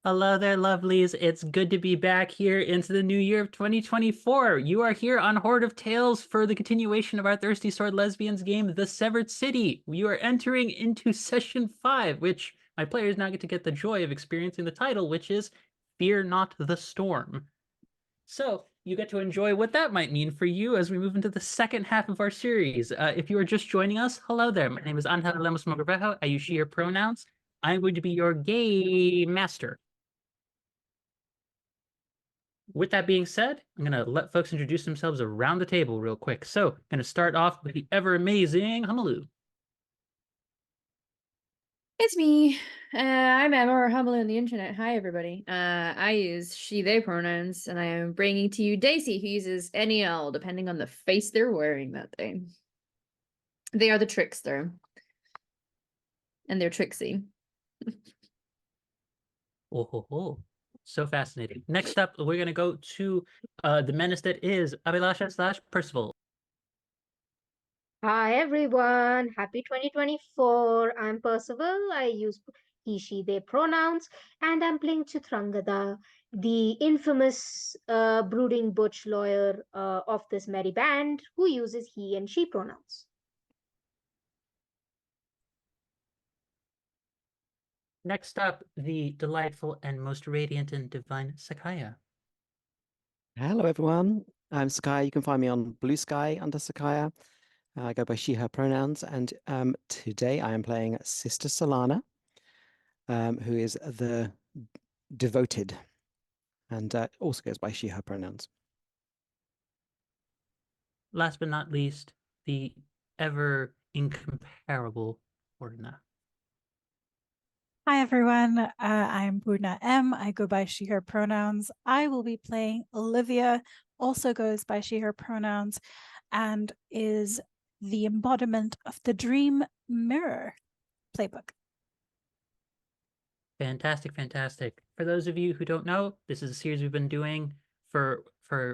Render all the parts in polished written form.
Hello there, lovelies. It's good to be back here into the new year of 2024. You are here on Horde of Tales for the continuation of our Thirsty Sword Lesbians game, The Severed City. You are entering into session 5, which my players now get to get the joy of experiencing the title, which is Fear Not the Storm. So you get to enjoy what that might mean for you as we move into the second half of our series. If you are just joining us, hello there. My name is Angel Lemos Mogrovejo. I use she, her pronouns. I'm going to be your game master. With that being said, I'm going to let folks introduce themselves around the table real quick. So I'm going to start off with the ever-amazing Hamalu. It's me. I'm Emma, or Humble on the internet. Hi, everybody. I use she, they pronouns, and I am bringing to you Daisy, who uses any L, depending on the face they're wearing that day. They are the trickster. And they're tricksy. Oh. So fascinating. Next up, we're going to go to the menace that is Abhilasha / Percival. Hi everyone, happy 2024. I'm Percival. I use he, she, they pronouns, and I'm playing Chitrangada, the infamous brooding butch lawyer of this merry band who uses he and she pronouns. Next up, the delightful and most radiant and divine Sakaya. Hello, everyone. I'm Sakaya. You can find me on Blue Sky under Sakaya. I go by she, her pronouns. And today I am playing Sister Solana, who is the devoted and also goes by she, her pronouns. Last but not least, the ever incomparable Orna. Hi everyone, I'm Purna M. I go by she, her pronouns. I will be playing Olivia, also goes by she, her pronouns, and is the embodiment of the Dream Mirror playbook. Fantastic. For those of you who don't know, this is a series we've been doing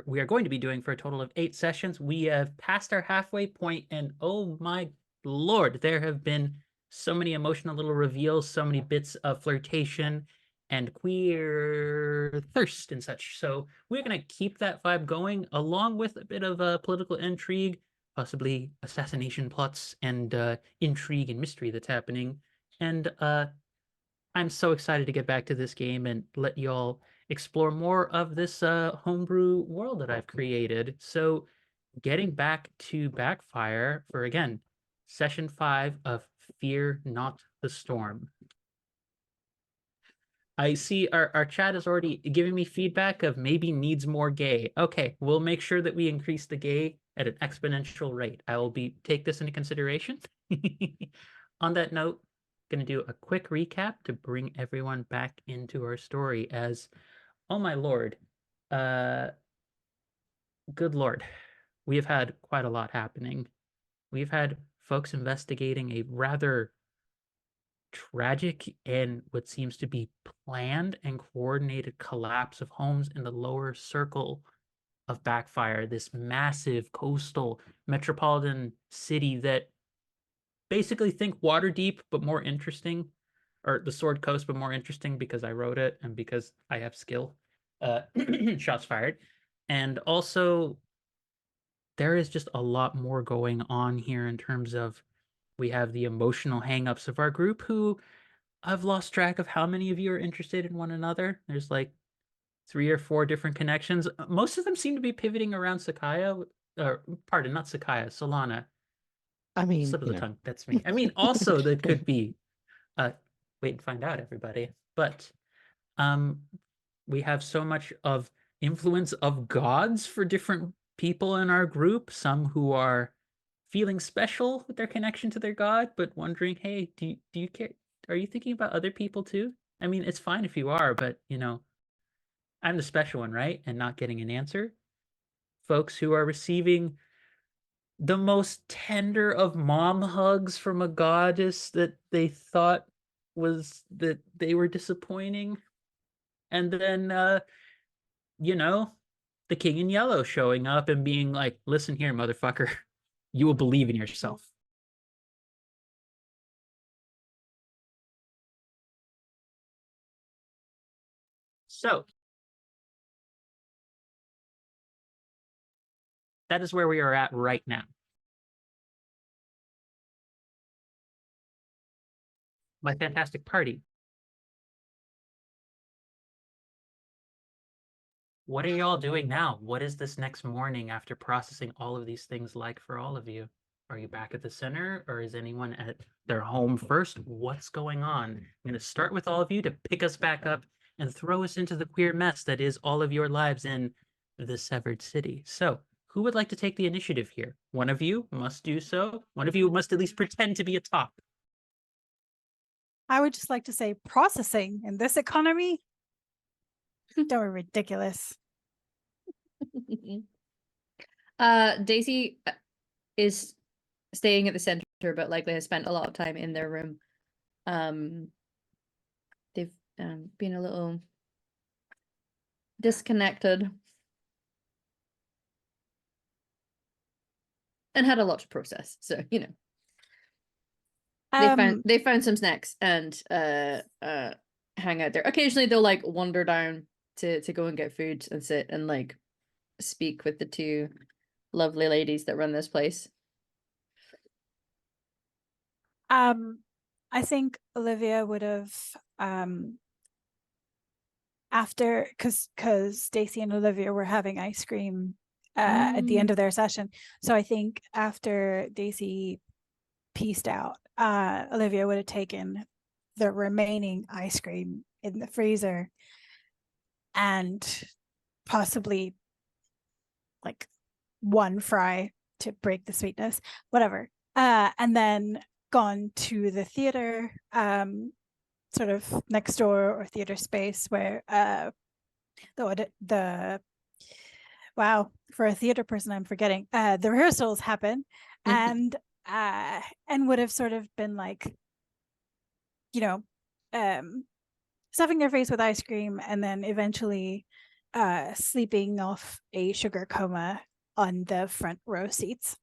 we are going to be doing for a total of 8 sessions. We have passed our halfway point, and oh my lord, there have been so many emotional little reveals, so many bits of flirtation and queer thirst and such. So we're going to keep that vibe going, along with a bit of political intrigue, possibly assassination plots and intrigue and mystery that's happening. And I'm so excited to get back to this game and let y'all explore more of this homebrew world that I've created. So getting back to Backfire for, again, session 5 of Fear Not the Storm. I see our chat is already giving me feedback of maybe needs more gay. Okay, we'll make sure that we increase the gay at an exponential rate. I will take this into consideration. On that note, going to do a quick recap to bring everyone back into our story as, oh my lord, good lord, we have had quite a lot happening. We've had folks investigating a rather tragic and what seems to be planned and coordinated collapse of homes in the lower circle of Backfire, this massive coastal metropolitan city that basically think Waterdeep but more interesting, or the Sword Coast but more interesting because I wrote it and because I have skill. Shots fired. And also there is just a lot more going on here in terms of we have the emotional hangups of our group, who I've lost track of how many of you are interested in one another. There's like 3 or 4 different connections. Most of them seem to be pivoting around Sakaya, or pardon, not Sakaya, Solana. I mean, slip of the tongue. That's me. I mean, also that could be. Wait and find out, everybody. But we have so much of influence of gods for different people in our group. Some who are feeling special with their connection to their god, but wondering, hey, do you care? Are you thinking about other people too? I mean, it's fine if you are, but you know, I'm the special one, right? And not getting an answer. Folks who are receiving the most tender of mom hugs from a goddess that they thought was that they were disappointing. And then, you know, the king in yellow showing up and being like, listen here, motherfucker, you will believe in yourself. So that is where we are at right now. My fantastic party. What are y'all doing now? What is this next morning after processing all of these things like for all of you? Are you back at the center, or is anyone at their home first? What's going on? I'm going to start with all of you to pick us back up and throw us into the queer mess that is all of your lives in the severed city. So, who would like to take the initiative here? One of you must do so. One of you must at least pretend to be a top. I would just like to say processing in this economy. Don't be ridiculous. Daisy is staying at the center, but likely has spent a lot of time in their room. They've been a little disconnected and had a lot to process. So, you know, they found some snacks and hang out there. Occasionally they'll like wander down to go and get food and sit and like speak with the two lovely ladies that run this place. I think Olivia would have after because Stacey and Olivia were having ice cream at the end of their session. So I think after Daisy pieced out, Olivia would have taken the remaining ice cream in the freezer and possibly like one fry to break the sweetness, whatever. And then gone to the theater, sort of next door or theater space where the wow, for a theater person, I'm forgetting the rehearsals happen, and would have sort of been like, you know, stuffing their face with ice cream and then eventually sleeping off a sugar coma on the front row seats.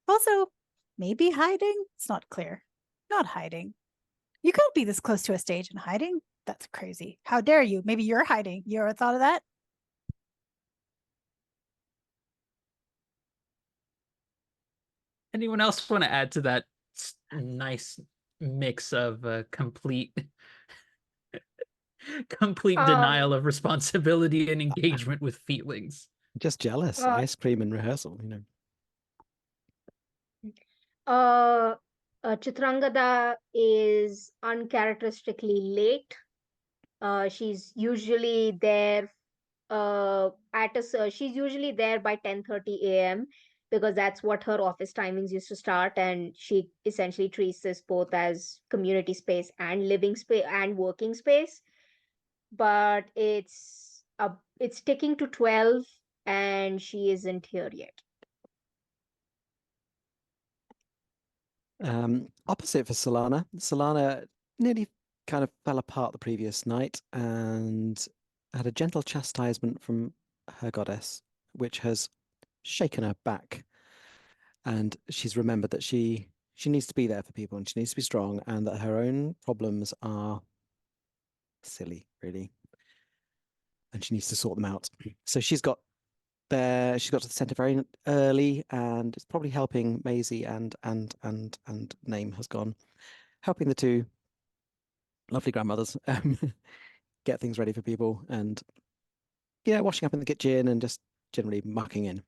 Also, maybe hiding? It's not clear. Not hiding. You can't be this close to a stage and hiding. That's crazy. How dare you? Maybe you're hiding. You ever thought of that? Anyone else want to add to that nice mix of complete denial of responsibility and engagement with feelings? Just jealous. Ice cream and rehearsal, you know. Chitrangada is uncharacteristically late. She's usually there she's usually there by 10:30 a.m. because that's what her office timings used to start, and she essentially treats this both as community space and living space and working space. But it's ticking to 12 and she isn't here yet. Opposite for Solana. Solana nearly kind of fell apart the previous night and had a gentle chastisement from her goddess, which has shaken her back. And she's remembered that she needs to be there for people and she needs to be strong, and that her own problems are silly, really. And she needs to sort them out. So she got to the center very early, and it's probably helping Maisie and Name has gone, helping the two lovely grandmothers get things ready for people, and yeah, washing up in the kitchen and just generally mucking in.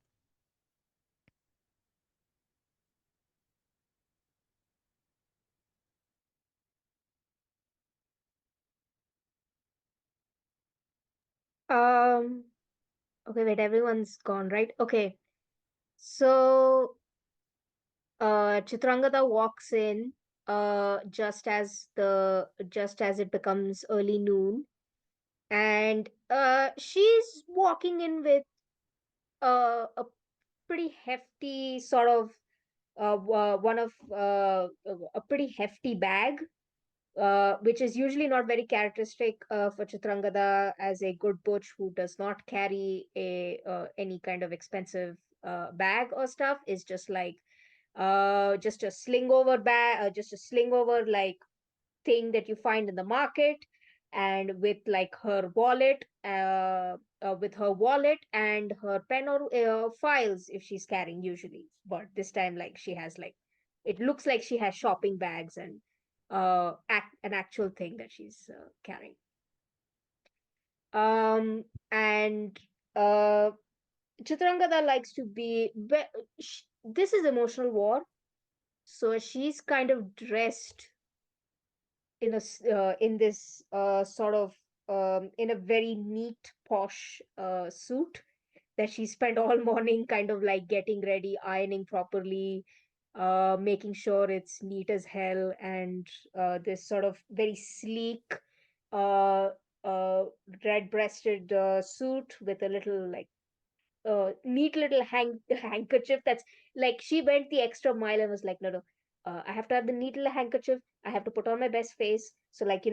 Okay, wait, everyone's gone, right? Okay. So Chitrangada walks in just as it becomes early noon, and she's walking in with a pretty hefty sort of a pretty hefty bag, which is usually not very characteristic for Chitrangada as a good butch who does not carry any kind of expensive bag or stuff. Is just like just a sling over bag, just a sling over like thing that you find in the market, and with like her wallet, and her pen or files if she's carrying usually. But this time, like she has like, it looks like she has shopping bags and an actual thing that she's carrying. And Chitrangada likes to be. This is emotional war, so she's kind of dressed in this sort of in a very neat, posh suit that she spent all morning kind of like getting ready, ironing properly, making sure it's neat as hell, and this sort of very sleek, uh, uh, red-breasted suit with a little like neat little handkerchief that's like she went the extra mile and was like, no, no, I have to have the neat little handkerchief. I have to put on my best face. So like,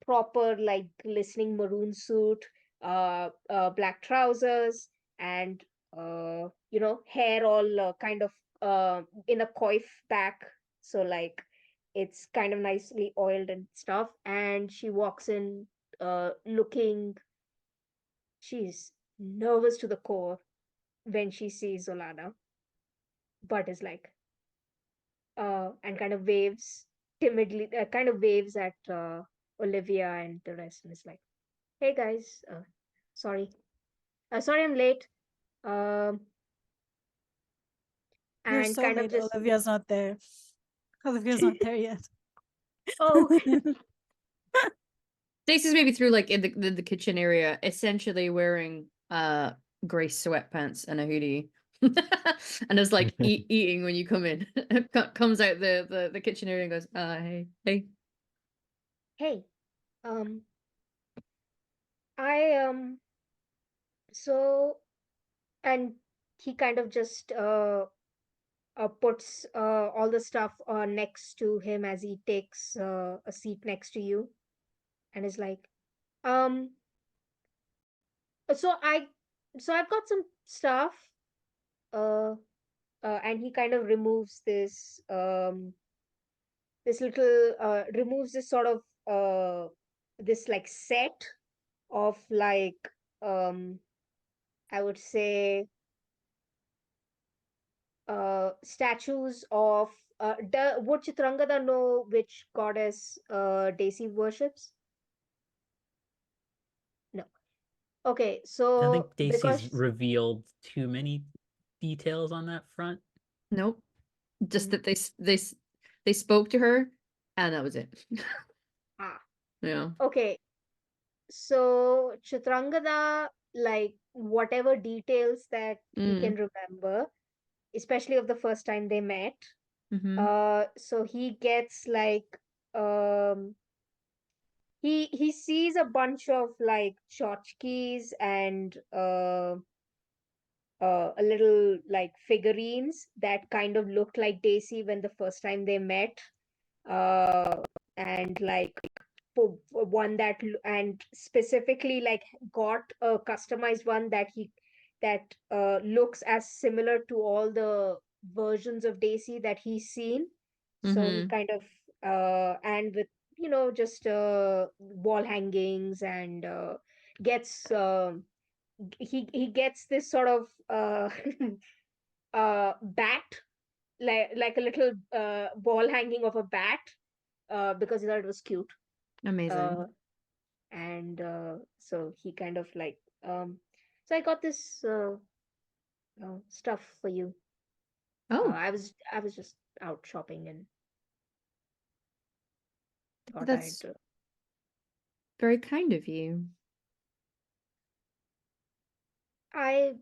proper like glistening maroon suit, black trousers, and hair all kind of in a coif back. So like it's kind of nicely oiled and stuff. And she walks in looking, she's nervous to the core when she sees Olana, but is like, and kind of waves timidly, kind of waves at Olivia and the rest, and is like, "Hey guys, sorry, sorry I'm late." Um, You're and so kind of late. just, Olivia's not there. Olivia's not there yet. oh, Stacey's maybe through like in the kitchen area, essentially wearing gray sweatpants and a hoodie. And is like eating when you come in. Comes out the kitchen area and goes, hey. hey, I so, and he kind of just puts all the stuff next to him as he takes a seat next to you, and is like, um so I so I've got some stuff, uh and he kind of removes this little removes this sort of this like set of like, I would say, statues of would Chitrangada know which goddess Daisy worships? No. Okay, I so think Daisy's because revealed too many details on that front. Nope. Just Mhm. that they spoke to her and that was it. ah Yeah. okay, so Chitrangada, like whatever details that he can remember, especially of the first time they met, Mm-hmm. so he gets like, um he sees a bunch of like tchotchkes and a little like figurines that kind of looked like Daisy when the first time they met, uh and like one and specifically like got a customized one that looks as similar to all the versions of Daisy that he's seen. So he Mm-hmm. kind of and with just wall hangings, and gets he gets this sort of bat, like a little wall hanging of a bat, because he thought it was cute. Amazing. uh, and so he kind of like, so I got this stuff for you. Oh, I was just out shopping and thought that's I'd very kind of you. I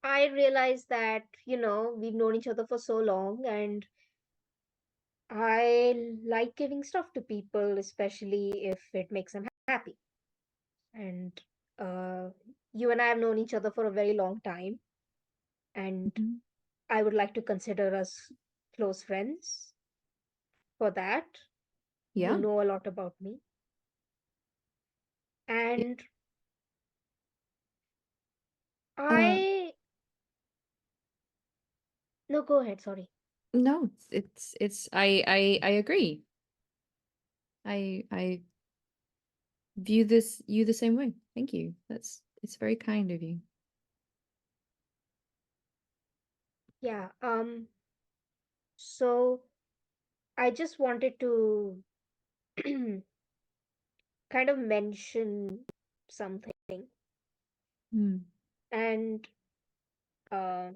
I realized that we've known each other for so long, and I like giving stuff to people, especially if it makes them happy. And uh, you and I have known each other for a very long time, and Mhm. I would like to consider us close friends. For that, you Yeah. know a lot about me. Yeah. And Uh, I no, go ahead, sorry. No, it's I agree. I view you the same way. Thank you. It's very kind of you. Yeah. So I just wanted to kind of mention something. Hmm. And uh,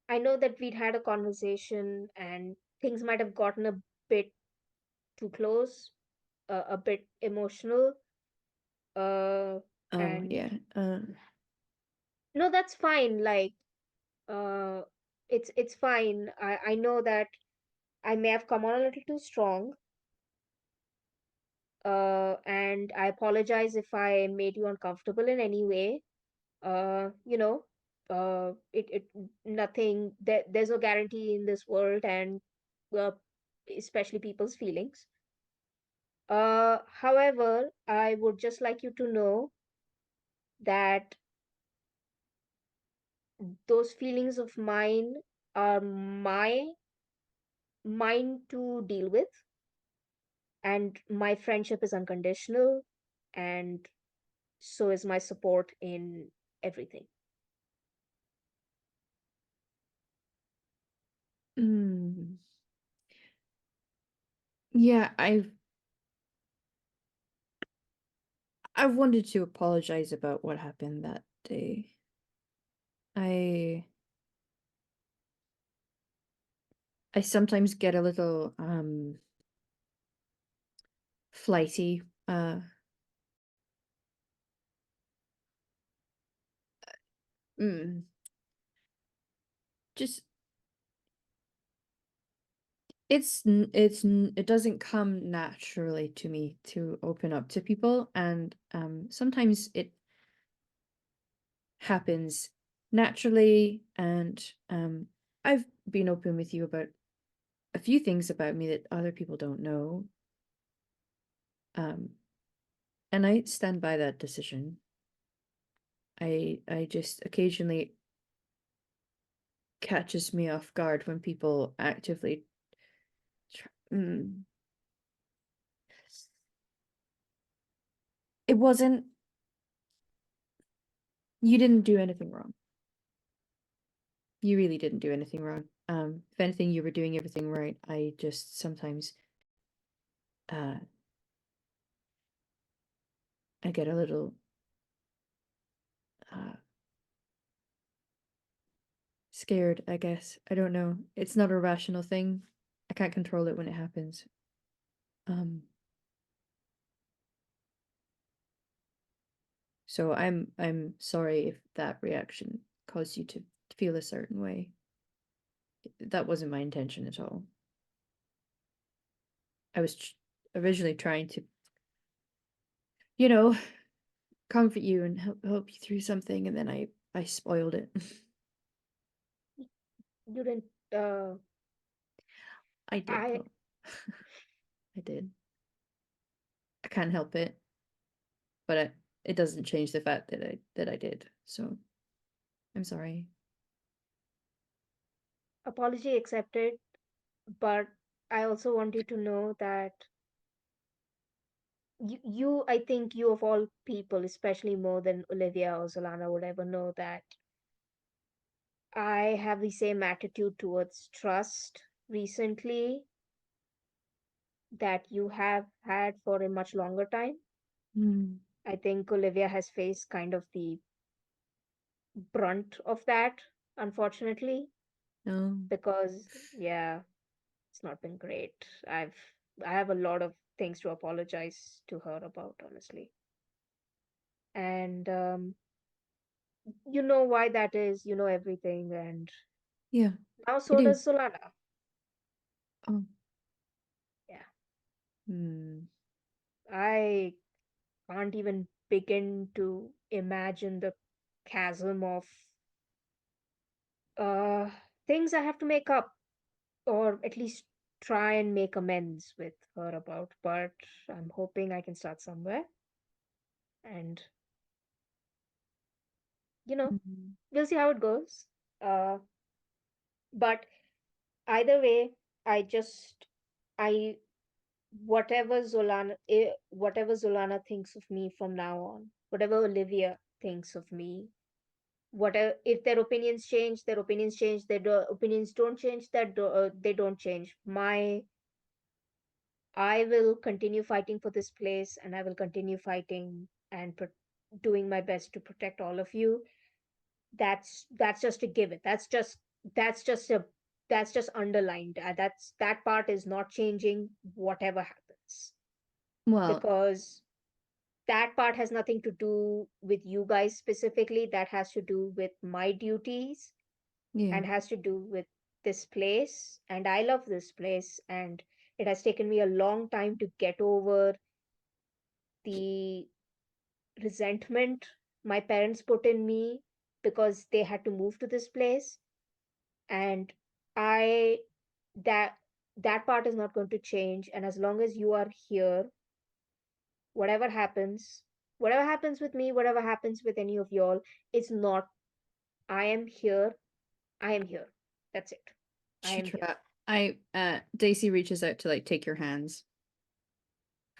I know that we'd had a conversation and things might have gotten a bit too close, a bit emotional. Uh, Oh and yeah. no, that's fine. Like, uh, it's fine. I know that I may have come on a little too strong. And I apologize if I made you uncomfortable in any way. You know, it nothing. There's no guarantee in this world, and uh, especially people's feelings. However, I would just like you to know that those feelings of mine are mine to deal with, and my friendship is unconditional, and so is my support in everything. Mm. Yeah, I wanted to apologize about what happened that day. I sometimes get a little flighty. Mm, just it doesn't come naturally to me to open up to people, and sometimes it happens naturally, and I've been open with you about a few things about me that other people don't know, and I stand by that decision. I just occasionally catches me off guard when people actively it wasn't, you didn't do anything wrong. You really didn't do anything wrong. If anything, you were doing everything right. I just sometimes I get a little scared, I guess. I don't know. It's not a rational thing. I can't control it when it happens. So I'm sorry if that reaction caused you to feel a certain way. That wasn't my intention at all. I was originally trying to, you know, comfort you and help you through something, and then I spoiled it. You didn't. I did I though. I did. I can't help it, but it doesn't change the fact that I did. So I'm sorry. apology accepted, but I also want you to know that I think you of all people, especially more than Olivia or Solana would ever know, that I have the same attitude towards trust recently that you have had for a much longer time. I think Olivia has faced kind of the brunt of that, unfortunately, No. because yeah, it's not been great. I have a lot of things to apologize to her about, honestly. And you know why that is, you know everything, and Yeah, now I so do. does Solana. Oh. Yeah. I can't even begin to imagine the chasm of uh things I have to make up, or at least try and make amends with her about, but I'm hoping I can start somewhere. And you know, we'll see how it goes. Uh, but either way, I whatever Zolana thinks of me from now on, whatever Olivia thinks of me, whatever, if their opinions change, their opinions change. Their opinions don't change, they don't change. I will continue fighting for this place, and I will continue fighting and doing my best to protect all of you. That's just a given. That's just a that's just underlined. That part is not changing whatever happens, Well, because that part has nothing to do with you guys specifically. That has to do with my duties yeah. and has to do with this place. And I love this place, and it has taken me a long time to get over the resentment my parents put in me because they had to move to this place. And I that that part is not going to change. And as long as you are here, whatever happens, whatever happens with me, whatever happens with any of y'all, it's not. I am here. I am here. That's it. I am here. Daisy reaches out to like take your hands.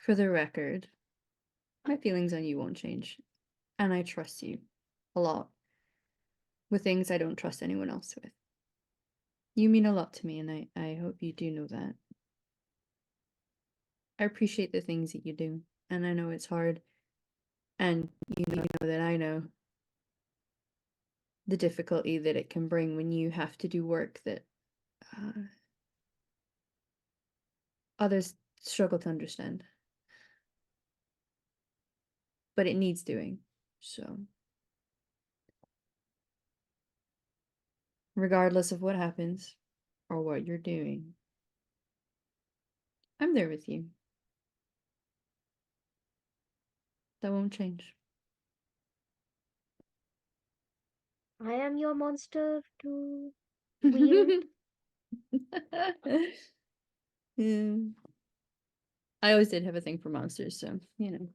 For the record, my feelings on you won't change. And I trust you a lot with things I don't trust anyone else with. You mean a lot to me, and I hope you do know that. I appreciate the things that you do, and I know it's hard. And you know that I know the difficulty that it can bring when you have to do work that others struggle to understand. But it needs doing, so. Regardless of what happens or what you're doing, I'm there with you. That won't change. I am your monster to wield. Yeah. I always did have a thing for monsters, so you know.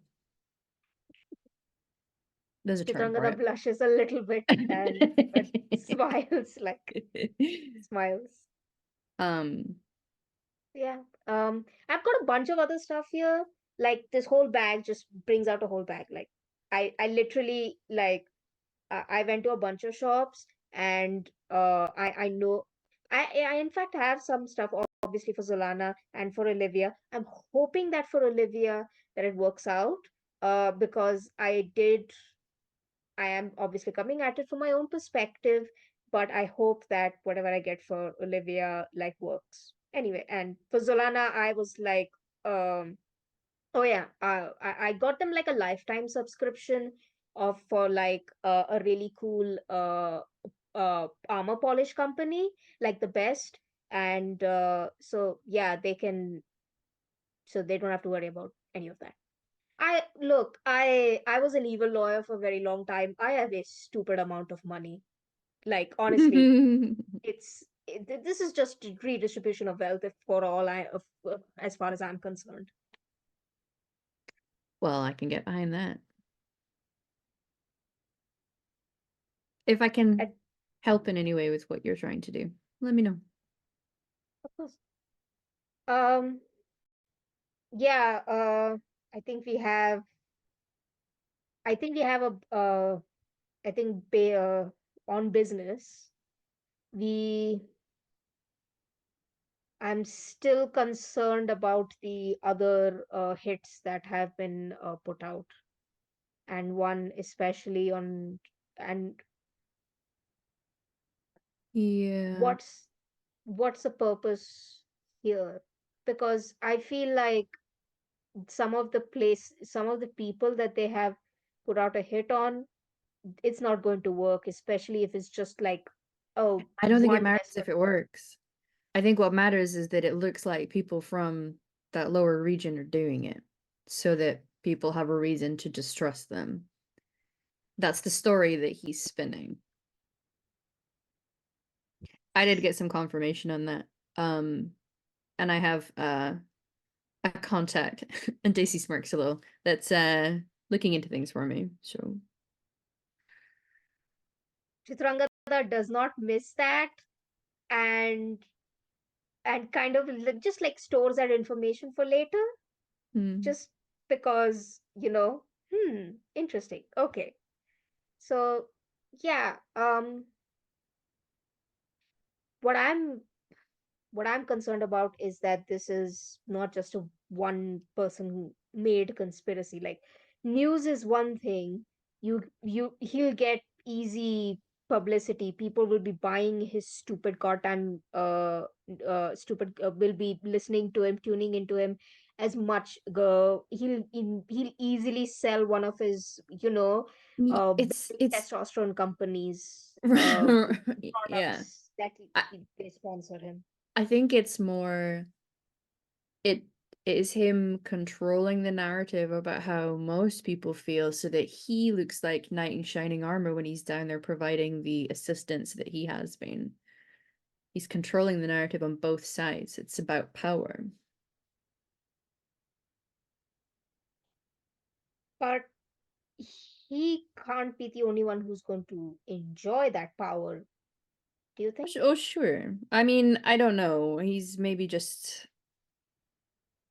There's a term for Chitrangada it. blushes a little bit and but smiles smiles. Yeah. I've got a bunch of other stuff here. Like this whole bag just brings out a whole bag. Like I literally like I went to a bunch of shops, and I know I in fact have some stuff obviously for Zolana and for Olivia. I'm hoping that for Olivia that it works out. Because I am obviously coming at it from my own perspective, but I hope that whatever I get for Olivia like works. Anyway, and for Zolana, I was like, oh yeah, I got them like a lifetime subscription of for like a really cool armor polish company, like the best. And so yeah, so they don't have to worry about any of that. I was an evil lawyer for a very long time. I have a stupid amount of money. Like honestly, this is just redistribution of wealth for all as far as I'm concerned. Well, I can get behind that. If I can And help in any way with what you're trying to do, let me know. of course. Um yeah, I think we have a I think on business. We I'm still concerned about the other hits that have been put out, and one especially on. And Yeah. what's the purpose here? Because I feel like some of the people that they have put out a hit on, it's not going to work, especially if it's just like, oh, I don't think it one matters lesser. if it works. I think what matters is that it looks like people from that lower region are doing it, so that people have a reason to distrust them. That's the story that he's spinning. I did get some confirmation on that. And I have a contact, and Daisy smirks a little, that's looking into things for me. So Chitrangada does not miss that, and and kind of just like stores that information for later, Hmm. just because, interesting. Okay. So yeah, what I'm concerned about is that this is not just a one person who made conspiracy. Like, news is one thing. He'll get easy publicity. People will be buying his stupid goddamn will be listening to him, tuning into him as much. He'll easily sell one of his big It's testosterone companies yeah. products that I, they sponsor him. I think it's more it is him controlling the narrative about how most people feel so that he looks like knight in shining armor when he's down there providing the assistance that he has been. He's controlling the narrative on both sides. It's about power. But he can't be the only one who's going to enjoy that power. Do you think? Oh, sure. I mean, I don't know. He's maybe just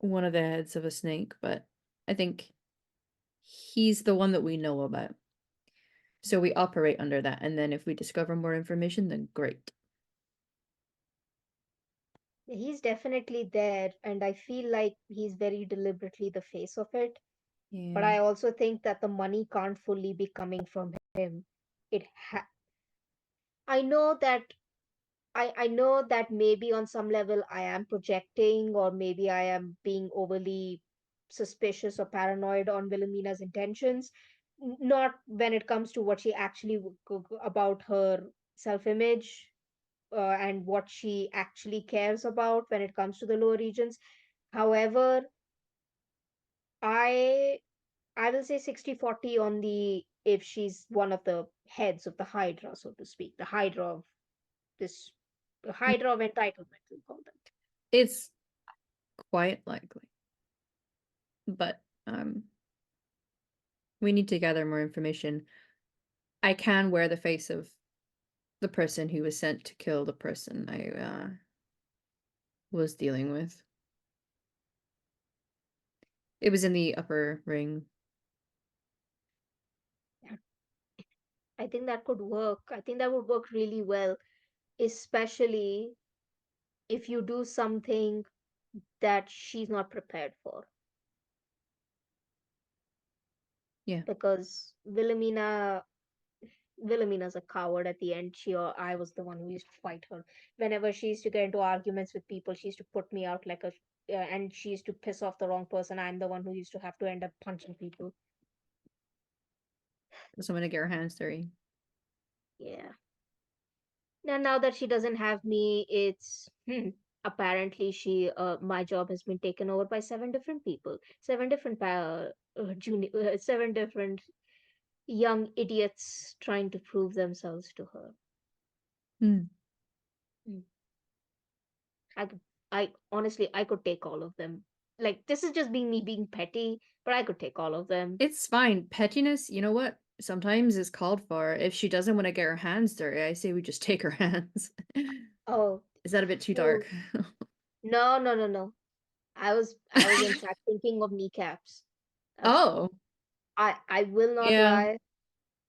one of the heads of a snake, but I think he's the one that we know about. So we operate under that, and then if we discover more information, then great. He's definitely there, and I feel like he's very deliberately the face of it. But Yeah. I also think that the money can't fully be coming from him. I know that I know that maybe on some level I am projecting, or maybe I am being overly suspicious or paranoid on Wilhelmina's intentions. Not when it comes to what she actually about her self-image, and what she actually cares about when it comes to the lower regions. However, I I will say 60-40 on the if she's one of the heads of the Hydra, so to speak, the Hydra of this, the Hydra of entitlement, we call them. It's quite likely. But we need to gather more information. I can wear the face of the person who was sent to kill the person I was dealing with. It was in the upper ring. I think that could work. I think that would work really well, especially if you do something that she's not prepared for. Yeah. Because Wilhelmina's a coward at the end. I was the one who used to fight her. Whenever she used to get into arguments with people, she used to put me out like and she used to piss off the wrong person. I'm the one who used to have to end up punching people. Someone to get her hands dirty. Yeah. Now that she doesn't have me, it's apparently my job has been taken over by 7 different people, 7 different junior, 7 different young idiots trying to prove themselves to her. Hmm. I honestly, I could take all of them. Like, this is just me being petty, but I could take all of them. It's fine. Pettiness, you know what? Sometimes is called for. If she doesn't want to get her hands dirty, I say we just take her hands. Oh, Is that a bit too no, dark? no. I was in fact thinking of kneecaps. Oh, I will not yeah. lie.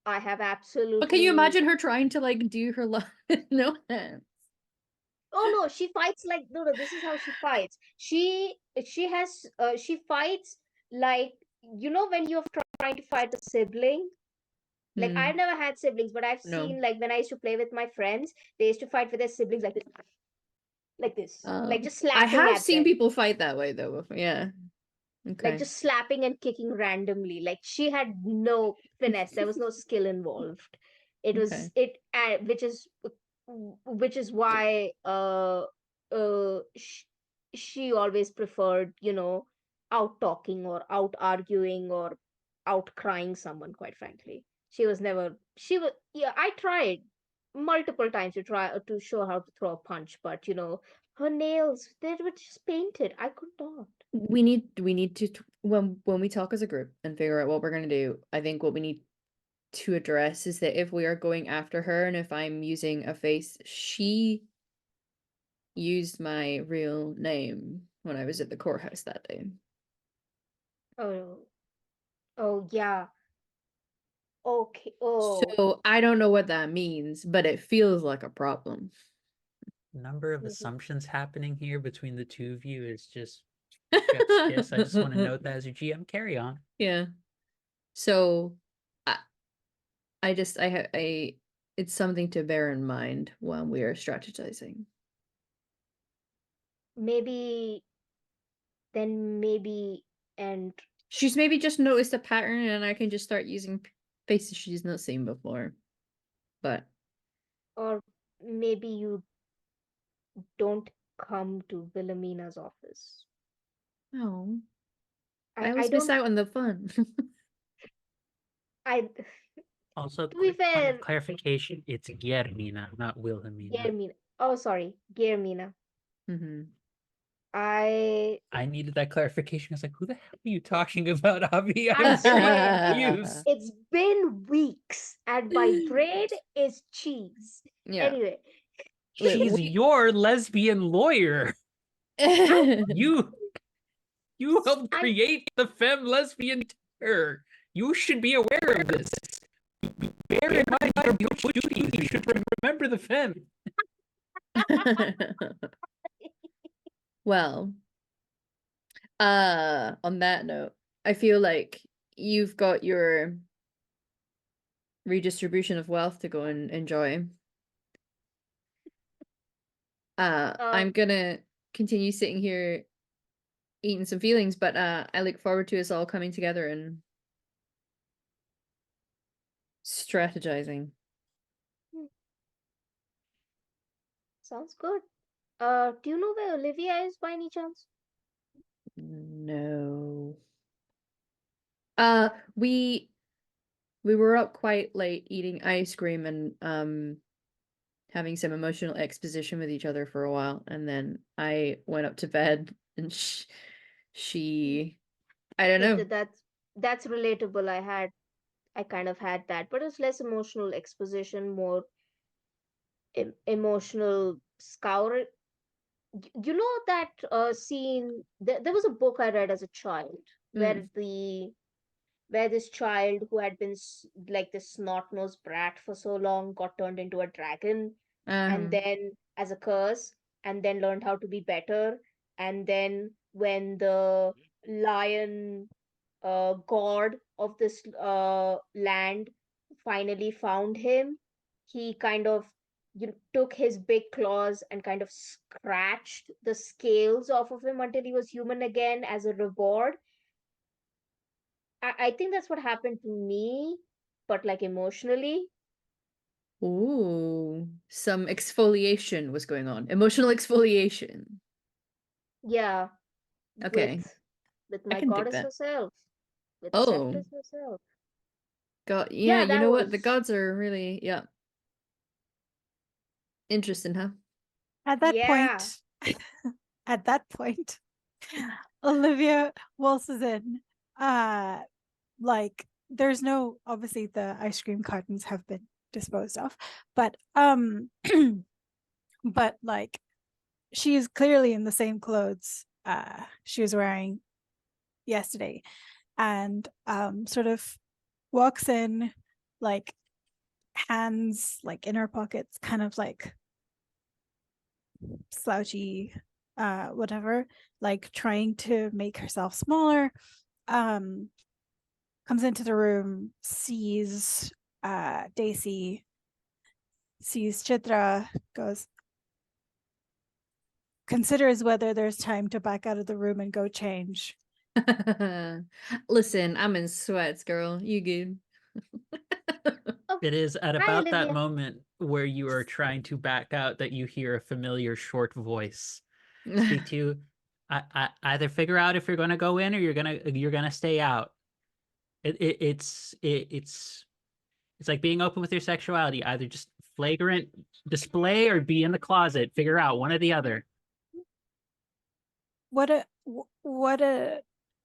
I have But can you absolutely. imagine her trying to like do her love with no hands? Oh no, she fights like no. This is how she fights. She fights like, when you're trying to fight a sibling. Like, Hmm. I've never had siblings, but I've No. seen, like, when I used to play with my friends, they used to fight with their siblings like this, like just I slapping have at seen them. people fight that way though. Yeah. Like Okay. just slapping and kicking randomly. Like, she had no finesse. There was no skill involved. It was Okay. it which is why she always preferred, out talking or out arguing or out crying someone, quite frankly. She was Yeah, I tried multiple times to try to show how to throw a punch, but her nails, they were just painted. I could not. We need to when we talk as a group and figure out what we're gonna do, I think what we need to address is that if we are going after her and if I'm using a face, she used my real name when I was at the courthouse that day. Oh yeah. Okay. Oh, So I don't know what that means, but it feels like a problem. Number of Mhm. assumptions happening here between the two of you is just chef's kiss. I just want to note that as your GM. Carry on. Yeah. So it's something to bear in mind when we are strategizing. maybe and She's maybe just noticed a pattern and I can just start using faces she's not seen before. But or maybe you don't come to Wilhelmina's office. no, I I always miss don't out on the fun. I Also, to be quick point fair, of clarification: it's Guillermina, not Wilhelmina. Guillermina. Oh, sorry, Guillermina. Mm-hmm. I I needed that clarification. I was like, "Who the hell are you talking about, Avi?" I I'm so swear. confused. It's been weeks, and my brain is cheese. Yeah. Anyway, Look, She's your lesbian lawyer. You helped I create the femme lesbian terror. You should be aware of this. Bear in mind your butch duties. You should remember the femme. well, on that note, I feel like you've got your redistribution of wealth to go and enjoy. I'm gonna continue sitting here eating some feelings, but I look forward to us all coming together and strategizing. sounds good. Do you know where Olivia is by any chance? No. We were up quite late eating ice cream and having some emotional exposition with each other for a while, and then I went up to bed and she I don't know. That's relatable. I kind of had that, but it's less emotional exposition, more emotional scour. You know that scene? There was a book I read as a child where this child who had been like this snot-nosed brat for so long got turned into a dragon, and then as a curse, and then learned how to be better, and then when the lion god of this land finally found him, he kind of took his big claws and kind of scratched the scales off of him until he was human again as a reward. I think that's what happened to me, but like emotionally. Ooh, some exfoliation was going on. Emotional exfoliation. Yeah, Okay. with I my can dig goddess that. herself, with Oh, Septis herself. God, yeah, Yeah, you that know what? The was gods are really, yeah. Interesting, huh? At that yeah. point, at that point, Olivia waltzes in. Like there's no, obviously the ice cream cartons have been disposed of, but but like she is clearly in the same clothes she was wearing yesterday, and sort of walks in, like hands like in her pockets, kind of like slouchy, whatever, like trying to make herself smaller. Comes into the room, sees Daisy, sees Chitra, goes, considers whether there's time to back out of the room and go change. Listen, I'm in sweats, girl. You good? Oh, It is at hi, about that Olivia. moment where you are trying to back out that you hear a familiar short voice speak to you. I either figure out if you're going to go in or you're gonna stay out. It's like being open with your sexuality. Either just flagrant display or be in the closet. Figure out one or the other. What an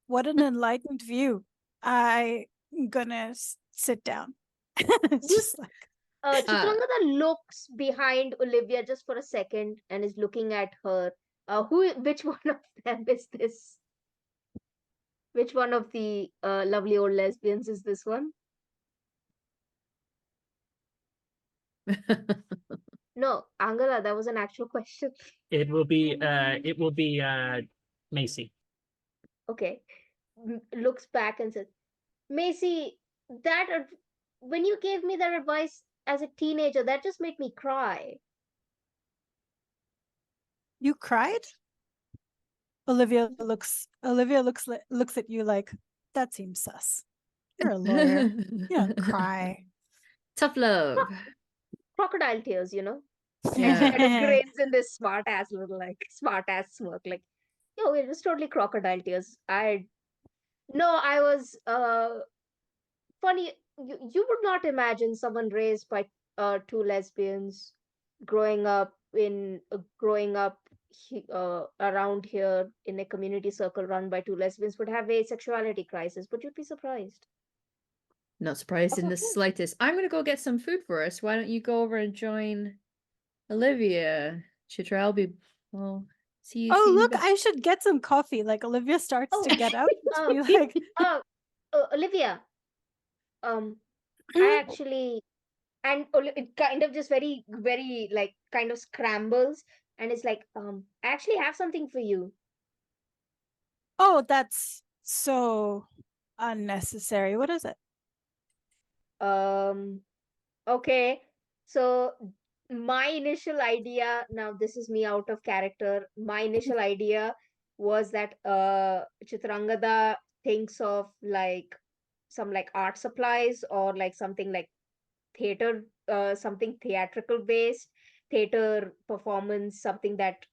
enlightened view. I'm gonna sit down. It's You just like, Chitrangada looks behind Olivia just for a second and is looking at her. Which one of them is this? Which one of the lovely old lesbians is this one? No, Angela, that was an actual question. It will be Macy. Okay. Looks back and says, Macy, when you gave me that advice as a teenager, that just made me cry. You cried? Olivia looks at you like, that seems sus. You're a lawyer. You don't cry. Tough love. Crocodile tears, you know? And she Yeah. kind of grins in this smart ass smirk, like, yo, it was totally crocodile tears. I was funny. You would not imagine someone raised by two lesbians growing up around here in a community circle run by two lesbians would have a sexuality crisis, but you'd be surprised. Not surprised in the slightest. I'm going to go get some food for us. Why don't you go over and join Olivia? Chitra, I'll see you. Oh, see you look, back. I should get some coffee. Like Olivia starts to get up. Oh, Be like, Olivia, I actually, and it kind of just very, very like kind of scrambles and it's like, I actually have something for you. oh, that's so unnecessary. What is it? Okay. So my initial idea, now this is me out of character. My initial idea was that Chitrangada thinks of like some like art supplies or like something like theater, something theatrical based, theater performance, something that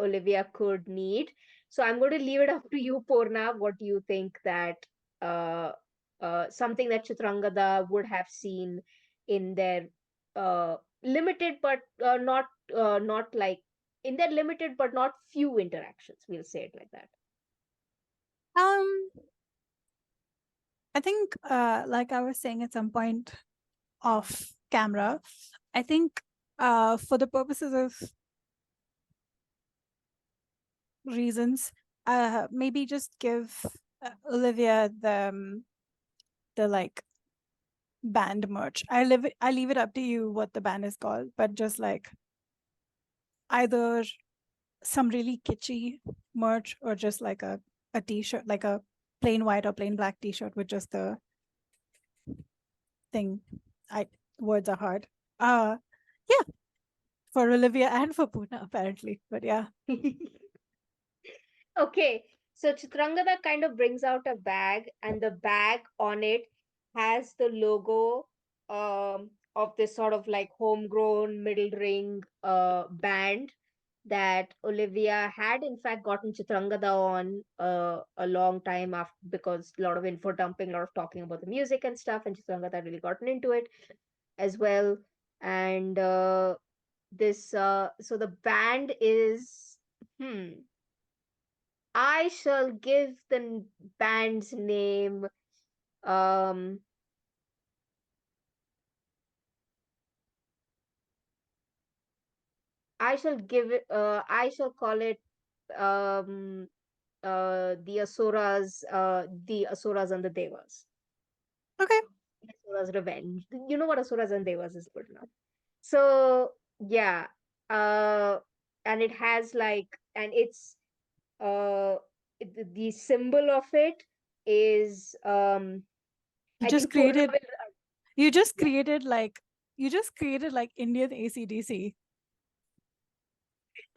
Olivia could need. So I'm going to leave it up to you, Purna. What do you think that uh, something that Chitrangada would have seen in their limited but not like in their limited but not few interactions, we'll say it like that. I think like I was saying at some point off camera, I think for the purposes of reasons, maybe just give Olivia the like band merch. I leave it up to you what the band is called, but just like either some really kitschy merch or just like a t-shirt, like a plain white or plain black t-shirt with just the thing. Words are hard. Yeah, for Olivia and for Puna apparently, but yeah. Okay, so Chitrangada kind of brings out a bag, and the bag on it has the logo of this sort of like homegrown middle ring band that Olivia had in fact gotten Chitrangada on a long time after, because a lot of info dumping, a lot of talking about the music and stuff, and Chitrangada had really gotten into it as well. And so the band is I shall give the band's name I shall call it the Asuras and the Devas. Okay. Asuras Revenge. You know what Asuras and Devas is good enough. So yeah. And it has like it's the symbol of it is You I just think Purna created will you just yeah. created like Indian AC/DC.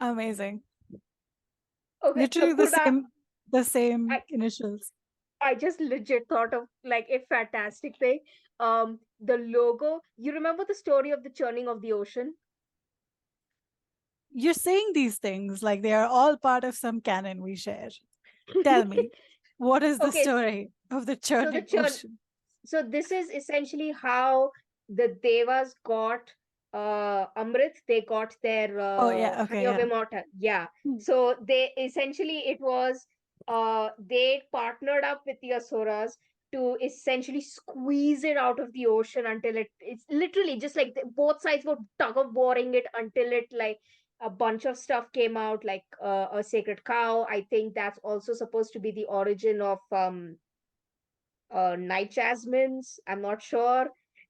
Amazing. Okay, Literally so Purna, the same I, initials. I just legit thought of like a fantastic thing. The logo. You remember the story of the churning of the ocean? You're saying these things like they are all part of some canon we share. Tell me, what is the Okay, story of the so churning ocean? so this is essentially how the Devas got Amrit. They got their Oh yeah, honey okay, of yeah. immortal. Yeah. Hmm. So they essentially it was they partnered up with the Asuras to essentially squeeze it out of the ocean until it's literally just like both sides were tug of warring it until it like a bunch of stuff came out, like a sacred cow. I think that's also supposed to be the origin of night jasmines. I'm not sure.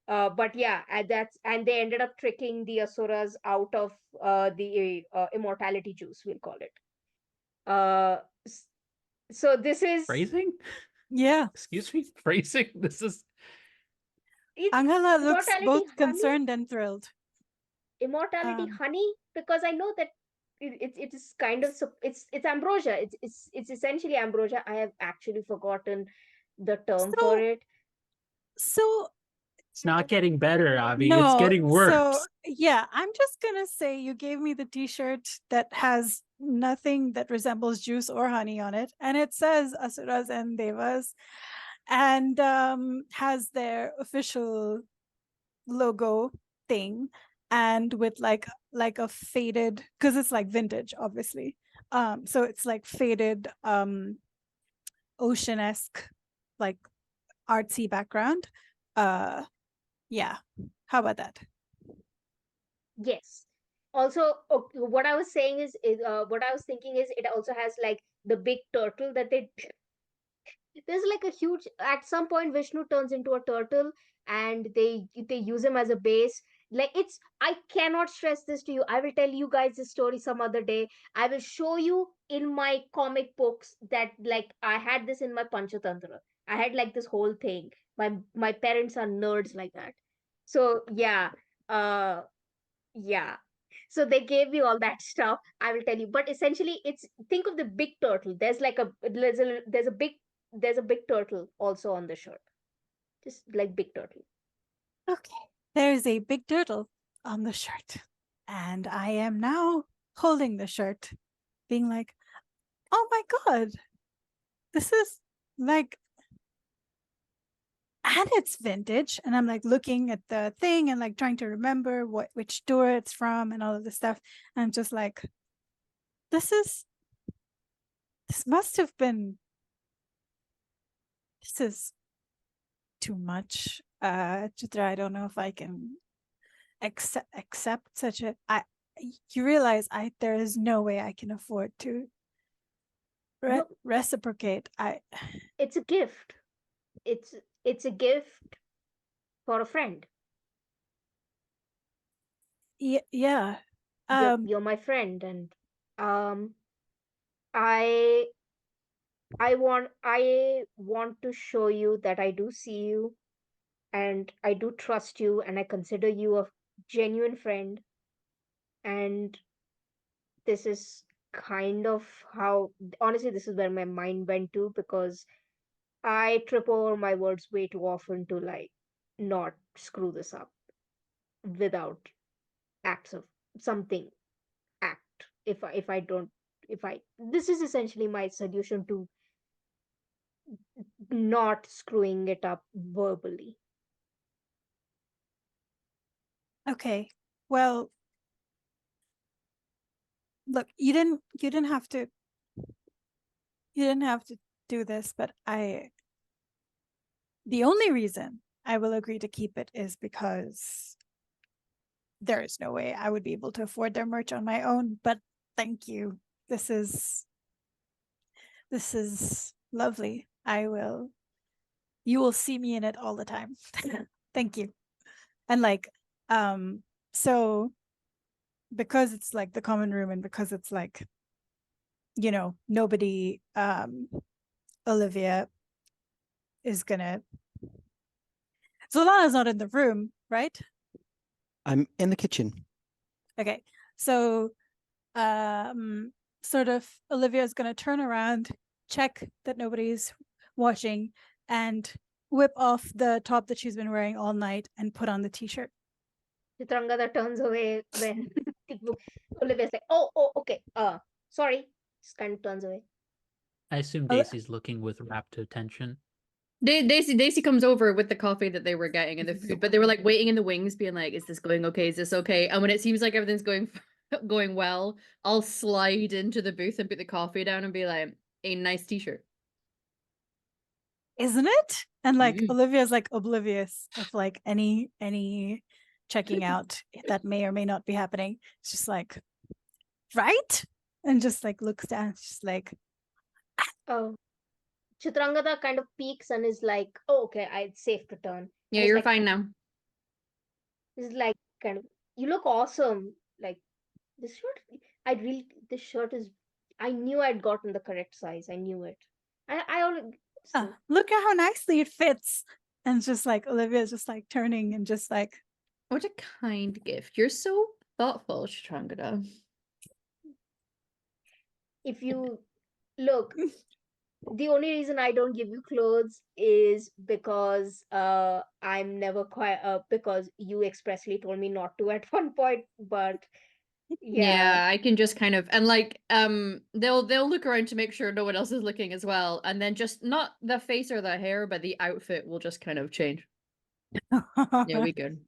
But yeah, and they ended up tricking the asuras out of the immortality juice, we'll call it. Uh, s- so this is Phrasing? Yeah. Excuse me? Phrasing? This is it's Angela looks immortality both honey, concerned and thrilled. immortality Um, honey, because I know that it is kind of it's ambrosia. It's essentially ambrosia. I have actually forgotten the term for So, it. so it's not getting better, Avi. It's no, getting worse. so yeah, I'm just gonna say you gave me the t-shirt that has nothing that resembles juice or honey on it, and it says Asuras and Devas, and has their official logo thing, and with like a faded, because it's like vintage, obviously. So it's like faded ocean-esque, like artsy background. Yeah, how about that? Yes. Also, what I was saying is what I was thinking is it also has like the big turtle that they there's like a huge, at some point Vishnu turns into a turtle and they use him as a base. Like it's, I cannot stress this to you. I will tell you guys this story some other day. I will show you in my comic books that like I had this in my Panchatantra. I had like this whole thing. My parents are nerds like that. So yeah, uh yeah. So they gave me all that stuff. I will tell you. But essentially, it's, think of the big turtle. There's like there's a big turtle also on the shirt. Just like big turtle. Okay, there's a big turtle on the shirt, and I am now holding the shirt, being like, oh my god, this is like, and it's vintage. And I'm like looking at the thing and like trying to remember which store it's from and all of this stuff. And I'm just like, this must have been, this is too much. Chitra, I don't know if I can accept such a, you realize there is no way I can afford to No, reciprocate. it's a gift. It's it's a gift for a friend. Yeah. You're my friend, and um, I I want to show you that I do see you, and I do trust you, and I consider you a genuine friend. And this is kind of how, honestly, this is where my mind went to, because I trip over my words way too often to like not screw this up without acts of something act. If I don't, if I this is essentially my solution to not screwing it up verbally. Okay. Well, look, you didn't have to do this, but the only reason I will agree to keep it is because there is no way I would be able to afford their merch on my own. But thank you. This is lovely. You will see me in it all the time. Thank you. And like, so because it's like the common room, and because it's like, nobody, Olivia is gonna, Zolana's not in the room, right? I'm in the kitchen. Okay. So sort of Olivia is gonna turn around, check that nobody's watching, and whip off the top that she's been wearing all night and put on the t-shirt. Chitrangada turns away when Olivia's like, oh, okay, sorry. Just kind of turns away. I assume Daisy's looking with rapt attention. Daisy comes over with the coffee that they were getting and the food, but they were like waiting in the wings, being like, "Is this going okay? Is this okay?" And when it seems like everything's going well, I'll slide into the booth and put the coffee down and be like, "A nice t-shirt." isn't it? And like Mm. Olivia's like oblivious of like any checking out that may or may not be happening. It's just like, right? And just like looks down, just like, Oh, Chitrangada kind of peeks and is like, "Oh, okay, it's safe to turn." Yeah, And it's you're like, fine now. it's like kind of, you look awesome. Like this shirt, this shirt is. I knew I'd gotten the correct size. I knew it. I already. look at how nicely it fits. And just like Olivia's just like turning and just like, What a kind gift. You're so thoughtful, Chitrangada. If you look, the only reason I don't give you clothes is because I'm never quite because you expressly told me not to at one point. But Yeah, I can just kind of, and like they'll look around to make sure no one else is looking as well, and then just not the face or the hair, but the outfit will just kind of change. Yeah, we good.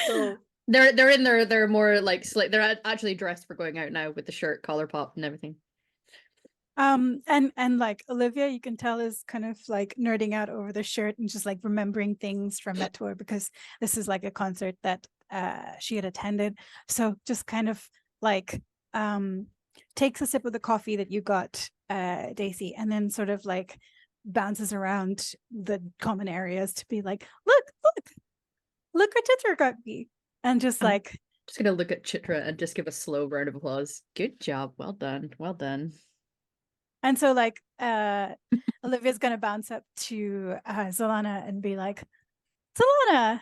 So They're in they're more like they're actually dressed for going out now with the shirt, collar pop, and everything. and like Olivia, you can tell is kind of like nerding out over the shirt and just like remembering things from that tour because this is like a concert that she had attended. So just kind of like takes a sip of the coffee that you got, Daisy, and then sort of like bounces around the common areas to be like, look what Titra got me, and just I'm like just gonna look at Chitra and just give a slow round of applause. Good job, well done, well done. And so like Olivia's gonna bounce up to Zalana and be like, Zalana,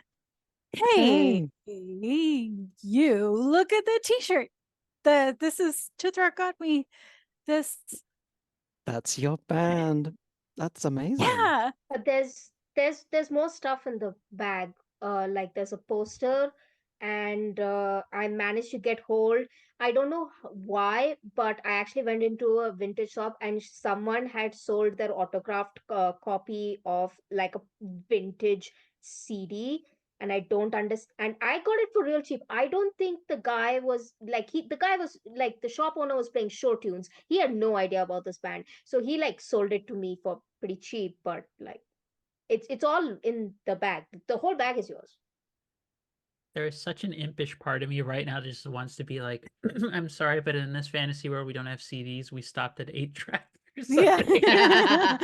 hey, you look at the t-shirt. This is Chitra got me this. That's your band. That's amazing. Yeah. there's more stuff in the bag. Like there's a poster, and I managed to get hold. I don't know why, but I actually went into a vintage shop and someone had sold their autographed copy of like a vintage CD. And I don't understand. And I got it for real cheap. I don't think the guy was like the guy was like the shop owner was playing show tunes. He had no idea about this band, so he like sold it to me for pretty cheap. But like it's all in the bag. The whole bag is yours. There is such an impish part of me right now that just wants to be like, I'm sorry, but in this fantasy world, we don't have CDs. We stopped at 8-track or something. Yeah.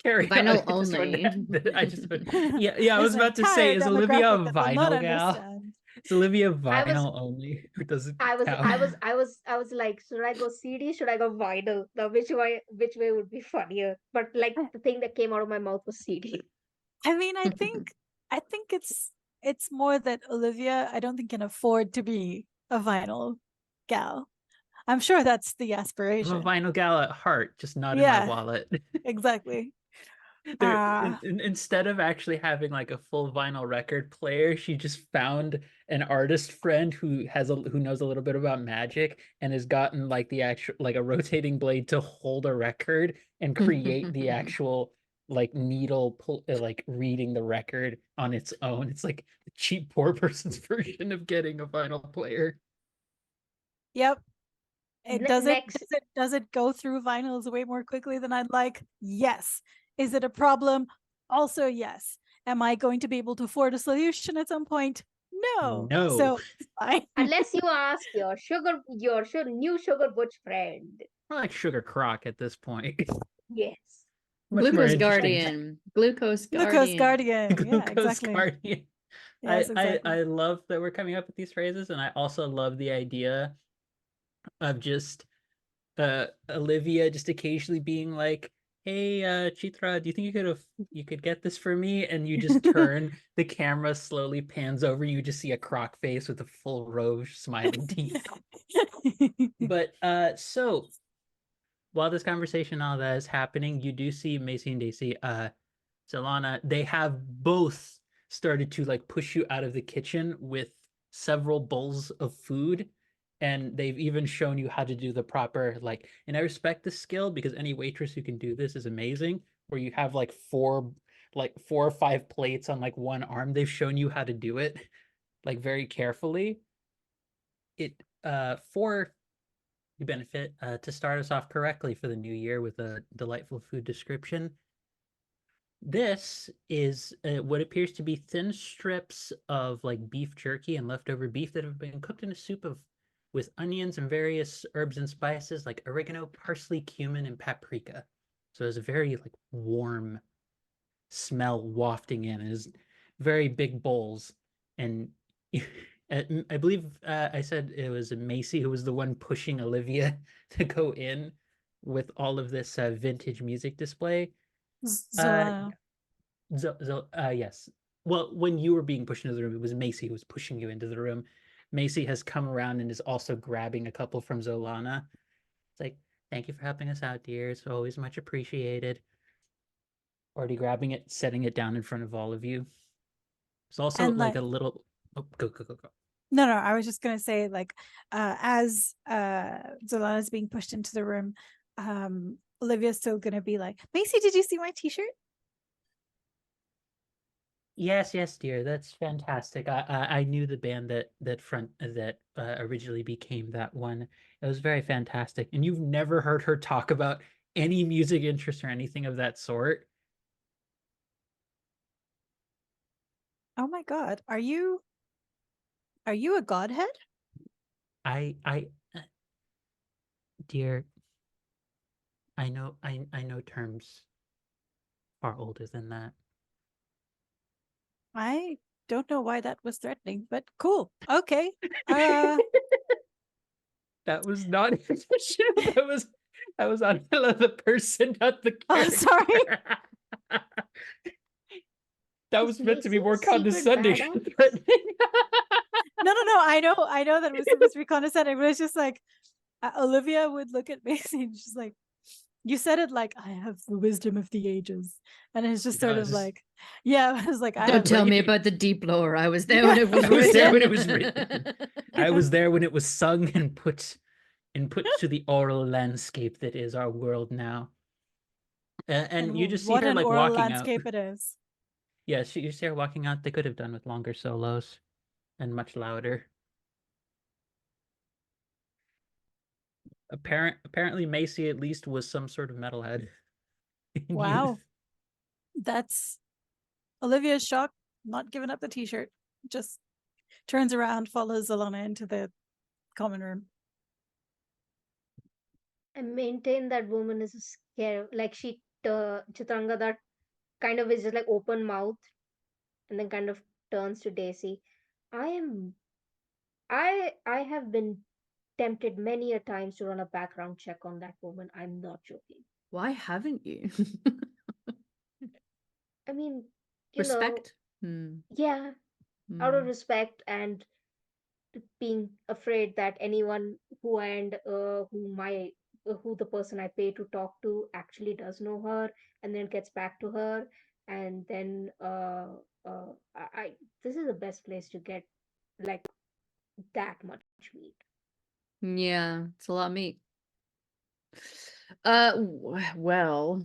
Carry Vinyl on. only. Yeah. I was about to say, is Olivia a vinyl gal? Understand. Is Olivia I was- vinyl only? Or does it I was count? like, should I go CD? Should I go vinyl? Now which way would be funnier? But like the thing that came out of my mouth was CD. I mean, I think it's more that Olivia, I don't think can afford to be a vinyl gal. I'm sure that's the I'm aspiration. a vinyl gal at heart, just not in my wallet. Exactly. Instead of actually having like a full vinyl record player, she just found an artist friend who knows a little bit about magic and has gotten like the actual like a rotating blade to hold a record and create the actual like needle like reading the record on its own. It's like the cheap poor person's version of getting a vinyl player. Yep. Next, Does it go through vinyls way more quickly than I'd like? Yes. Is it a problem? Also, yes. Am I going to be able to afford a solution at some point? No. No. So it's fine. unless you ask your new sugar butch friend. More like Sugar Croc at this point. Yes. Much more Glucose interesting. Guardian. Glucose Glucose Guardian. Guardian. Yeah, Glucose exactly. Guardian. Yes, exactly. I love that we're coming up with these phrases, and I also love the idea of just Olivia just occasionally being like, hey, Chitra, do you think you could get this for me? And you just turn, the camera slowly pans over, you just see a croc face with a full row of smiling teeth. But so while this conversation all that is happening, you do see Macy and Daisy, Zalana, they have both started to like push you out of the kitchen with several bowls of food, and they've even shown you how to do the proper like, and I respect the skill because any waitress who can do this is amazing, where you have like four or five plates on like one arm. They've shown you how to do it like very carefully. It for you benefit to start us off correctly for the new year with a delightful food description. This is what appears to be thin strips of like beef jerky and leftover beef that have been cooked in a soup of with onions and various herbs and spices like oregano, parsley, cumin, and paprika. So it's a very like warm smell wafting in. It is very big bowls, and I believe I said it was Macy who was the one pushing Olivia to go in with all of this vintage music display. Zolana. Yes. Well, when you were being pushed into the room, it was Macy who was pushing you into the room. Macy has come around and is also grabbing a couple from Zolana. It's like, thank you for helping us out, dear. It's always much appreciated. Already grabbing it, setting it down in front of all of you. It's also And, like like- a little. Oh, go. No, I was just gonna say, like, as Zolana's being pushed into the room, Olivia's still gonna be like, Macy, did you see my t-shirt? Yes, dear. That's fantastic. I knew the band that originally became that one. It was very fantastic. And you've never heard her talk about any music interest or anything of that sort? Oh my god, are you a godhead? I dear, I know terms far older than that. I don't know why that was threatening, but cool. Okay. That was not intentional. That was on the person, not the Oh, character. sorry. That was Is meant to be Macy more a secret condescending badass? and threatening. No. I know that it was supposed to be condescending, but it's just like Olivia would look at Macy and she's like, you said it like I have the wisdom of the ages. And it's just sort of does. like, yeah, I was like, I Don't have tell me you- about the deep lore. I was there when it was I was there when it written. was written. I was there when it was sung and put to the oral landscape that is our world now. And you just see what her an like oral walking landscape out. it is. Yeah, you see her walking out. They could have done with longer solos and much louder. Apparently Macy at least was some sort of metalhead. in Wow. youth. That's Olivia's shocked, not giving up the t-shirt. Just turns around, follows Alana into the common room. I maintain that woman is a scare. Like Chitranga, that kind of is just like open mouth, and then kind of turns to Daisy. I have been tempted many a times to run a background check on that woman. I'm not joking. Why haven't you? I mean, Respect. Hmm. yeah, out of Hmm. respect and being afraid that anyone who the person I pay to talk to actually does know her, and then gets back to her, and then I this is the best place to get like that much meat. Yeah, it's a lot of meat. Well,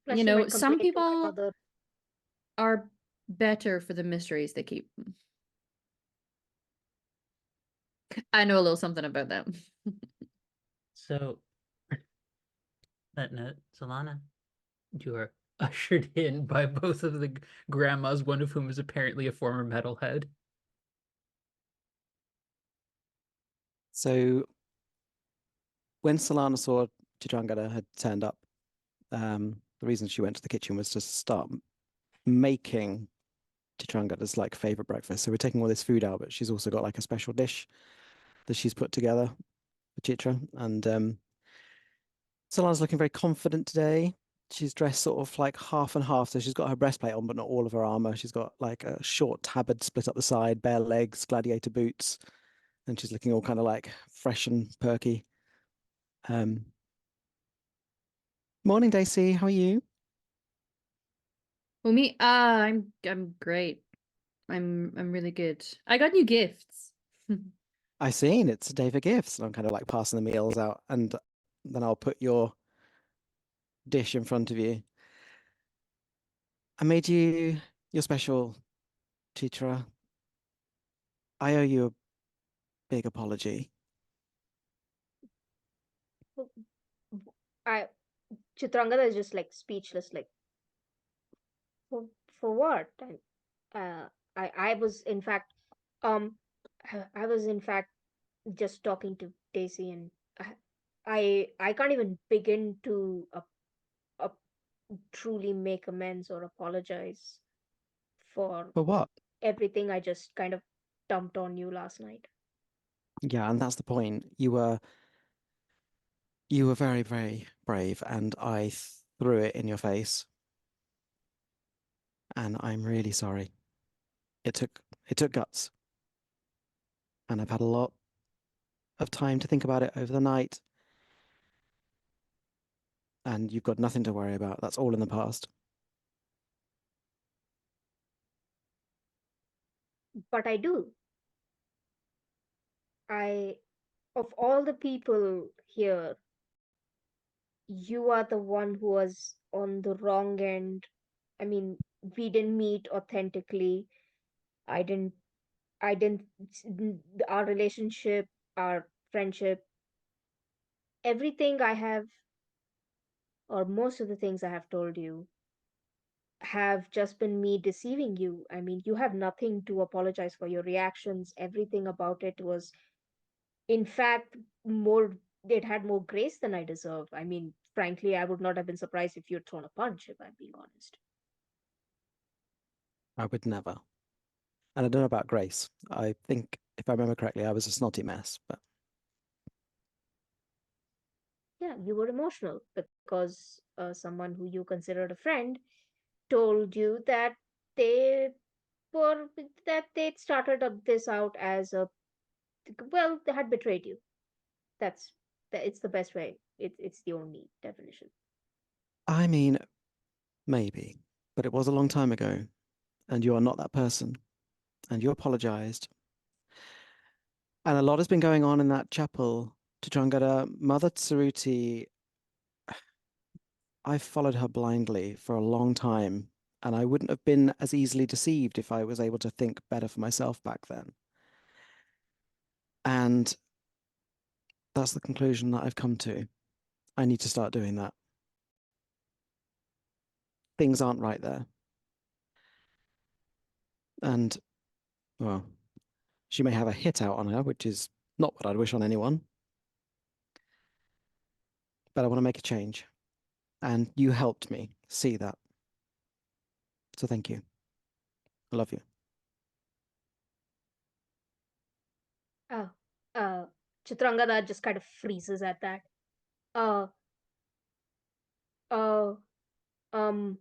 Plus, you she know, might some complain to my people mother. are better for the mysteries they keep. I know a little something about that. So that note, Solana, you are ushered in by both of the grandmas, one of whom is apparently a former metalhead. So when Solana saw Chitrangada had turned up, the reason she went to the kitchen was to start making Chitrangada's like favorite breakfast. So we're taking all this food out, but she's also got like a special dish that she's put together for Chitra. And Solana's looking very confident today. She's dressed sort of like half and half. So she's got her breastplate on, but not all of her armor. She's got like a short tabard split up the side, bare legs, gladiator boots, and she's looking all kind of like fresh and perky. Morning, Daisy. How are you? Well, me, I'm great. I'm really good. I got new gifts. I seen it's a day for gifts, and I'm kind of like passing the meals out, and then I'll put your dish in front of you. I made you your special, Chitra. I owe you a big apology. Chitrangada is just like speechless, like for for what? Uh, I was in fact, um, I was in fact just talking to Daisy, and I can't even begin to uh, truly make amends or apologize for For what? everything I just kind of dumped on you last night. Yeah, and that's the point. You were very, very brave, and I threw it in your face. And I'm really sorry. It took guts. And I've had a lot of time to think about it over the night. And you've got nothing to worry about. That's all in the past. But I do. I, of all the people here, you are the one who was on the wrong end. I mean, we didn't meet authentically. I didn't, I didn't, our relationship, our friendship, everything I have, or most of the things I have told you, have just been me deceiving you. I mean, you have nothing to apologize for. Your reactions, everything about it was, in fact, more, it had more grace than I deserve. I mean, frankly, I would not have been surprised if you'd thrown a punch, if I'm being honest. I would never. And I don't know about Grace. I think, if I remember correctly, I was a snotty mess. But Yeah, you were emotional because someone who you considered a friend told you that they were, that they'd started up this out as a, well, they had betrayed you. That's it's the best way. It's the only definition. I mean, maybe. But it was a long time ago. And you are not that person. And you apologized. And a lot has been going on in that chapel. Chitrangada, Mother Tsuruti, I've followed her blindly for a long time. And I wouldn't have been as easily deceived if I was able to think better for myself back then. And that's the conclusion that I've come to. I need to start doing that. Things aren't right there. And, well, she may have a hit out on her, which is not what I'd wish on anyone. But I want to make a change. And you helped me see that. So thank you. I love you. Oh, Chitrangada just kind of freezes at that. Uh, uh, um,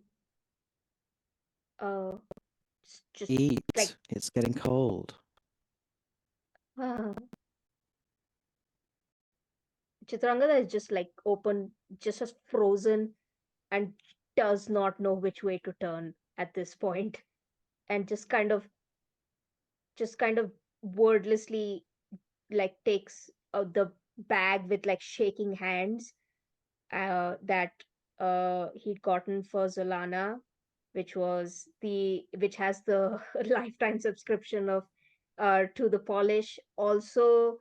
uh, just Eat. like, It's getting cold. uh, Chitrangada is just like open, just as frozen, and does not know which way to turn at this point, and just kind of wordlessly like takes the bag with like shaking hands that he'd gotten for Zolana, which has the lifetime subscription of to the polish. Also,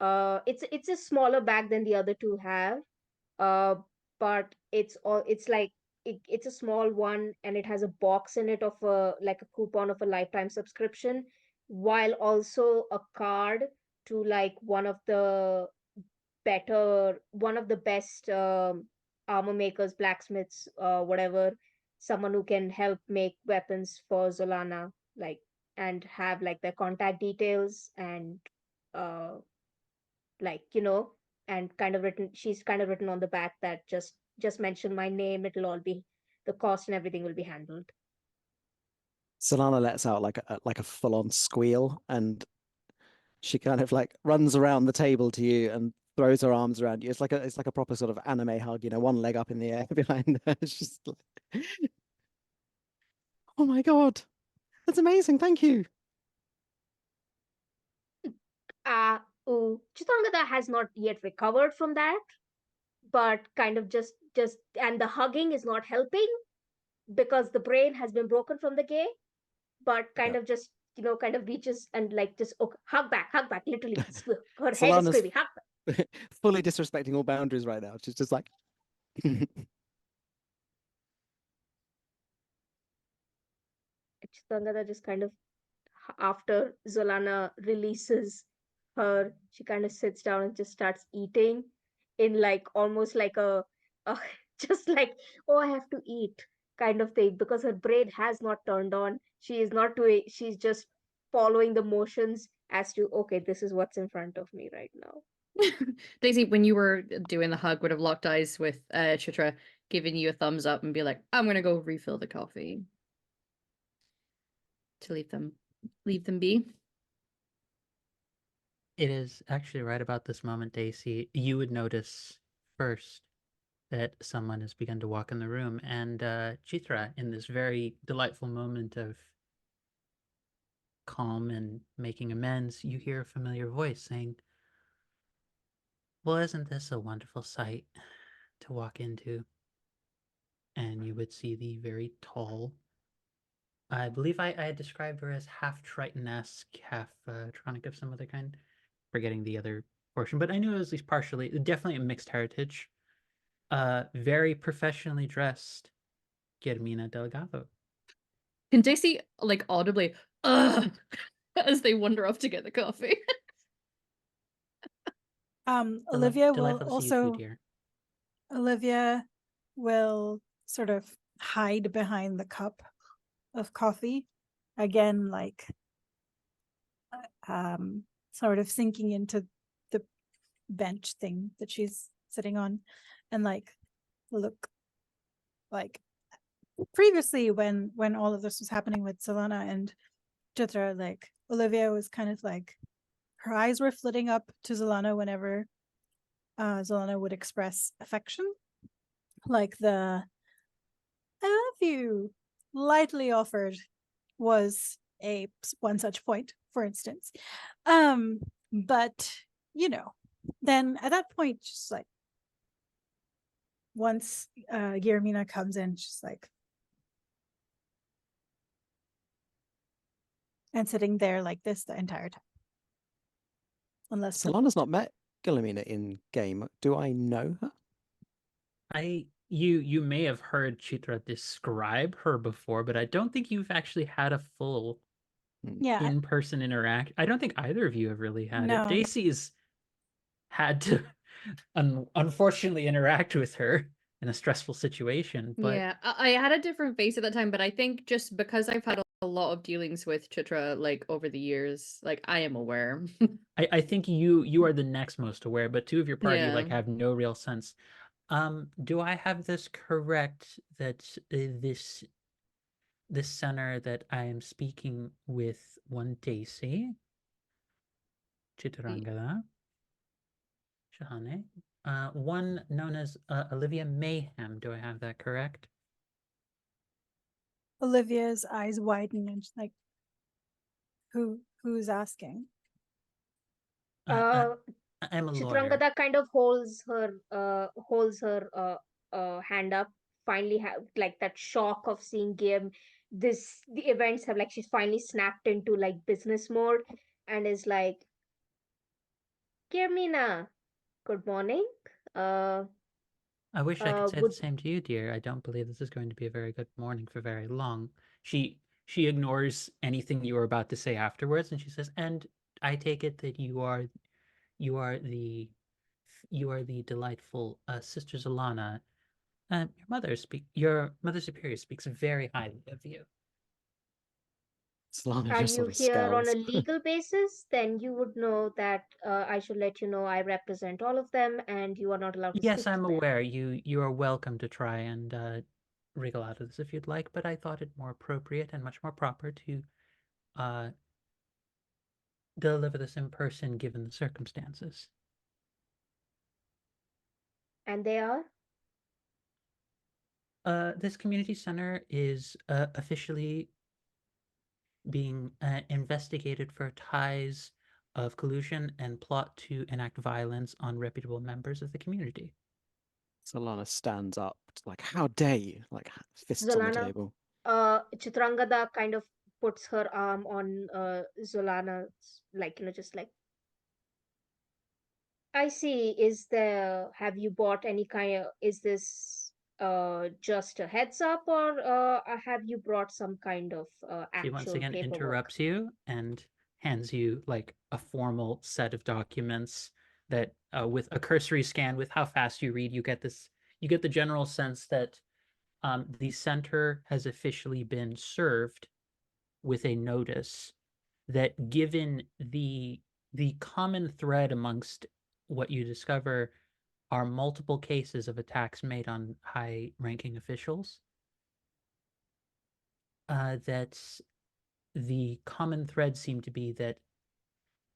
it's a smaller bag than the other two have, uh, but it's like it's a small one, and it has a box in it of a like a coupon of a lifetime subscription, while also a card to like one of the best armor makers, blacksmiths, whatever, someone who can help make weapons for Zolana, like, and have like their contact details, and uh like, and kind of written, she's kind of written on the back that just mention my name, it'll all be, the cost and everything will be handled. Solana lets out like a full-on squeal, and she kind of like runs around the table to you and throws her arms around you. It's like a proper sort of anime hug, one leg up in the air behind her. It's just like, oh my God, that's amazing. Thank you. Chitangada has not yet recovered from that, but kind of just and the hugging is not helping because the brain has been broken from the gay, but kind Yeah. of just kind of reaches and like just, okay, hug back, literally. Her head is Solana's screaming, hug back. fully disrespecting all boundaries right now. She's just like, Chitrangada just kind of, after Zolana releases her, she kind of sits down and just starts eating in like almost like a just like, oh, I have to eat kind of thing, because her brain has not turned on. She is not doing, she's just following the motions as to, okay, this is what's in front of me right now. Daisy, when you were doing the hug, would have locked eyes with Chitra, giving you a thumbs up and be like, I'm gonna go refill the coffee. To leave them be. It is actually right about this moment, Daisy, you would notice first that someone has begun to walk in the room, and Chitra, in this very delightful moment of calm and making amends, you hear a familiar voice saying, well, isn't this a wonderful sight to walk into? And you would see the very tall, I believe I had described her as half Triton-esque, half Tronic of some other kind, forgetting the other portion, but I knew it was at least partially, definitely a mixed heritage. Very professionally dressed Guillermina Delgado. Can Daisy like audibly as they wander off to get the coffee? Olivia will Delightful to see you too, also dear. Olivia will sort of hide behind the cup of coffee again, like sort of sinking into the bench thing that she's sitting on, and like look like previously when all of this was happening with Solana and Chitra, like Olivia was kind of like, her eyes were flitting up to Zolana whenever Zolana would express affection, like the I love you lightly offered was one such point, for instance. But you know, then at that point, just like once Guillermina comes in, she's like, and sitting there like this the entire time. Unless Solana's not met Guillermina in game. Do I know her? You may have heard Chitra describe her before, but I don't think you've actually had a full yeah, in-person interact. I don't think either of you have really had it. No. Daisy's had to unfortunately interact with her in a stressful situation, but Yeah, I had a different face at that time, but I think just because I've had a lot of dealings with Chitra like over the years, like I am aware. I think you are the next most aware, but two of your party like Yeah. have no real sense. Do I have this correct that this center that I am speaking with one Daisy Chitarangala Shahane, one known as Olivia Mayhem. Do I have that correct? Olivia's eyes widen and she's like, who's asking? I'm a lawyer. Chitrangada kind of holds her hand up, finally have like that shock of seeing game. The events have like, she's finally snapped into like business mode and is like, Kirmina, good morning. I wish I could say the Would same to you, dear. I don't believe this is going to be a very good morning for very long. She ignores anything you were about to say afterwards, and she says, "And I take it that you are the delightful Sister Zolana. Your mother superior speaks very highly of you." Solana are just you sort of here on a scowls. legal basis? Then you would know that I should let you know I represent all of them, and you are not allowed to Yes, speak to I'm them. aware. You are welcome to try and wriggle out of this if you'd like, but I thought it more appropriate and much more proper to uh, deliver this in person given the circumstances. And they are? This community center is officially being investigated for ties of collusion and plot to enact violence on reputable members of the community. Solana stands up, like, how dare you? Like, fists on the Zolana, table. Chitrangada kind of puts her arm on Zolana's, like, just like, I see. Have you bought any is this just a heads up, or have you brought some kind of She once actual again paperwork? interrupts you and hands you like a formal set of documents that, with a cursory scan, with how fast you read, you get the general sense that the center has officially been served with a notice that, given the common thread amongst what you discover are multiple cases of attacks made on high-ranking officials, that the common thread seemed to be that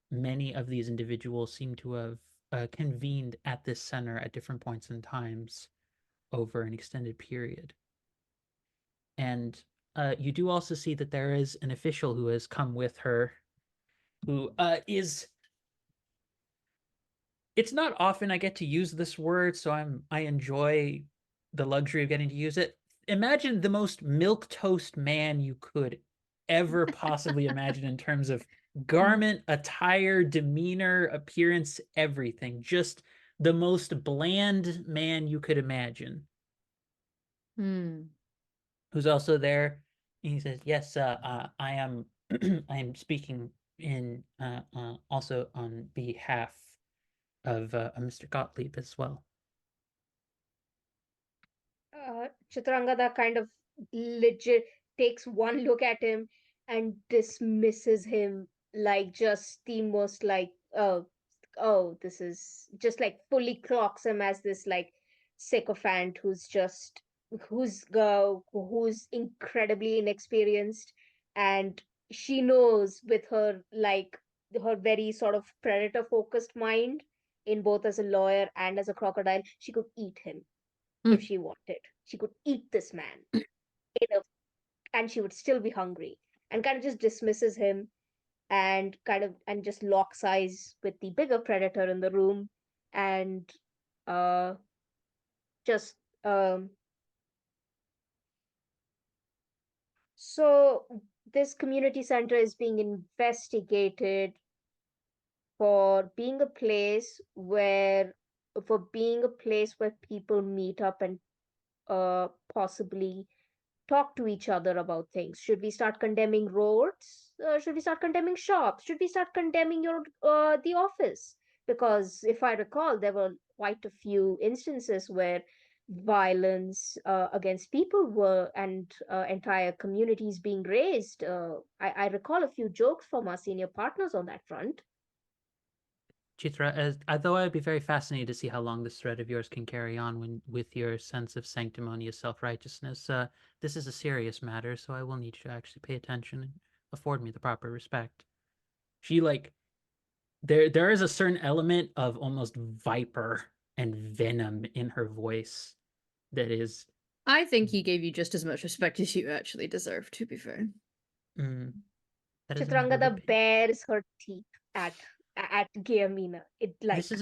many of these individuals seem to have convened at this center at different points in times over an extended period. And you do also see that there is an official who has come with her, who is. It's not often I get to use this word, so I enjoy the luxury of getting to use it. Imagine the most milquetoast man you could ever possibly imagine in terms of garment, attire, demeanor, appearance, everything. Just the most bland man you could imagine, Hmm. who's also there. And he says, "Yes, I am. I am speaking in also on behalf of Mr. Gottlieb as well." Chitrangada kind of legit takes one look at him and dismisses him like just the most like this is just like fully clocks him as this like sycophant who's incredibly inexperienced, and she knows with her like her very sort of predator focused mind in both as a lawyer and as a crocodile, she could eat him if she wanted. She could eat this man in a, and she would still be hungry, and kind of just dismisses him and just locks eyes with the bigger predator in the room, and uh just so this community center is being investigated for being a place where people meet up and possibly talk to each other about things. Should we start condemning roads? Should we start condemning shops? Should we start condemning your the office? Because if I recall, there were quite a few instances where violence against people were and entire communities being raised. I recall a few jokes from our senior partners on that front. Chitra, although I'd be very fascinated to see how long this thread of yours can carry on with your sense of sanctimonious self-righteousness, this is a serious matter, so I will need you to actually pay attention and afford me the proper respect. She there is a certain element of almost viper and venom in her voice that is. I think he gave you just as much respect as you actually deserve, to be fair. That is a matter of Chitrangada opinion. bares her teeth at Giamina. It like This is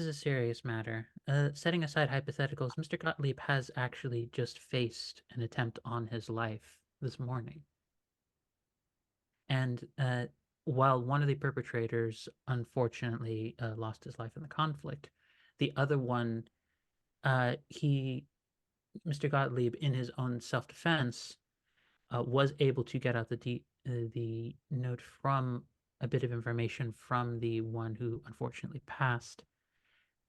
a serious matter. Setting aside hypotheticals, Mr. Gottlieb has actually just faced an attempt on his life this morning. And while one of the perpetrators unfortunately lost his life in the conflict, the other one, Mr. Gottlieb, in his own self-defense, was able to get out the note from a bit of information from the one who unfortunately passed,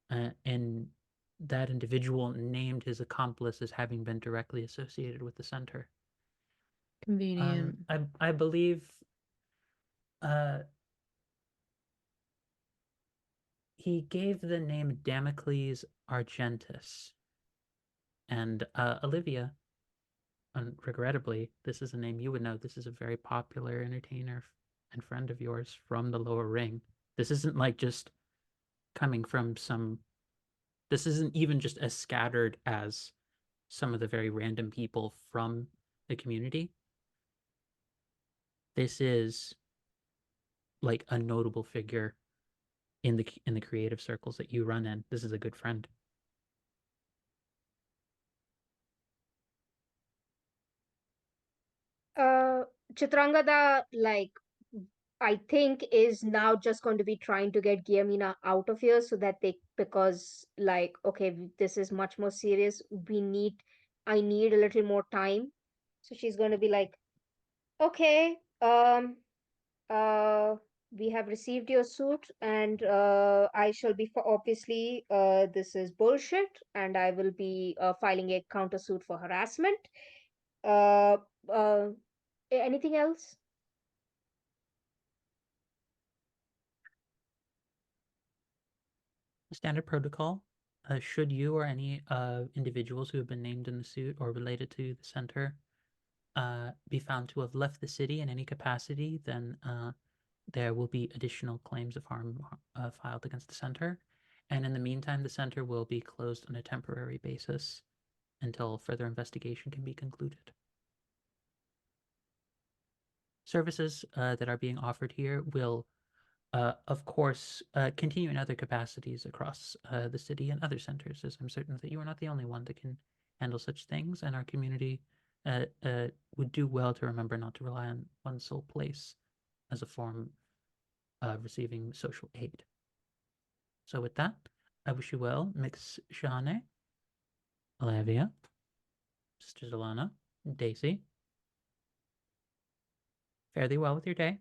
and that individual named his accomplice as having been directly associated with the center. Convenient. I believe he gave the name Damocles Argentus, and Olivia, regrettably, this is a name you would know. This is a very popular entertainer and friend of yours from the lower ring. This isn't like just coming from some. This isn't even just as scattered as some of the very random people from the community. This is like a notable figure in the creative circles that you run in. This is a good friend. Chitrangada like I think, is now just going to be trying to get Giamina out of here so that because like, okay, this is much more serious. I need a little more time. So she's going to be like, okay, uh, we have received your suit, and I shall be obviously, this is bullshit, and I will be filing a countersuit for harassment. Uh, anything else? Standard protocol. Should you or any individuals who have been named in the suit or related to the center be found to have left the city in any capacity, then there will be additional claims of harm filed against the center. And in the meantime, the center will be closed on a temporary basis until further investigation can be concluded. Services that are being offered here will, of course, continue in other capacities across the city and other centers, as I'm certain that you are not the only one that can handle such things, and our community would do well to remember not to rely on one sole place as a form of receiving social aid. So with that, I wish you well, Mix Shahane, Olivia, Sister Zalana, Daisy. Fare thee well with your day.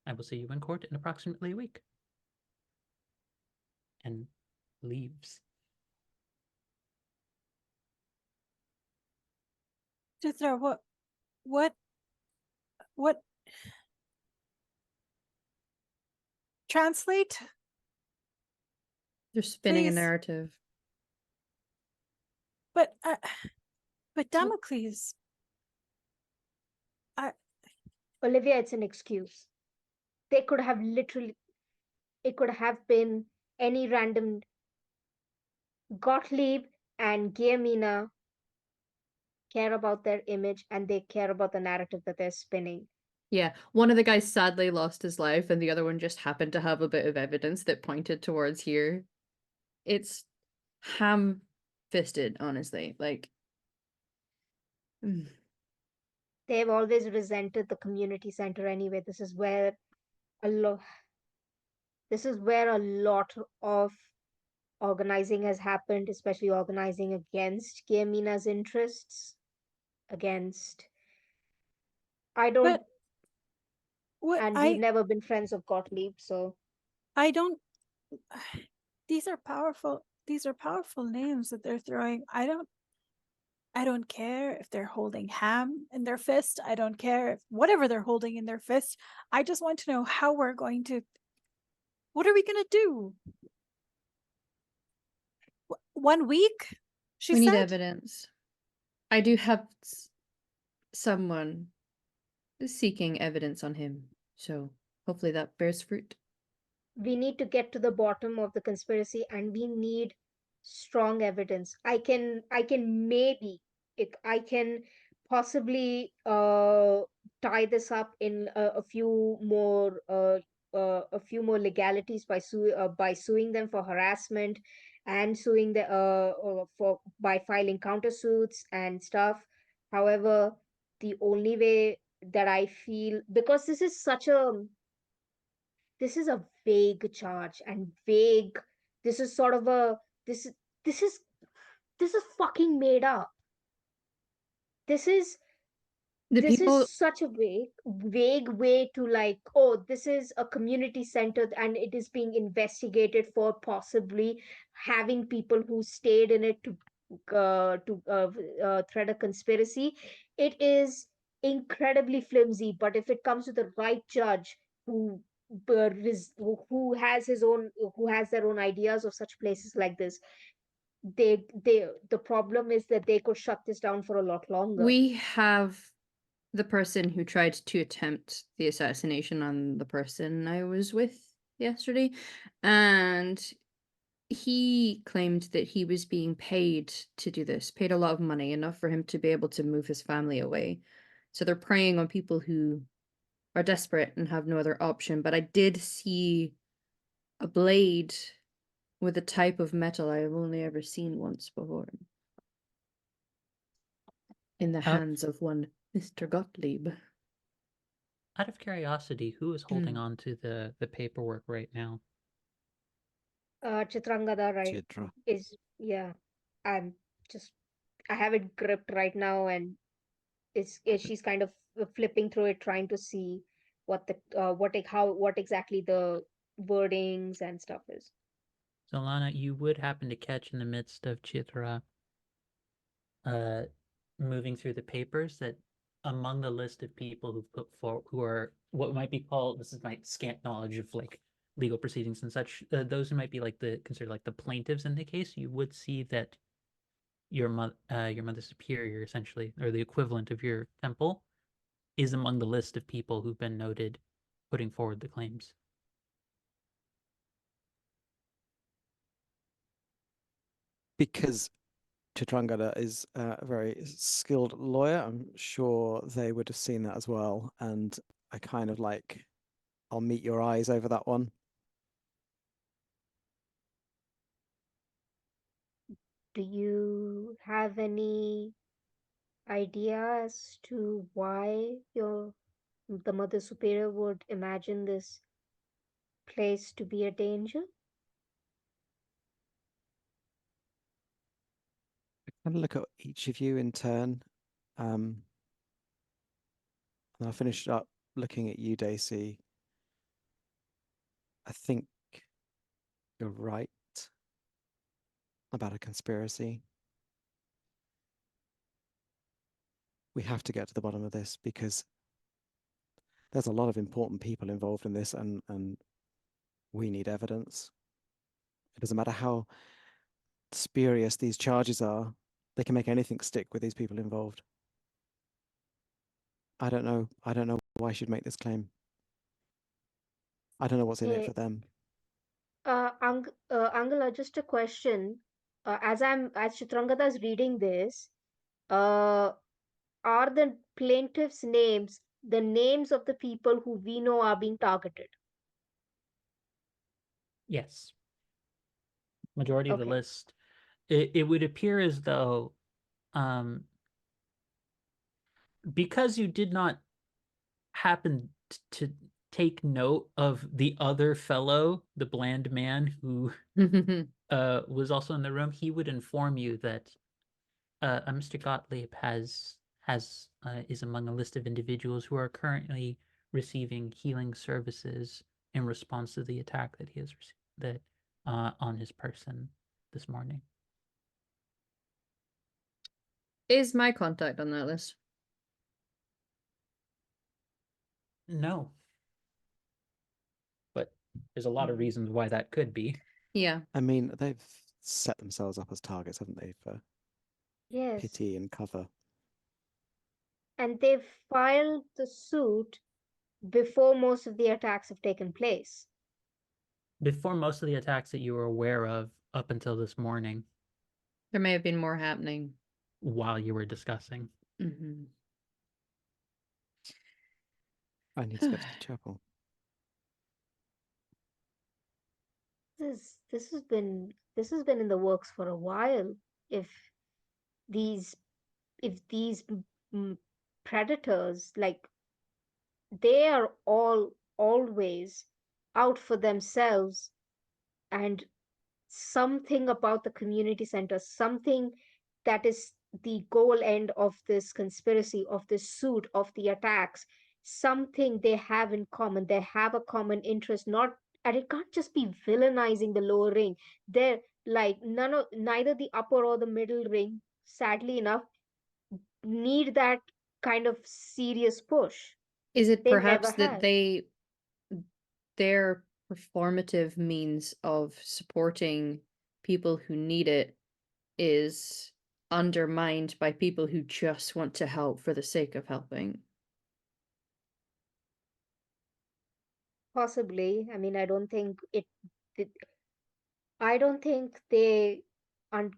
I will see you in court in approximately a week. And leaves. Jithra, what translate? They're spinning a Please. narrative. But Damocles, Olivia, it's an excuse. They could have literally, it could have been any random. Gottlieb and Giamina care about their image, and they care about the narrative that they're spinning. Yeah, one of the guys sadly lost his life, and the other one just happened to have a bit of evidence that pointed towards here. It's ham-fisted, honestly. Like, They've always resented the community center anyway. This is where a lot of organizing has happened, especially organizing against Giamina's interests. Against, I don't, but what and we've never been friends of Gottlieb, so I don't. These are powerful names that they're throwing. I don't care if they're holding ham in their fist. I don't care if whatever they're holding in their fist. I just want to know how we're going to. What are we going to do? 1 week? we need evidence. I do have someone seeking evidence on him, so hopefully that bears fruit. we need to get to the bottom of the conspiracy, and we need strong evidence. I can possibly tie this up in a few more legalities by suing them for harassment, and suing the for by filing countersuits and stuff. However, the only way that I feel, because this is a vague charge, and vague, this is sort of a this this is this is fucking made up. This is such a vague way to, like, oh, this is a community center and it is being investigated for possibly having people who stayed in it to thread a conspiracy. It is incredibly flimsy, but if it comes to the right judge who who has their own ideas of such places like this, the problem is that they could shut this down for a lot longer. We have the person who tried to attempt the assassination on the person I was with yesterday, and he claimed that he was being paid to do this, paid a lot of money, enough for him to be able to move his family away. So they're preying on people who are desperate and have no other option. But I did see a blade with a type of metal I've only ever seen once before in the hands of one Mr. Gottlieb. Out of curiosity, who is holding on to the paperwork right now? Chitrangada, right, Chitra. is, yeah, I'm just, I have it gripped right now, and she's kind of flipping through it, trying to see what what exactly the wordings and stuff is. So Lana, you would happen to catch in the midst of Chitra moving through the papers that among the list of people who've put forward, who are what might be called, this is my scant knowledge of like legal proceedings and such, those who might be like considered like the plaintiffs in the case, you would see that your mother superior, essentially, or the equivalent of your temple, is among the list of people who've been noted putting forward the claims. Because Chitrangada is a very skilled lawyer, I'm sure they would have seen that as well. And I kind of like, I'll meet your eyes over that one. Do you have any idea as to why the Mother Superior would imagine this place to be a danger? I kind of look at each of you in turn. And I'll finish up looking at you, Daisy. I think you're right about a conspiracy. We have to get to the bottom of this because there's a lot of important people involved in this, and we need evidence. It doesn't matter how spurious these charges are, they can make anything stick with these people involved. I don't know why she'd make this claim. I don't know what's in it for them. Angela, just a question. As Chitrangada is reading this, are the plaintiffs' names the names of the people who we know are being targeted? Yes. Majority of the Okay. list. It would appear as though because you did not happen to take note of the other fellow, the bland man who was also in the room, he would inform you that Mr. Gottlieb is among a list of individuals who are currently receiving healing services in response to the attack that he has received on his person this morning. Is my contact on that list? No. But there's a lot of reasons why that could be. Yeah. I mean, they've set themselves up as targets, haven't they, for Yes. pity and cover. And they've filed the suit before most of the attacks have taken place. Before most of the attacks that you were aware of up until this morning. There may have been more happening while you were discussing. Mm-hmm. I need to get to the chapel. This has been in the works for a while. If these predators, like, they are always out for themselves, and something about the community center, something that is the goal end of this conspiracy, of this suit, of the attacks, something they have in common. They have a common interest, not, and it can't just be villainizing the lower ring. They're like, neither the upper or the middle ring, sadly enough, need that kind of serious push. Is it They perhaps never that have. their performative means of supporting people who need it is undermined by people who just want to help for the sake of helping? Possibly. I mean, I don't think they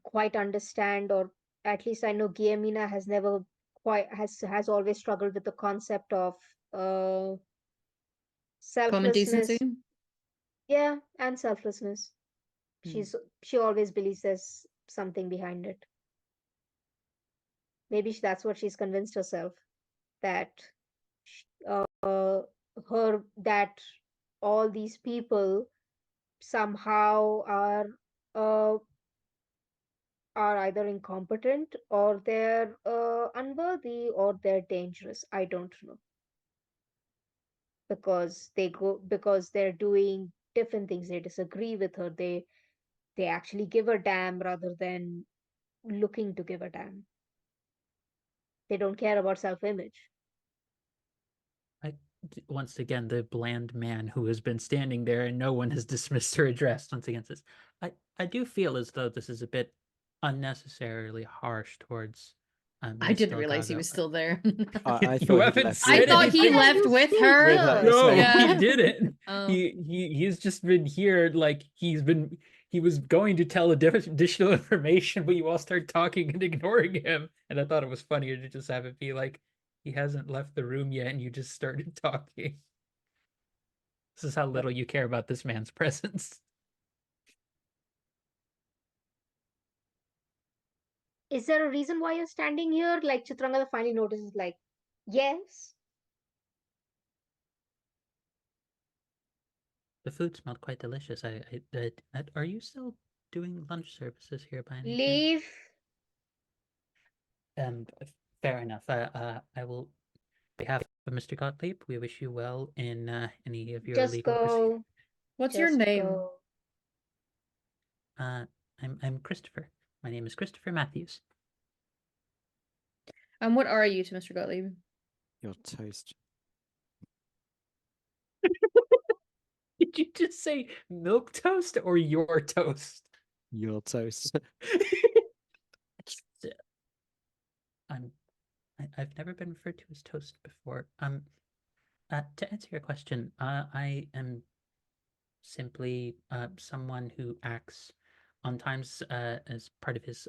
quite understand, or at least I know Guillermina has never quite has always struggled with the concept of Common decency? selflessness. Yeah, and selflessness. She always believes there's something behind it. Maybe that's what she's convinced herself, that her that all these people somehow uh, are either incompetent or they're unworthy or they're dangerous. I don't know, because they're doing different things. They disagree with her. They actually give a damn rather than looking to give a damn. They don't care about self-image. Once again, the bland man who has been standing there and no one has dismissed or addressed once again says, I do feel as though this is a bit unnecessarily harsh towards I Miss didn't realize he Delgado. was still there. I You thought he'd haven't left. said I thought he anything. left He's with still her. With her, here. No, Yeah. he didn't. Oh. He's just been here, like he was going to tell additional information, but you all started talking and ignoring him. And I thought it was funnier to just have it be like he hasn't left the room yet and you just started talking. This is how little you care about this man's presence. Is there a reason why you're standing here? Like Chitrangada finally notices, like, yes. The food smelled quite delicious. Are you still doing lunch services here by any chance? Leave. Fair enough. I will, on behalf of Mr. Gottlieb, we wish you well in any of your Just legal proceedings. go. What's your Just name? go. I'm Christopher. My name is Christopher Matthews. And what are you to Mr. Gottlieb? You're toast. Did you just say milk toast or your toast? You're toast. I've never been referred to as toast before. To answer your question, I am simply someone who acts on times as part of his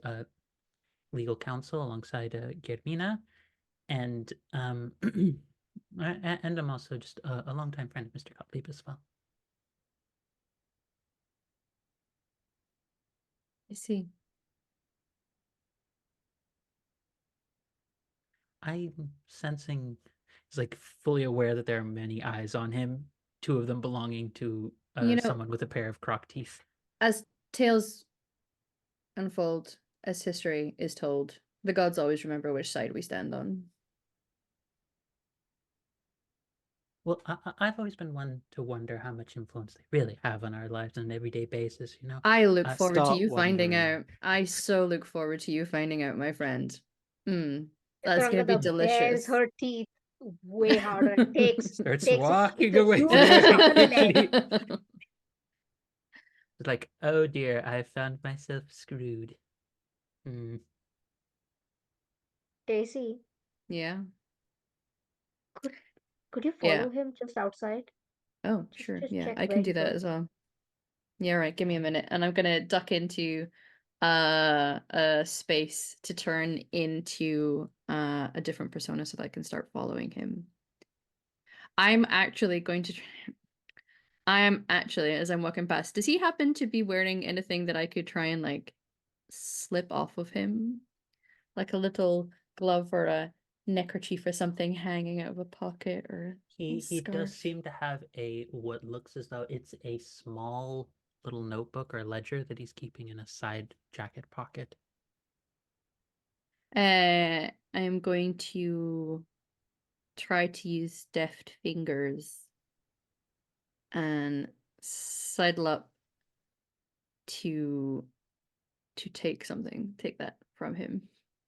legal counsel alongside Germina, and and I'm also just a longtime friend of Mr. Gottlieb as well. I see. I'm sensing he's like fully aware that there are many eyes on him, two of them belonging to You know- someone with a pair of croc teeth. As tales unfold, as history is told, the gods always remember which side we stand on. Well, I've always been one to wonder how much influence they really have on our lives on an everyday basis, you know? I look forward to Start you finding wondering. out. I so look forward to you finding out, my friend. That's gonna be Chitrangada delicious. bares her teeth way harder and takes Starts takes a walking a away huge very chunk of the leg. quickly. It's like, oh dear, I found myself screwed. Daisy, Yeah. could you Yeah. follow him just outside? Oh, Just- sure. just Yeah, check I where can do he that goes. as well. Yeah, right. Give me a minute, and I'm gonna duck into a space to turn into a different persona so that I can start following him. I'm actually going to. I am actually, as I'm walking past, does he happen to be wearing anything that I could try and like slip off of him, like a little glove or a neckerchief or something hanging out of a pocket or a He does scarf? seem to have what looks as though it's a small little notebook or ledger that he's keeping in a side jacket pocket. I'm going to try to use deft fingers and sidle up to take that from him.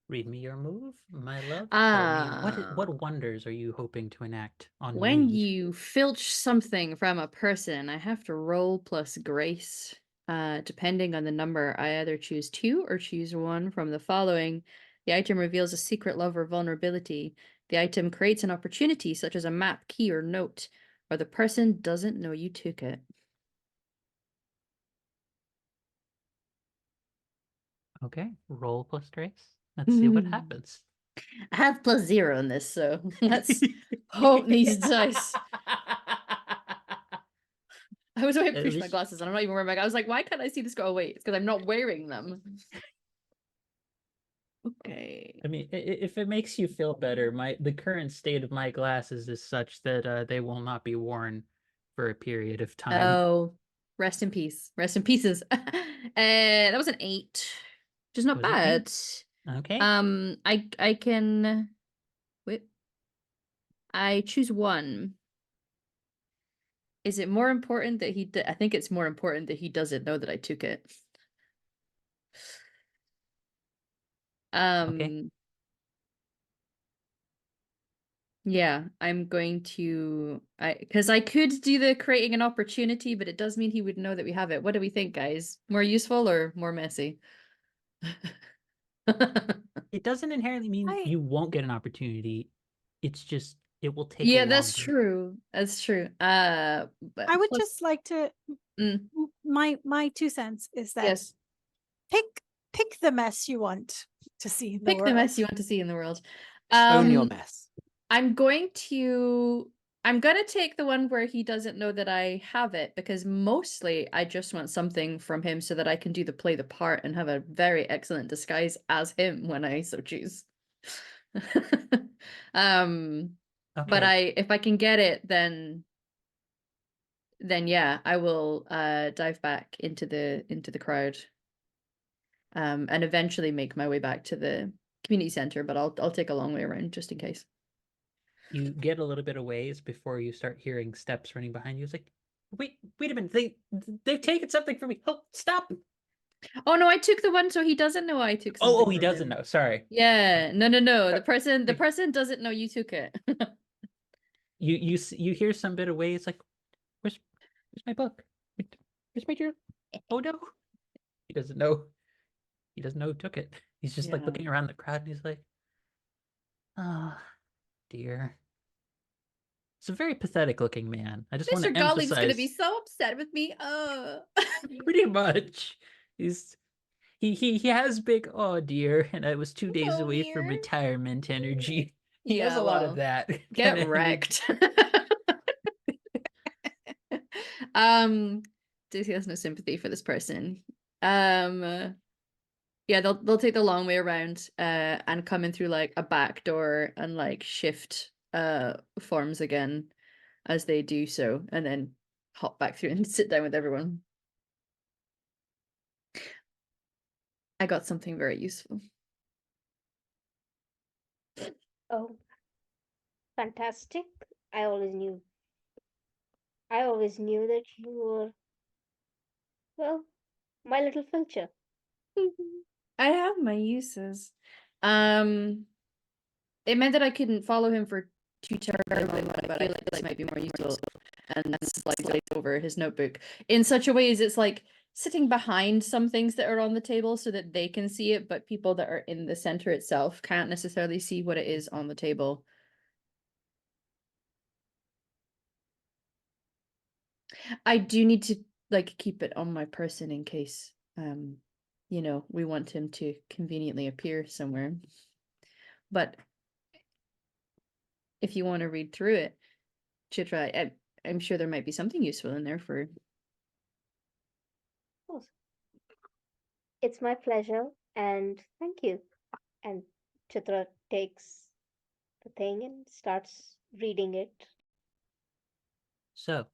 Read me your move, my love. Tell me what wonders are you hoping to enact on When me? you filch something from a person, I have to roll plus grace. Depending on the number, I either choose 2 or choose 1 from the following. The item reveals a secret love or vulnerability. The item creates an opportunity, such as a map, key, or note, or the person doesn't know you took it. Okay, roll plus grace. Let's see what happens. I have plus 0 in this, so let's hope these dice. I was waiting At to push my least- glasses and I'm not even wearing my. I was like, why can't I see this go? Oh, wait, it's because I'm not wearing them. Okay. I mean, if it makes you feel better, the current state of my glasses is such that they will not be worn for a period of time. Oh, rest in peace. Rest in pieces. That was an 8, which is not Was an 8? bad. Okay. I can wait. I choose 1. Is it more important that I think it's more important that he doesn't know that I took it. Okay. Yeah, I'm going to because I could do the creating an opportunity, but it does mean he would know that we have it. What do we think, guys? More useful or more messy? It doesn't inherently mean I- you won't get an opportunity. It's just it will take Yeah, longer. that's true. That's true. But I would plus- just like to Mm. my 2 cents is that yes, pick the mess you want to see in the pick world. the mess you want to see in the world. Own your mess. I'm going to take the one where he doesn't know that I have it, because mostly I just want something from him so that I can play the part and have a very excellent disguise as him when I so choose. But Okay. if I can get it, then yeah, I will dive back into the crowd. And eventually make my way back to the community center, but I'll take a long way around just in case. You get a little bit of ways before you start hearing steps running behind you. It's like, wait a minute, they've taken something from me. Oh, stop! Oh no, I took the one, so he doesn't know I took something. Oh, he from doesn't him. know. Sorry. Yeah, no. The Sorry. person doesn't know you took it. You hear some bit of way. It's like, where's my book? Where's my journal? Oh no, he doesn't know. He doesn't know who took it. He's just like Yeah. looking around the crowd, and he's like, "Ah, dear." It's a very pathetic looking man. I just want Mr. to Golling's emphasize. gonna be so upset with me. Pretty much. He has big oh dear, and I was 2 days Oh away from dear. retirement energy. He has Yeah, a lot well, of that. Get kinda energy. wrecked. Daisy has no sympathy for this person. Yeah, they'll take the long way around and come in through like a back door and like shift forms again as they do so, and then hop back through and sit down with everyone. I got something very useful. Oh, fantastic. I always knew. I always knew that you were, well, my little filcher. I have my uses. It meant that I couldn't follow him for too terribly long, but I feel like this might be more useful. And slide over his notebook in such a way as it's like sitting behind some things that are on the table so that they can see it, but people that are in the center itself can't necessarily see what it is on the table. I do need to like keep it on my person in case we want him to conveniently appear somewhere. But if you want to read through it, Chitra, I'm sure there might be something useful in there for. Of course. It's my pleasure, and thank you. And Chitra takes the thing and starts reading it. So,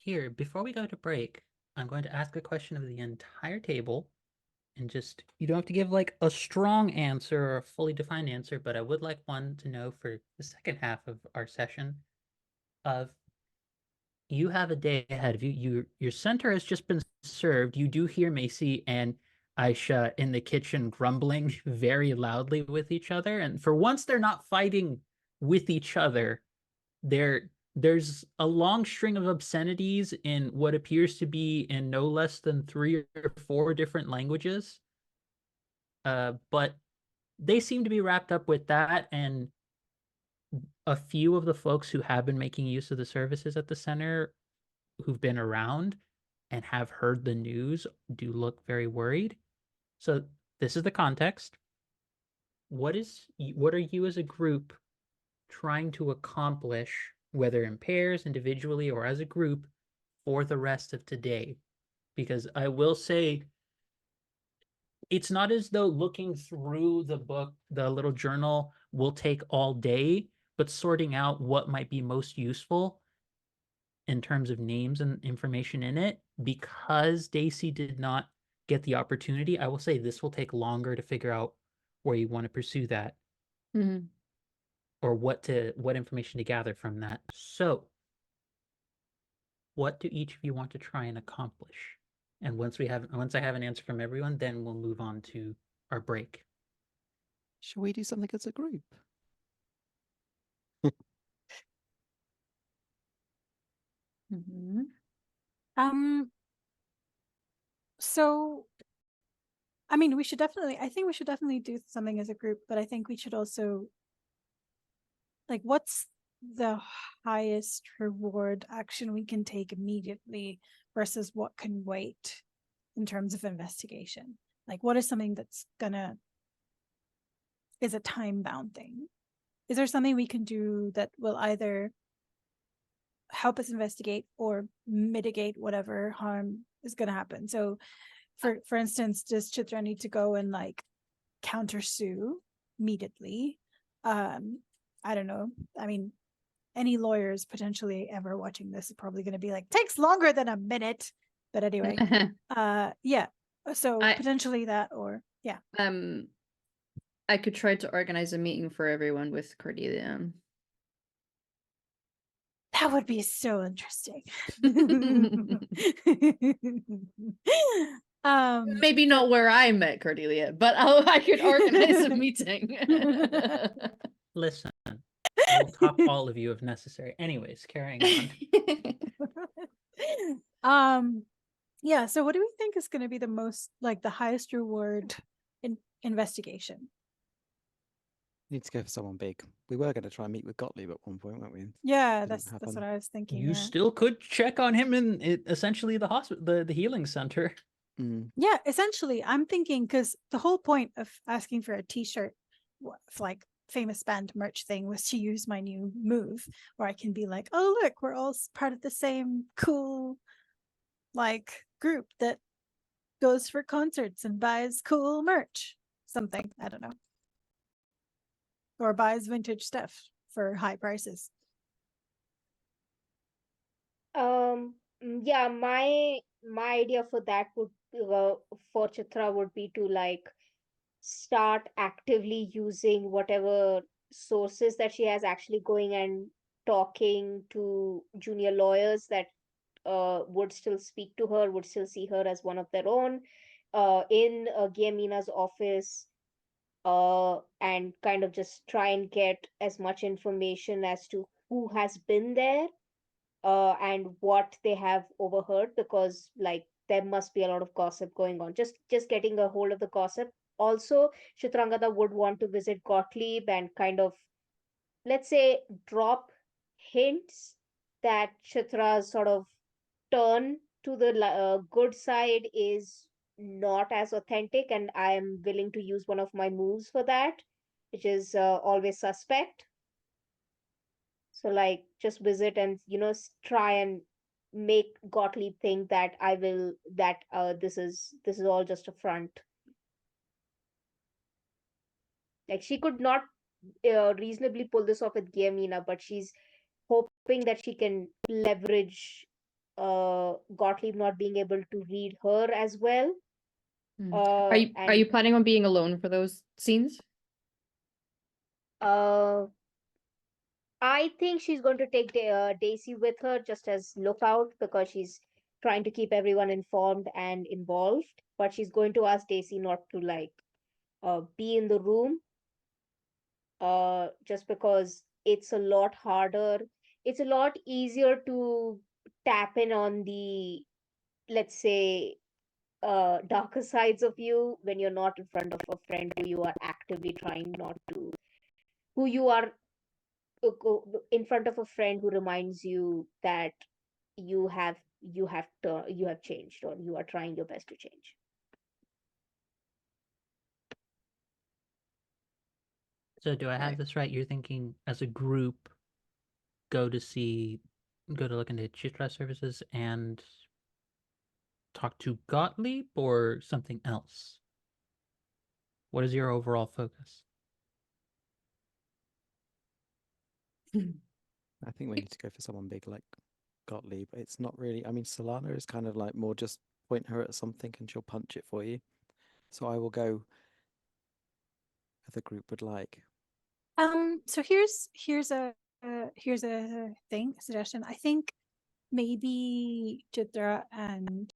here, before we go to break, I'm going to ask a question of the entire table. And just, you don't have to give like a strong answer or a fully defined answer, but I would like one to know for the second half of our session of you have a day ahead of you. Your center has just been served. You do hear Macy and Aisha in the kitchen grumbling very loudly with each other. And for once, they're not fighting with each other. There's a long string of obscenities in what appears to be in no less than 3 or 4 different languages. But they seem to be wrapped up with that, and a few of the folks who have been making use of the services at the center who've been around and have heard the news do look very worried. So this is the context. What are you as a group trying to accomplish, whether in pairs, individually, or as a group, for the rest of today? Because I will say it's not as though looking through the book, the little journal, will take all day, but sorting out what might be most useful in terms of names and information in it, because Daisy did not get the opportunity, I will say this will take longer to figure out where you want to pursue that Mhm. or what information to gather from that. So, what do each of you want to try and accomplish? And once I have an answer from everyone, then we'll move on to our break. Shall we do something as a group? Mhm. So I mean, I think we should definitely do something as a group, but I think we should also, like, what's the highest reward action we can take immediately versus what can wait in terms of investigation? Like, what is something that's is a time bound thing? Is there something we can do that will either help us investigate or mitigate whatever harm is going to happen? So for instance, does Chitra need to go and like countersue immediately? I don't know. I mean, any lawyers potentially ever watching this is probably going to be like, takes longer than a minute. But anyway, yeah. So potentially that, or yeah. I could try to organize a meeting for everyone with Cordelia. That would be so interesting. Maybe not where I met Cordelia, but I could organize a meeting. Listen, I will top all of you if necessary. Anyways, carrying on. Yeah, so what do we think is going to be the most, like, the highest reward in investigation? Need to go for someone big. We were going to try and meet with Gottlieb at one point, weren't we? Yeah, Didn't that's happen. what I was thinking. You yeah. still could check on him in essentially the hospital, the healing center. Yeah, essentially, I'm thinking, because the whole point of asking for a T-shirt, like famous band merch thing, was to use my new move, where I can be like, oh look, we're all part of the same cool, like, group that goes for concerts and buys cool merch, something, I don't know, or buys vintage stuff for high prices. Yeah, my idea for that would for Chitra would be to like start actively using whatever sources that she has, actually going and talking to junior lawyers that would still speak to her, would still see her as one of their own, in Giamina's office, and kind of just try and get as much information as to who has been there, and what they have overheard, because like there must be a lot of gossip going on. Just getting a hold of the gossip. Also, Chitrangada would want to visit Gottlieb and kind of, let's say, drop hints that Chitra's sort of turn to the good side is not as authentic, and I am willing to use one of my moves for that, which is always suspect. So like just visit and try and make Gottlieb think that this is all just a front. Like she could not reasonably pull this off with Giamina, but she's hoping that she can leverage Gottlieb not being able to read her as well. Are you planning on being alone for those scenes? I think she's going to take Daisy with her just as lookout, because she's trying to keep everyone informed and involved. But she's going to ask Daisy not to like be in the room, just because it's a lot harder. It's a lot easier to tap in on the, let's say, darker sides of you when you're not in front of a friend who you are actively trying not to, who you are in front of a friend who reminds you that you have changed, or you are trying your best to change. So do I have this right? You're thinking as a group, go to look into Chitra services and talk to Gottlieb, or something else? What is your overall focus? I think we need to go for someone big like Gottlieb. It's not really. I mean, Solana is kind of like more just point her at something and she'll punch it for you. So I will go as the group would like. So here's a suggestion. I think maybe Chitra and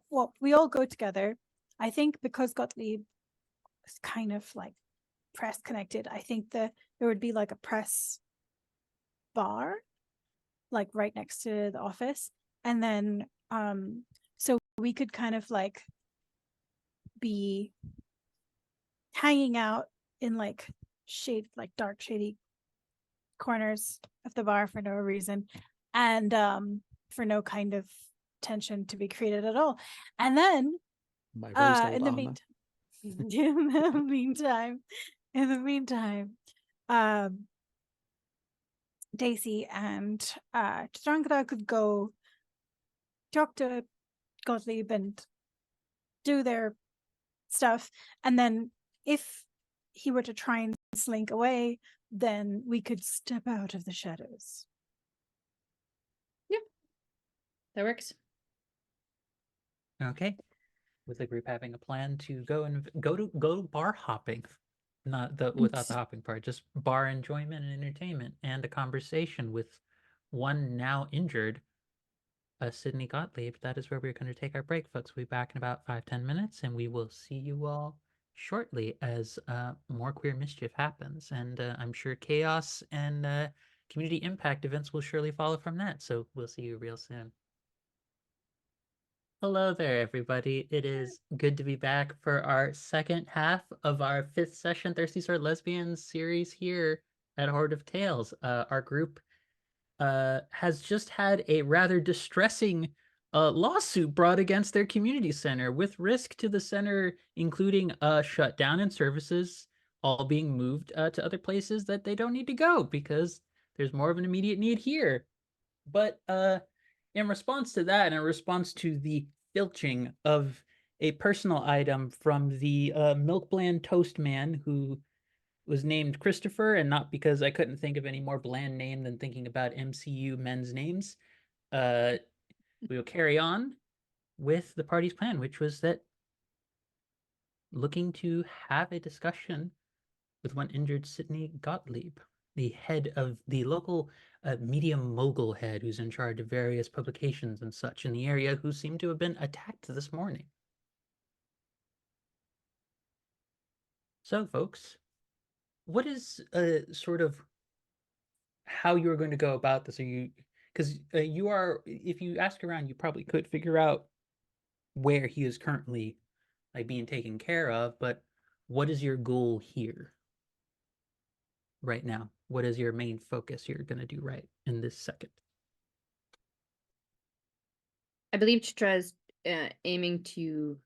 well, we all go together. I think because Gottlieb is kind of like press connected, I think there would be like a press bar like right next to the office, and then so we could kind of like be hanging out in like dark shady corners of the bar for no reason, and for no kind of tension to be created at all. And then My rose gold in the armor. in the meantime, Daisy and Chitrangada could go talk to Gottlieb and do their stuff, and then if he were to try and slink away, then we could step out of the shadows. Yep, that works. Okay. With the group having a plan to go bar hopping, not the without the hopping part, just bar enjoyment and entertainment, and a conversation with one now injured Sydney Gottlieb. That is where we're going to take our break, folks. We'll be back in about 5-10 minutes, and we will see you all shortly as more queer mischief happens. And I'm sure chaos and community impact events will surely follow from that. So we'll see you real soon. Hello there, everybody. It is good to be back for our second half of our 5th session Thirsty Sword Lesbians series here at Horde of Tales. Our group has just had a rather distressing lawsuit brought against their community center, with risk to the center including a shutdown in services, all being moved to other places that they don't need to go because there's more of an immediate need here. But in response to that, and in response to the filching of a personal item from the Milk Bland Toast Man, who was named Christopher, and not because I couldn't think of any more bland name than thinking about MCU men's names, we will carry on with the party's plan, which was that looking to have a discussion with one injured Sydney Gottlieb, the head of the local media mogul head who's in charge of various publications and such in the area, who seemed to have been attacked this morning. So, folks, what is sort of how you're going to go about this? Are you, because you are, if you ask around, you probably could figure out where he is currently like being taken care of, but what is your goal here right now? What is your main focus you're going to do right in this second? I believe Chitra is aiming to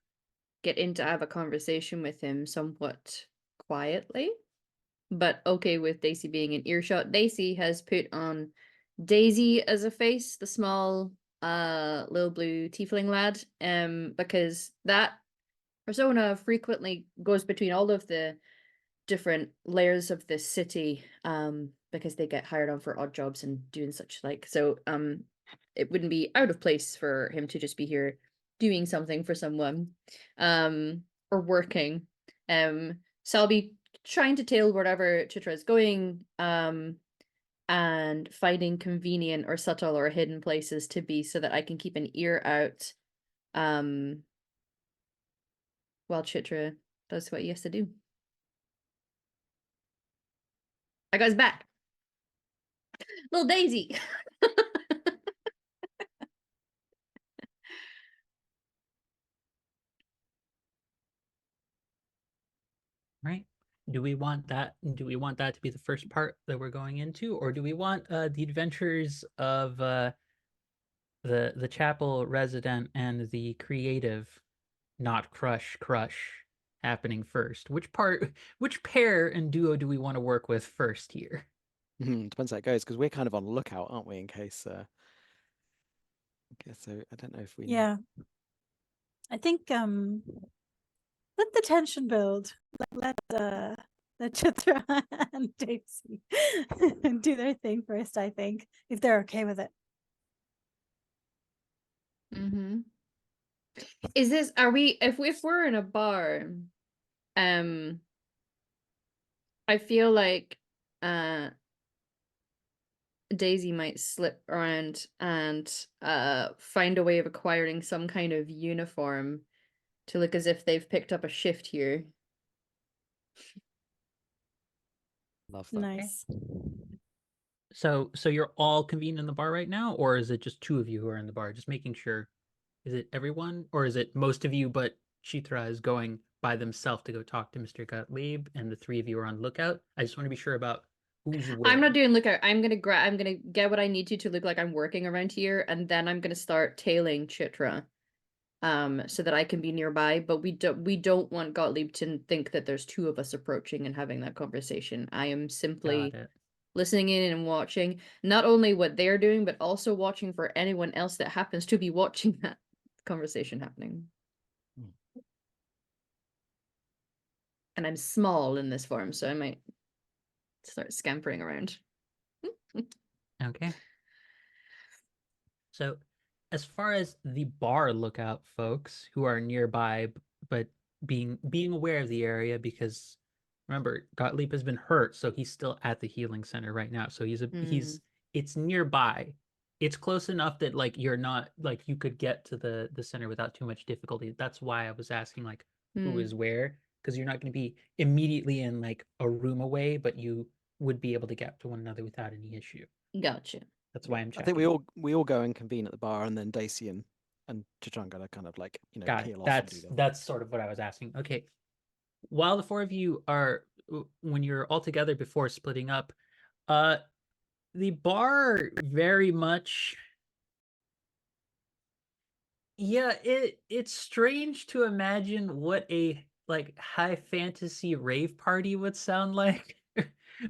get in to have a conversation with him somewhat quietly, but okay with Daisy being in earshot. Daisy has put on Daisy as a face, the small little blue tiefling lad, because that persona frequently goes between all of the different layers of the city, because they get hired on for odd jobs and doing such like. So it wouldn't be out of place for him to just be here doing something for someone, or working. So I'll be trying to tail wherever Chitra is going, and finding convenient or subtle or hidden places to be, so that I can keep an ear out while Chitra does what he has to do. I got his back. Little Daisy. Right? Do we want that to be the first part that we're going into, or do we want the adventures of the chapel resident and the creative not crush happening first? Which pair and duo do we want to work with first here? Depends how it goes, because we're kind of on the lookout, aren't we? In case. Okay, so I don't know if we. Yeah. I think let the tension build. Let Chitra and Daisy do their thing first, I think, if they're okay with it. Mm-hmm. Is this, are we, if we're in a bar, I feel like Daisy might slip around and find a way of acquiring some kind of uniform to look as if they've picked up a shift here. Love that. Nice. So you're all convened in the bar right now, or is it just two of you who are in the bar? Just making sure. Is it everyone, or is it most of you, but Chitra is going by themselves to go talk to Mr. Gottlieb, and the three of you are on lookout? I just want to be sure about who's where. I'm not doing lookout. I'm gonna get what I need to look like I'm working around here, and then I'm gonna start tailing Chitra, so that I can be nearby. But we don't want Gottlieb to think that there's two of us approaching and having that conversation. I am simply Got it. listening in and watching not only what they're doing, but also watching for anyone else that happens to be watching that conversation happening. And I'm small in this form, so I might start scampering around. Okay. So, as far as the bar lookout folks who are nearby, but being aware of the area, because remember Gottlieb has been hurt, so he's still at the healing center right now. So it's nearby. It's close enough that like you're not like you could get to the center without too much difficulty. That's why I was asking like who is where, because you're not going to be immediately in like a room away, but you would be able to get to one another without any issue. Gotcha. That's why I'm checking. I think we all go and convene at the bar, and then Daisy and Chichanga kind of like Got it. peel off and do that. That's sort of what I was asking. Okay. While the four of you are, when you're all together before splitting up, the bar very much, yeah, it's strange to imagine what a like high fantasy rave party would sound like,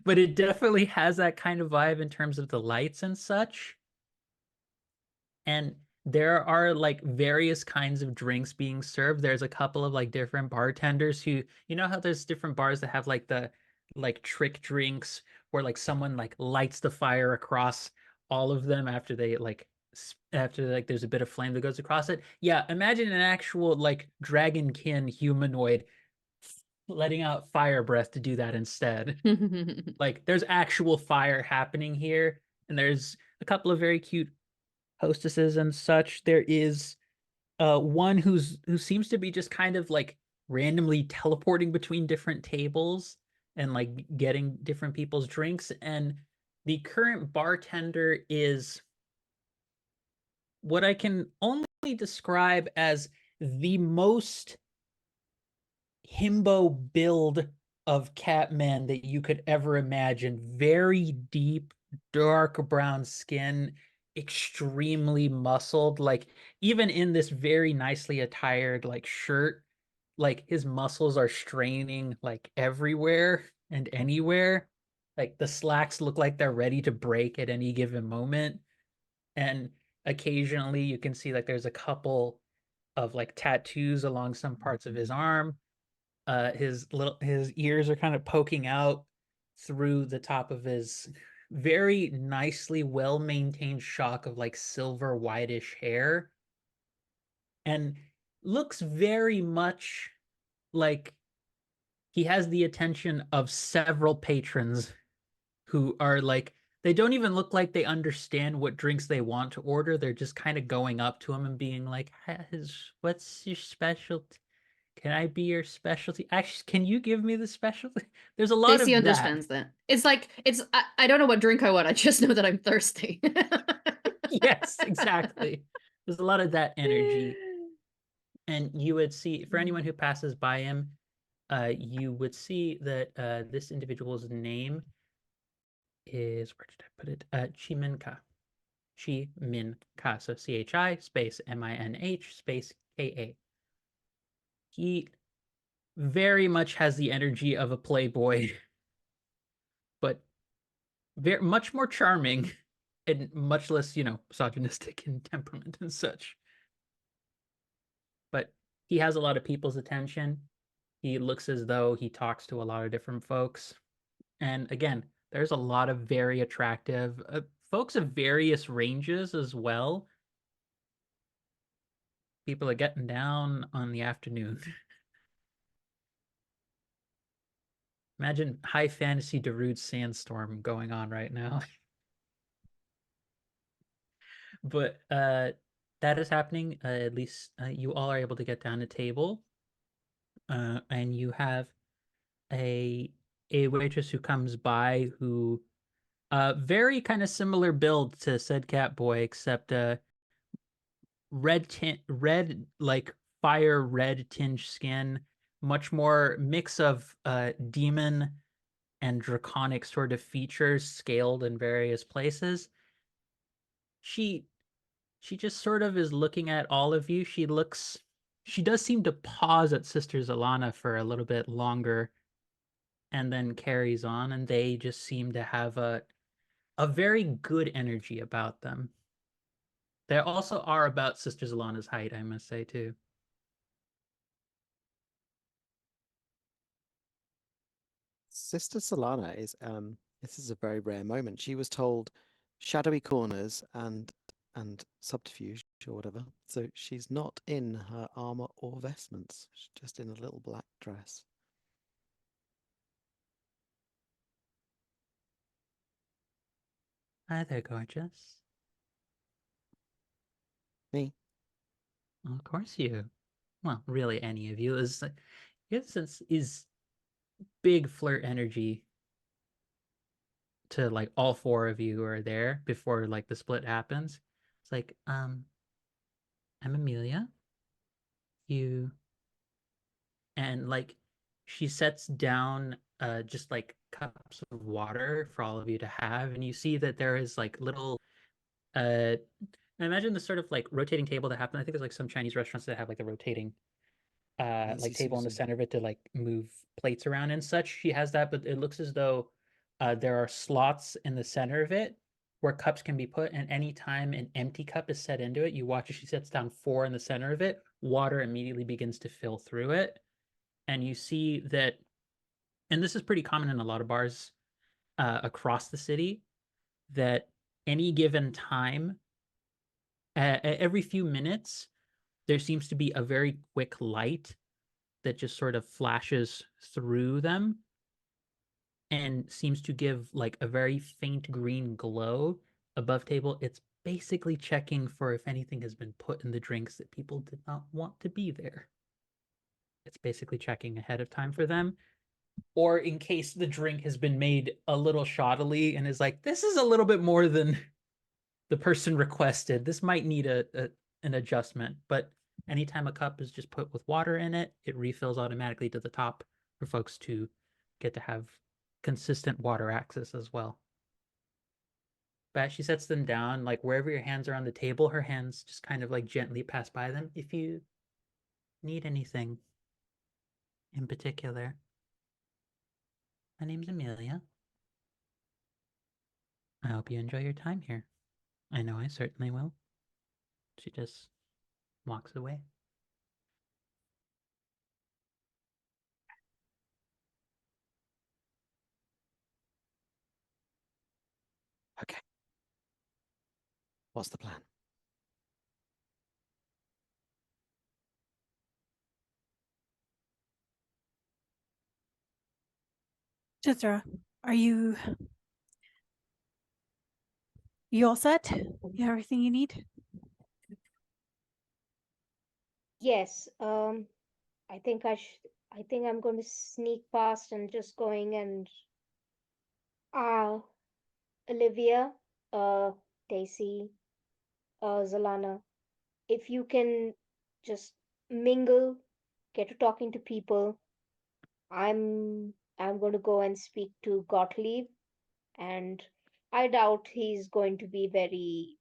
but it definitely has that kind of vibe in terms of the lights and such. And there are like various kinds of drinks being served. There's a couple of like different bartenders who, you know how there's different bars that have like the like trick drinks where like someone like lights the fire across all of them after they like after like there's a bit of flame that goes across it. Yeah, imagine an actual like dragonkin humanoid letting out fire breath to do that instead. Like there's actual fire happening here, and there's a couple of very cute hostesses and such. There is one who seems to be just kind of like randomly teleporting between different tables and like getting different people's drinks. And the current bartender is what I can only describe as the most himbo build of Catman that you could ever imagine. Very deep, dark brown skin, extremely muscled. Like even in this very nicely attired like shirt, like his muscles are straining like everywhere and anywhere. Like the slacks look like they're ready to break at any given moment. And occasionally you can see like there's a couple of like tattoos along some parts of his arm. His ears are kind of poking out through the top of his very nicely well maintained shock of like silver whitish hair, and looks very much like he has the attention of several patrons who are like, they don't even look like they understand what drinks they want to order. They're just kind of going up to him and being like, what's your specialty? Can I be your specialty? Actually, can you give me the specialty? There's a lot Daisy of understands that. It's like I don't know what drink I want. I just know that I'm thirsty. Yes, exactly. There's a lot of that energy. And you would see, for anyone who passes by him, you would see that this individual's name is, where did I put it? Chiminka. Chiminka. So CHI space MINH space KA. He very much has the energy of a playboy, but very much more charming and much less, misogynistic in temperament and such. But he has a lot of people's attention. He looks as though he talks to a lot of different folks. And again, there's a lot of very attractive folks of various ranges as well. People are getting down on the afternoon. Imagine high fantasy Darude sandstorm going on right now. But that is happening. At least you all are able to get down the table. And you have a waitress who comes by who very kind of similar build to said cat boy, except red like fire red tinge skin, much more mix of demon and draconic sort of features scaled in various places. She just sort of is looking at all of you. She does seem to pause at Sister Zalana for a little bit longer and then carries on, and they just seem to have a very good energy about them. They also are about Sister Zalana's height, I must say, too. Sister Solana is this is a very rare moment. She was told shadowy corners and subterfuge or whatever. So she's not in her armor or vestments. She's just in a little black dress. Hi there, gorgeous. Me. Well, of course you. Well, really, any of you is your sense is big flirt energy to like all four of you who are there before like the split happens. It's like, I'm Amelia. You and like she sets down just like cups of water for all of you to have, and you see that there is like little I imagine the sort of like rotating table that happens. I think there's like some Chinese restaurants that have like the rotating Lazy like table in the Susan. center of it to like move plates around and such. She has that, but it looks as though there are slots in the center of it where cups can be put, and anytime an empty cup is set into it, you watch as she sets down 4 in the center of it, water immediately begins to fill through it. And you see that, and this is pretty common in a lot of bars across the city, that any given time, every few minutes, there seems to be a very quick light that just sort of flashes through them and seems to give like a very faint green glow above table. It's basically checking for if anything has been put in the drinks that people did not want to be there. It's basically checking ahead of time for them, or in case the drink has been made a little shoddily and is like, this is a little bit more than the person requested. This might need an adjustment. But anytime a cup is just put with water in it, it refills automatically to the top for folks to get to have consistent water access as well. But she sets them down, like wherever your hands are on the table, her hands just kind of like gently pass by them. If you need anything in particular, my name's Amelia. I hope you enjoy your time here. I know I certainly will. She just walks away. Okay. What's the plan? Chitra, are you all set? You have everything you need? Yes, I think I'm going to sneak past and just going and Olivia, Daisy, Zalana, if you can just mingle, get to talking to people. I'm going to go and speak to Gottlieb, and I doubt he's going to be very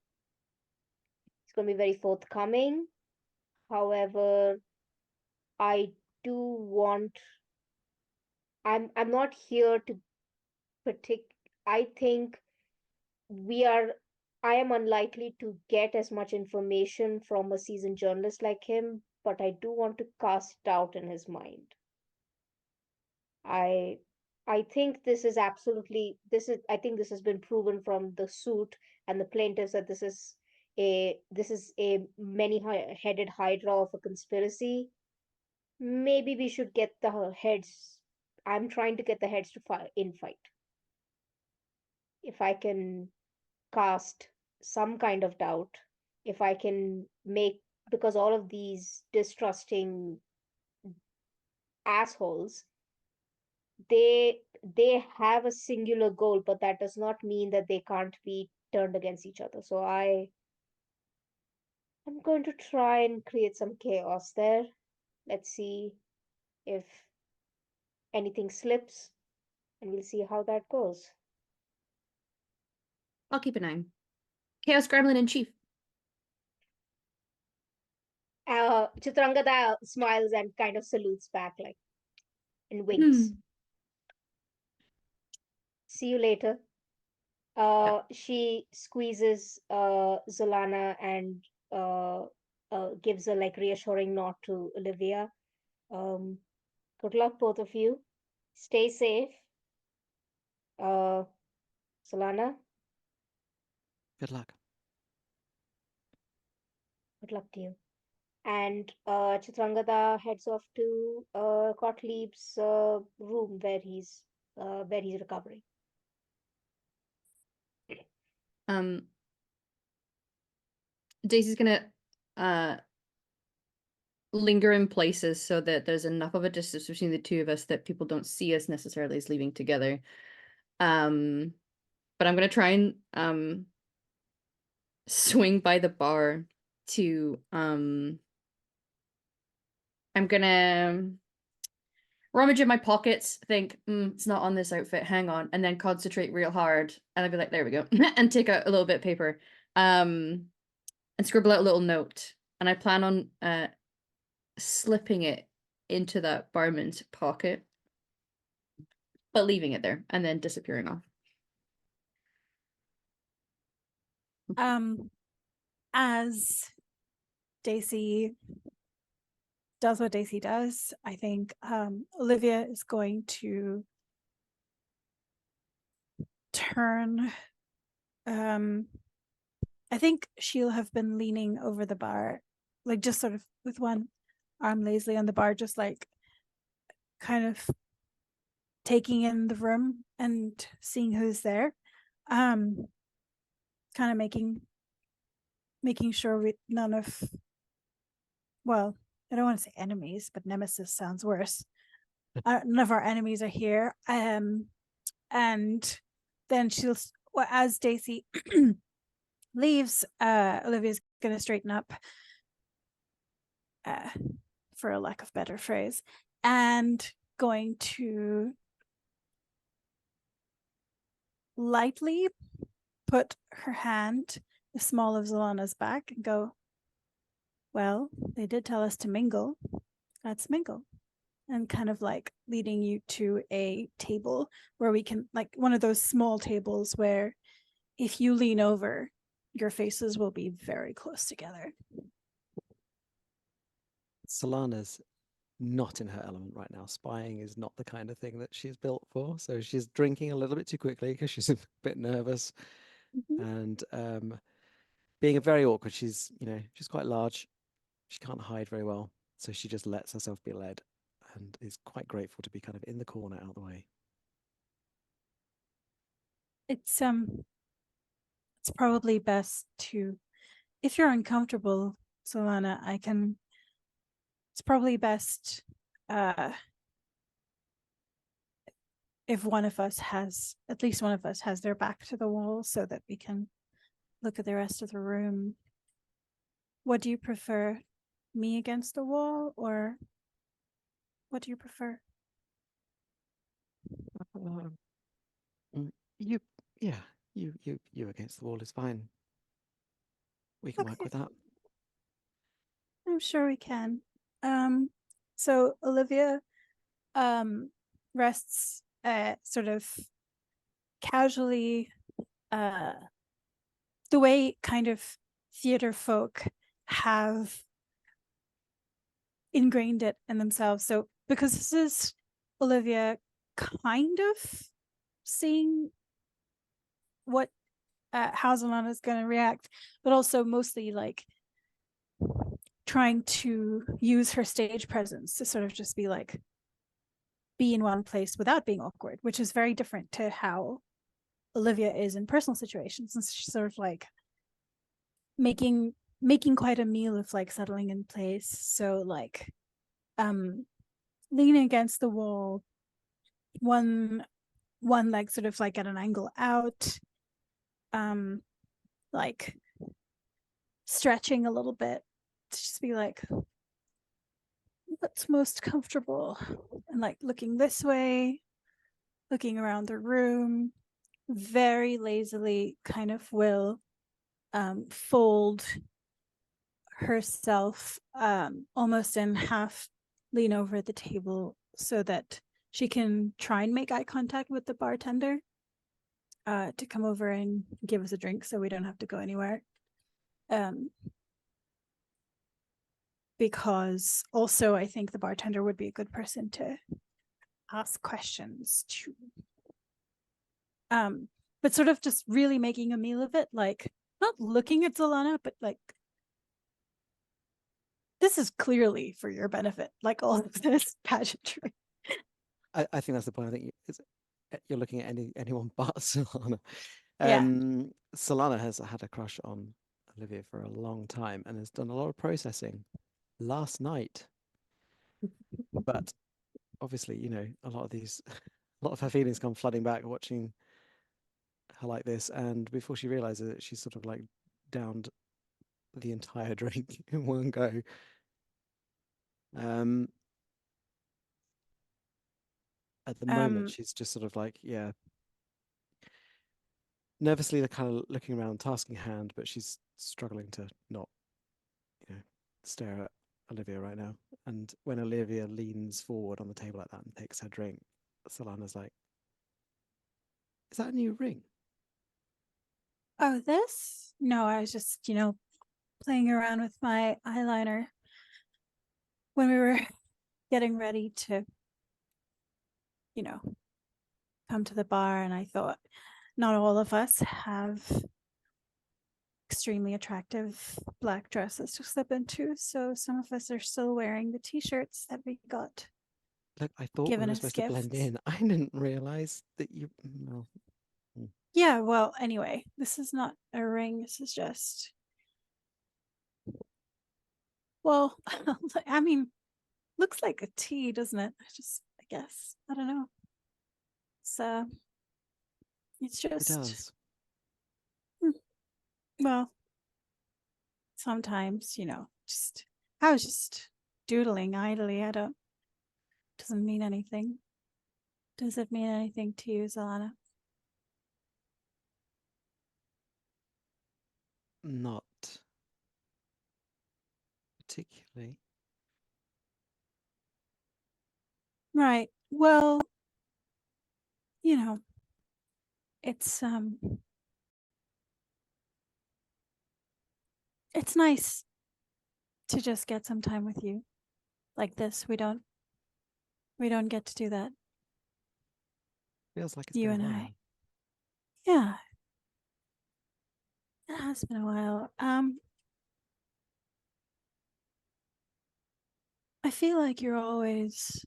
forthcoming. However, I do want I'm not here to I think we are I am unlikely to get as much information from a seasoned journalist like him, but I do want to cast doubt in his mind. I think this is absolutely I think this has been proven from the suit and the plaintiffs that this is a many-headed hydra of a conspiracy. Maybe we should get the heads. I'm trying to get the heads to fight. If I can cast some kind of doubt, if I can make, because all of these distrusting assholes, they have a singular goal, but that does not mean that they can't be turned against each other. So I'm going to try and create some chaos there. Let's see if anything slips, and we'll see how that goes. I'll keep an eye. Chaos Gremlin in Chief. Chitrangada smiles and kind of salutes back, like, and winks. See you later. She squeezes Zolana and gives a like reassuring nod to Olivia. Good luck, both of you. Stay safe. Solana, Good luck. good luck to you. And Chitrangada heads off to Gottlieb's room where he's recovering. Daisy's gonna linger in places so that there's enough of a distance between the two of us that people don't see us necessarily as leaving together. But I'm gonna try and swing by the bar to I'm gonna rummage in my pockets, think, it's not on this outfit, hang on, and then concentrate real hard. And I'd be like, there we go. And take out a little bit of paper. And scribble out a little note. And I plan on slipping it into that barman's pocket, but leaving it there and then disappearing off. As Daisy does what Daisy does, I think Olivia is going to turn. I think she'll have been leaning over the bar, like just sort of with one arm lazily on the bar, just like kind of taking in the room and seeing who's there. Kind of making sure none of, well, I don't want to say enemies, but nemesis sounds worse. None of our enemies are here. And then she'll, as Daisy leaves, Olivia's going to straighten up, for a lack of better phrase, and going to lightly put her hand the small of Zolana's back and go, well, they did tell us to mingle. Let's mingle. And kind of like leading you to a table where we can, like one of those small tables where if you lean over, your faces will be very close together. Solana's not in her element right now. Spying is not the kind of thing that she's built for. So she's drinking a little bit too quickly because she's a bit nervous. And being a very awkward, she's quite large. She can't hide very well. So she just lets herself be led and is quite grateful to be kind of in the corner out of the way. It's probably best to, if you're uncomfortable, Solana, it's probably best if one of us has, at least one of us has their back to the wall so that we can look at the rest of the room. What do you prefer? Me against the wall, or what do you prefer? You against the wall is fine. We can work with that. I'm sure we can. So Olivia rests sort of casually, the way kind of theater folk have ingrained it in themselves. So because this is Olivia kind of seeing what how Zolana's going to react, but also mostly like trying to use her stage presence to sort of just be like, be in one place without being awkward, which is very different to how Olivia is in personal situations. And she's sort of like making quite a meal of like settling in place. So like leaning against the wall, one leg sort of like at an angle out, like stretching a little bit to just be like, what's most comfortable, and like looking this way, looking around the room, very lazily kind of will fold herself almost in half, lean over at the table so that she can try and make eye contact with the bartender to come over and give us a drink so we don't have to go anywhere. Because also I think the bartender would be a good person to ask questions to. But sort of just really making a meal of it, like not looking at Zolana, but like, this is clearly for your benefit, like all of this pageantry. I think that's the point. I think you're looking at anyone but Solana. Yeah. Solana has had a crush on Olivia for a long time and has done a lot of processing last night. But obviously, you know, a lot of her feelings come flooding back watching her like this, and before she realizes it, she's sort of like downed the entire drink in one go. At the moment, she's just sort of like, yeah, nervously kind of looking around, task in hand, but she's struggling to not, you know, stare at Olivia right now. And when Olivia leans forward on the table like that and takes her drink, Solana's like, is that a new ring? Oh, this? No, I was just, you know, playing around with my eyeliner when we were getting ready to, you know, come to the bar, and I thought not all of us have extremely attractive black dresses to slip into, so some of us are still wearing the t-shirts that we got. Look, I thought we given were as supposed to blend gifts. in. I didn't realize that you. Well, Yeah, well, anyway, this is not a ring. This is just, well, I mean, looks like a T, doesn't it? I guess, I don't know. So it's it just, does. well, sometimes, you know, just, I was just doodling idly. Doesn't mean anything. Does it mean anything to you, Zolana? Not particularly. Right. Well, you know, it's nice to just get some time with you like this. We don't get to do that. Feels like it's You been a and while. I. Yeah. It has been a while. I feel like you're always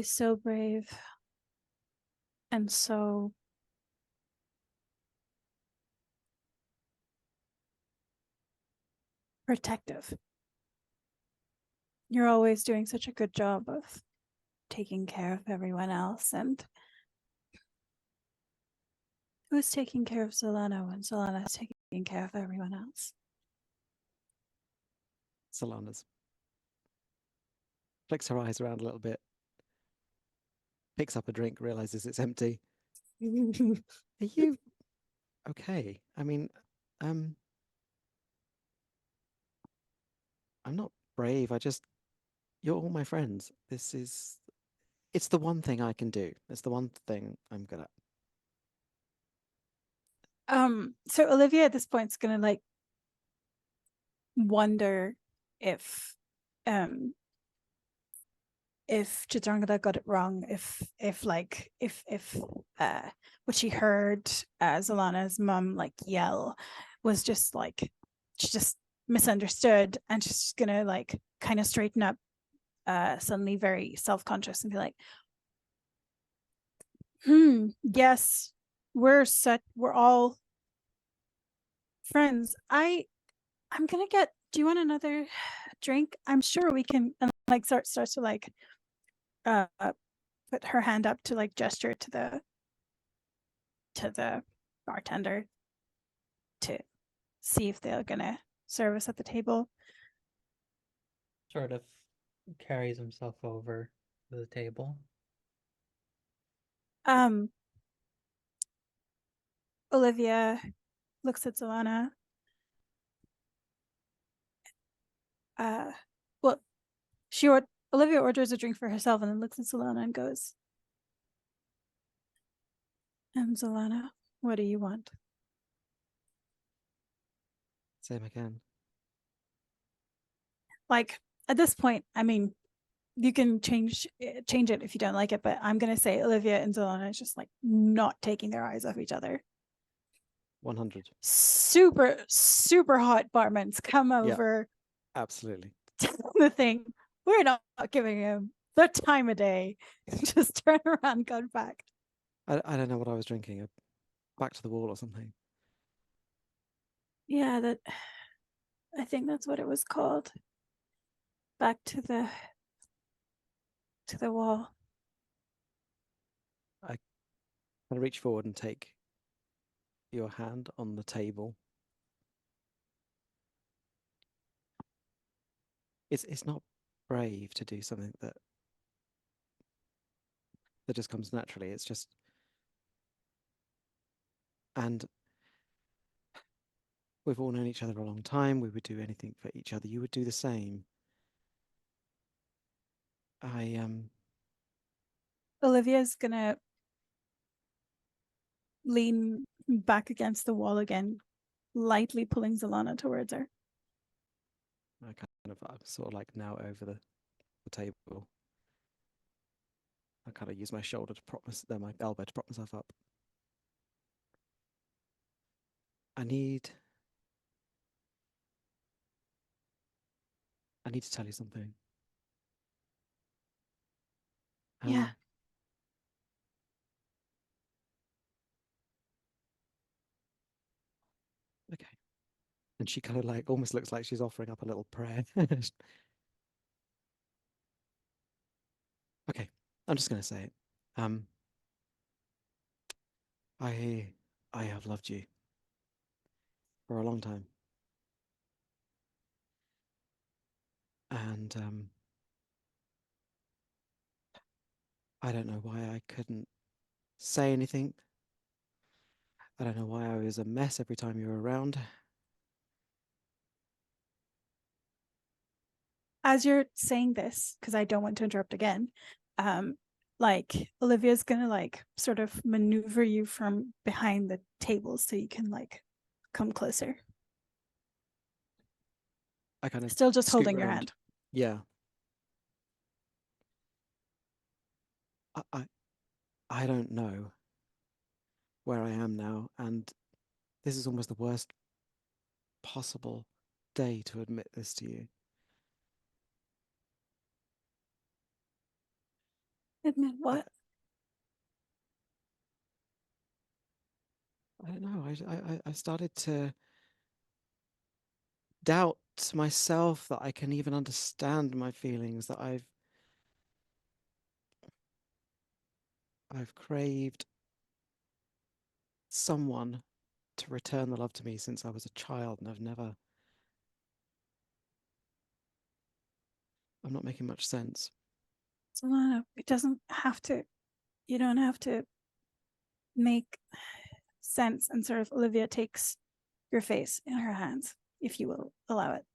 so brave and so protective. You're always doing such a good job of taking care of everyone else. And who's taking care of Solana when Solana's taking care of everyone else? Solana's flicks her eyes around a little bit, picks up a drink, realizes it's empty. Are you okay? I mean, I'm not brave. You're all my friends. It's the one thing I can do. It's the one thing I'm good at. So Olivia at this point is gonna like wonder if if Chitrangada got it wrong, if what she heard Zalana's mum like yell was just like she just misunderstood, and she's just gonna like kind of straighten up, suddenly very self-conscious, and be like, yes, we're all friends. I'm gonna get, do you want another drink? I'm sure we can, and like starts to like put her hand up to like gesture to the bartender to see if they're gonna serve us at the table. Sort of carries himself over to the table. Olivia looks at Zalana. Well, Olivia orders a drink for herself and then looks at Zalana and goes, Zalana, what do you want? Same again. Like, at this point, I mean, you can change it if you don't like it, but I'm gonna say Olivia and Zalana is just like not taking their eyes off each other. 100. Super, super hot barmans come over. Absolutely. The thing, we're not giving him the time of day. Just turn around, go back. I don't know what I was drinking. Back to the wall or something. Yeah, I think that's what it was called. Back to the wall. I reach forward and take your hand on the table. It's not brave to do something that just comes naturally. It's just, and we've all known each other a long time. We would do anything for each other. You would do the same. Olivia's gonna lean back against the wall again, lightly pulling Zalana towards her. I'm sort of like now over the table. I kind of use my shoulder to my elbow to prop myself up. I need to tell you something. Yeah. Okay. And she kind of like almost looks like she's offering up a little prayer. Okay, I'm just going to say it. I have loved you for a long time. And I don't know why I couldn't say anything. I don't know why I was a mess every time you were around. As you're saying this, because I don't want to interrupt again, like Olivia's gonna like sort of maneuver you from behind the table so you can like come closer. I kind of still just scoot holding your around. hand. Yeah. I don't know where I am now, and this is almost the worst possible day to admit this to you. Admit what? I don't know. I started to doubt myself that I can even understand my feelings, that I've craved someone to return the love to me since I was a child, and I'm not making much sense. Solana, it doesn't have to, you don't have to make sense. And sort of Olivia takes your face in her hands, if you will allow it.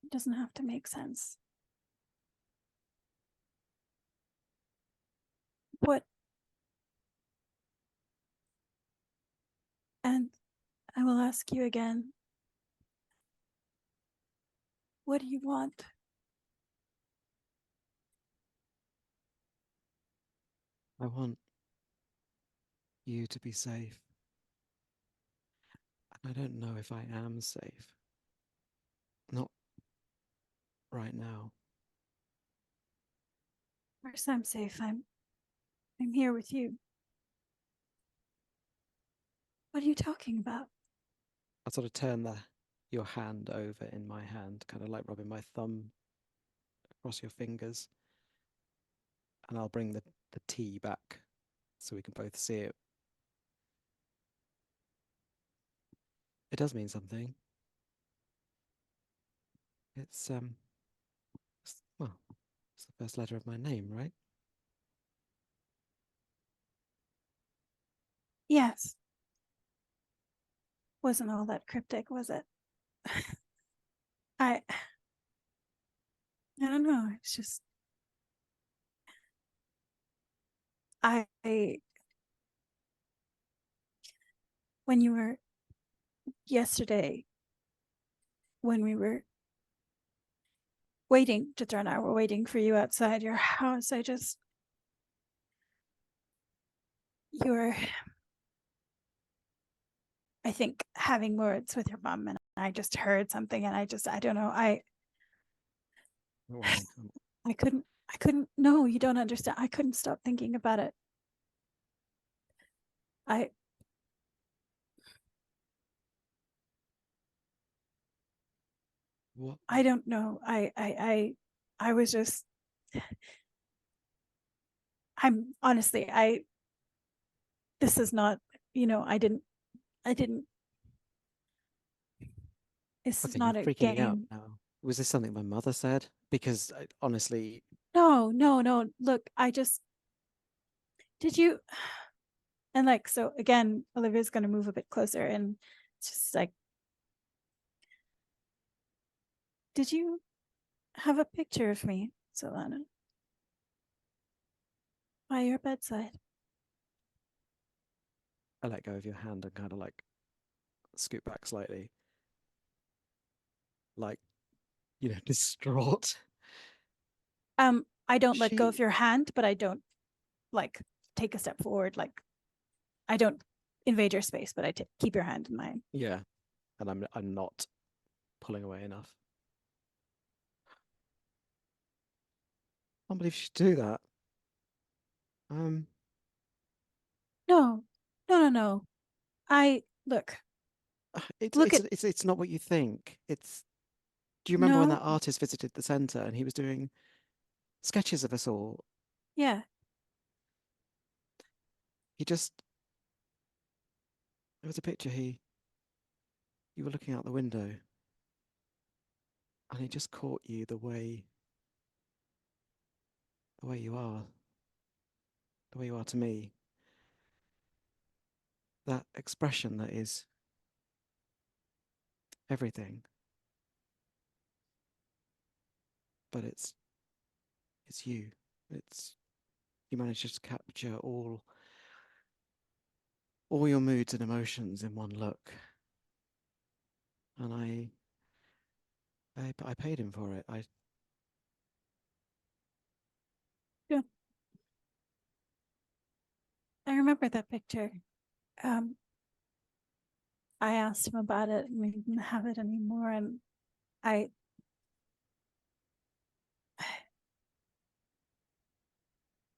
It doesn't have to make sense. What? And I will ask you again. What do you want? I want you to be safe. And I don't know if I am safe. Not right now. Of course I'm safe. I'm here with you. What are you talking about? I sort of turn your hand over in my hand, kind of like rubbing my thumb across your fingers. And I'll bring the tea back so we can both see it. It does mean something. It's well, it's the first letter of my name, right? Yes. Wasn't all that cryptic, was it? I don't know. It's just I when you were yesterday, when we were waiting, Jitra and I were waiting for you outside your house, you were, I think, having words with your mom, and I just heard something, and I don't know, Well, I couldn't, no, you don't understand. I couldn't stop thinking about it. what? I don't know. I was just, I'm honestly, this is not, I didn't, this is Okay, you're not a freaking me out game. now. Was this something my mother said? Because honestly, No, look, did you, and like, so again, Olivia's going to move a bit closer, and it's just like, did you have a picture of me, Solana, by your bedside? I let go of your hand and kind of like scoot back slightly. Like, distraught. I don't let go of your hand, but I don't like take a step forward. Like, I don't invade your space, but I keep your hand in mine. Yeah, and I'm not pulling away enough. I can't believe you should do that. No. I look. It's not what you think. Do you remember when No. that artist visited the center and he was doing sketches of us all? Yeah. There was a picture you were looking out the window and he just caught you the way you are. The way you are to me. That expression that is everything. But it's you. You manage to capture all your moods and emotions in one look. And I paid him for it. Yeah. I remember that picture. I asked him about it, and we didn't have it anymore, and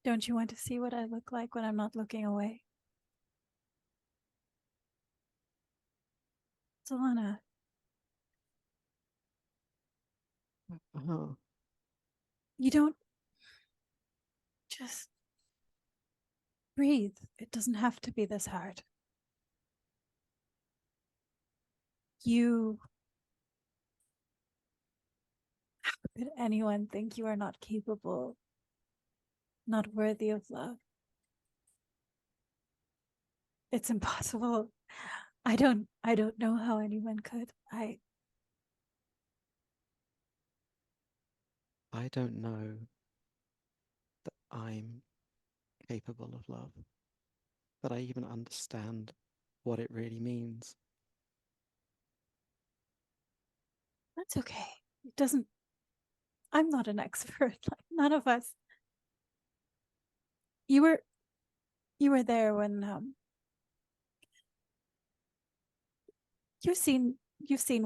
don't you want to see what I look like when I'm not looking away? Solana. You don't just breathe. It doesn't have to be this hard. How could anyone think you are not capable, not worthy of love? It's impossible. I don't know how anyone could. I don't know that I'm capable of love. That I even understand what it really means. That's okay. It doesn't. I'm not an expert. Like, none of us. You were you were there when you've seen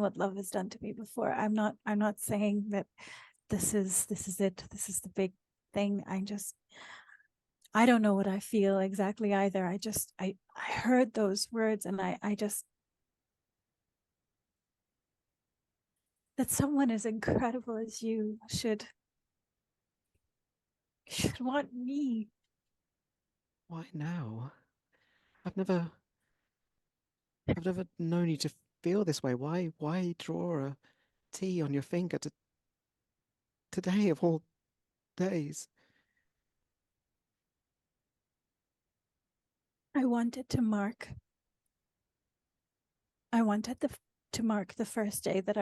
what love has done to me before. I'm not saying that this is it. This is the big thing. I don't know what I feel exactly either. I heard those words and I just that someone as incredible as you should want me. Why now? I've never known you to feel this way. Why draw a T on your finger today of all days? I wanted to mark the first day that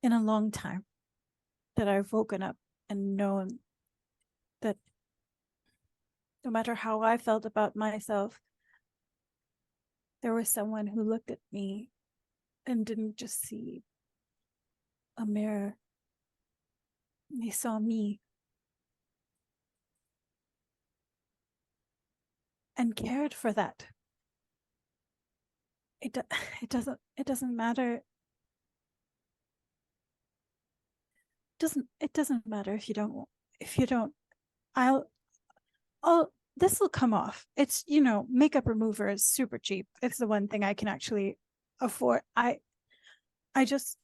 in a long time, that I've woken up and known that no matter how I felt about myself, there was someone who looked at me and didn't just see a mirror. They saw me and cared for that. It doesn't matter. It doesn't matter if you don't. I'll this will come off. It's, makeup remover is super cheap. It's the one thing I can actually afford. I just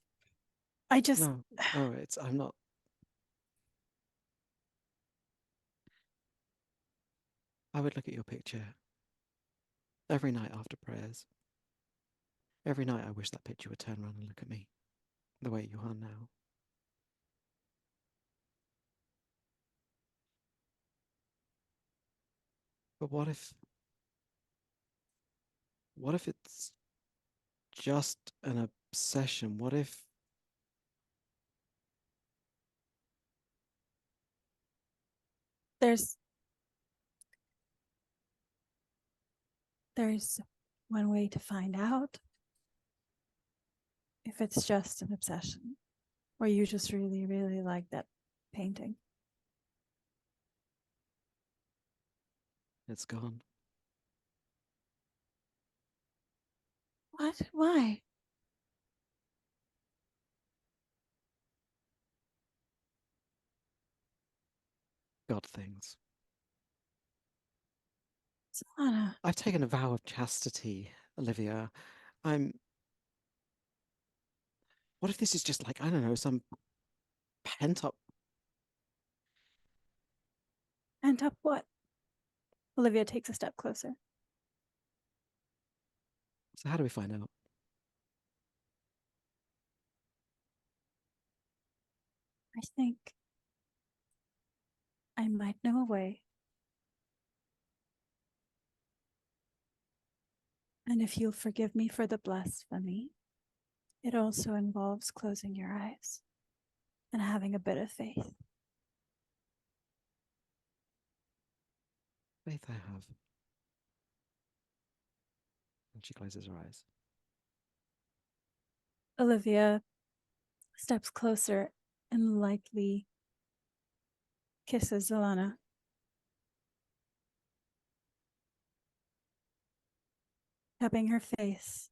No, I'm not. I would look at your picture every night after prayers. Every night I wish that picture would turn around and look at me the way you are now. But what if it's just an obsession? What if there's one way to find out if it's just an obsession or you just really, really like that painting. it's gone? What? Why? God things. Solana, I've taken a vow of chastity, Olivia. What if this is just like, I don't know, some pent up. pent up what? Olivia takes a step closer. So how do we find out? I think I might know a way. And if you'll forgive me for the blasphemy, it also involves closing your eyes and having a bit of faith. Faith I have. And she closes her eyes. Olivia steps closer and lightly kisses Zolana. Tapping her face.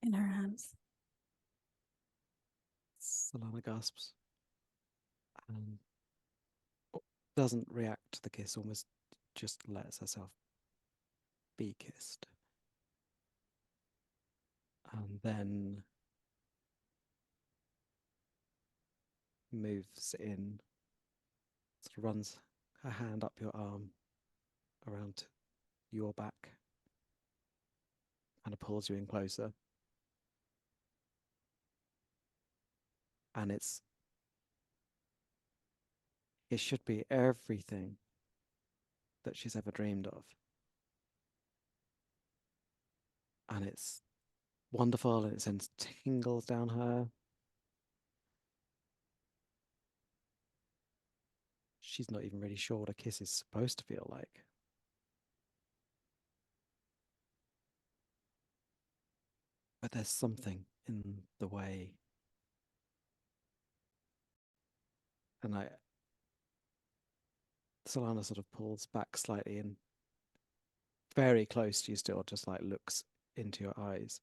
In her hands. Solana gasps and doesn't react to the kiss, almost just lets herself be kissed. And then moves in, sort of runs her hand up your arm around your back, kind of pulls you in closer. And it should be everything that she's ever dreamed of. And it's wonderful, and it sends tingles down her. She's not even really sure what a kiss is supposed to feel like. But there's something in the way And Solana sort of pulls back slightly and very close to you still, just like looks into your eyes.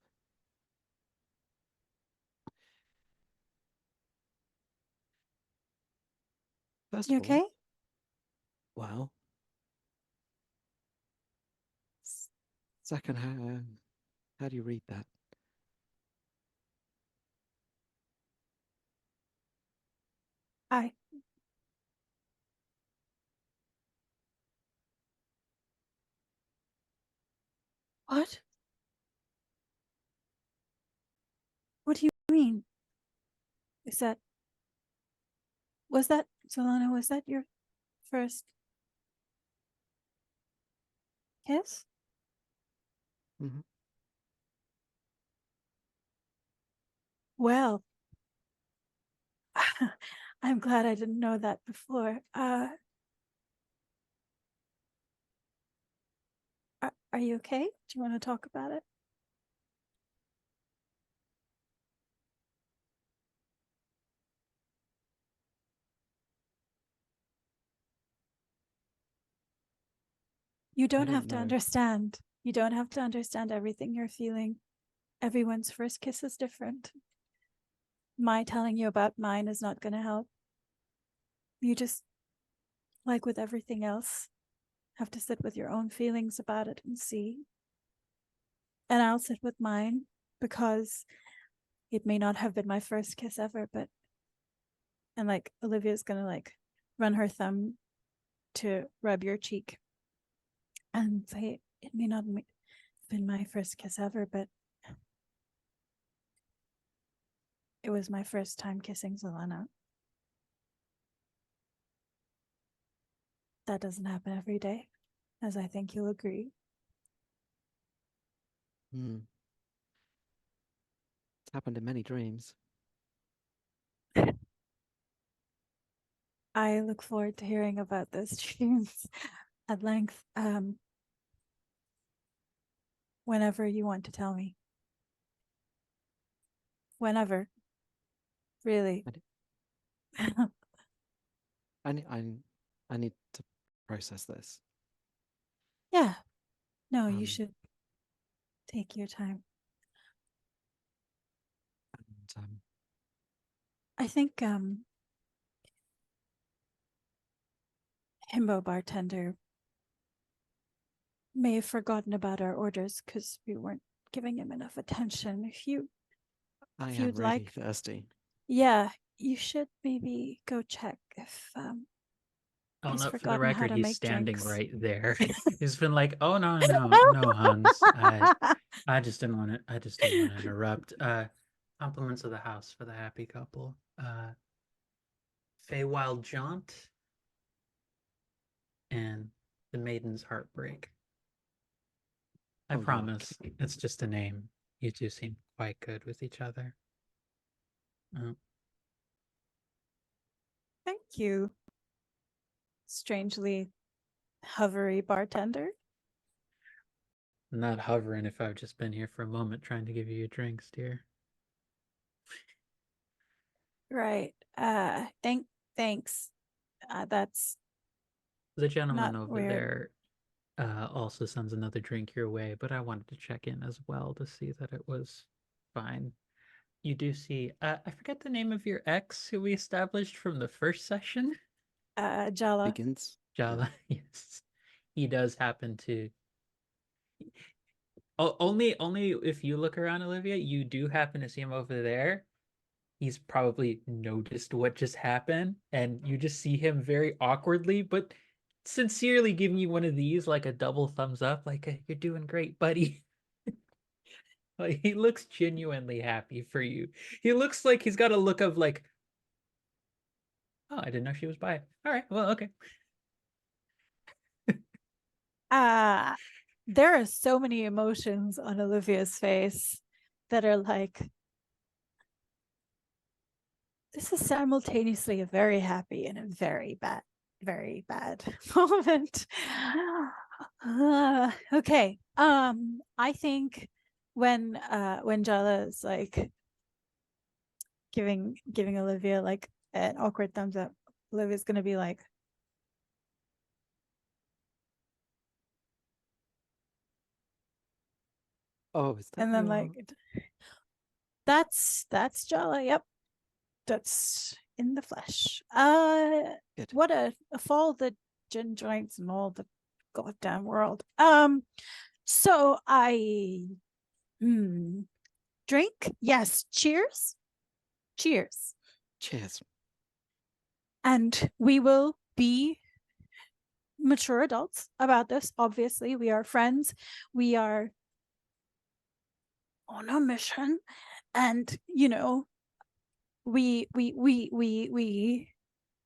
First You of all, okay? well, second, how do you read that? I. What? What do you mean? Was that, Solana, was that your first kiss? Mm-hmm. Well, I'm glad I didn't know that before. Are you okay? Do you want to talk about it? You don't have don't to know. understand. You don't have to understand everything you're feeling. Everyone's first kiss is different. My telling you about mine is not going to help. You just, like with everything else, have to sit with your own feelings about it and see. And I'll sit with mine because it may not have been my first kiss ever, but, and like Olivia's going to like run her thumb to rub your cheek and say, it may not have been my first kiss ever, but it was my first time kissing Solana. That doesn't happen every day, as I think you'll agree. Hmm. It's happened in many dreams. I look forward to hearing about those dreams at length, whenever you want to tell me. Whenever. Really. I need to process this. Yeah. No, you should take your time. And, I think Himbo bartender may have forgotten about our orders because we weren't giving him enough attention. If I am you'd really like, thirsty. yeah, you should maybe go check if Oh he's no, for the forgotten how record, to he's make standing drinks. right there. He's been like, "Oh no, Hans. I just didn't want to interrupt. Compliments of the house for the happy couple. Feywild Jaunt and the Maiden's Heartbreak. I Oh, you're promise, kidding. it's just a name. You two seem quite good with each other. Thank you. Strangely hovery bartender. I'm not hovering if I've just been here for a moment trying to give you your drinks, dear. Right. Thanks. That's The gentleman not over weird. there also sends another drink your way, but I wanted to check in as well to see that it was fine. You do see, I forget the name of your ex who we established from the first session. Jala. Begins. Jala, yes. He does happen to. Only if you look around, Olivia, you do happen to see him over there. He's probably noticed what just happened, and you just see him very awkwardly, but sincerely giving you one of these, like a double thumbs up, like you're doing great, buddy. Like he looks genuinely happy for you. He looks like he's got a look of like, oh, I didn't know she was by. All right, well, okay. There are so many emotions on Olivia's face that are like, this is simultaneously a very happy and a very bad moment. Okay. I think when Jala is like giving Olivia like an awkward thumbs up, Olivia's gonna be like, Oh, is that and then your... like, that's Jala. Yep, that's in the flesh. Good. What a fall the gin joints and all the goddamn world. So I drink. Yes, cheers. Cheers. Cheers. And we will be mature adults about this. Obviously, we are friends. We are on a mission, and we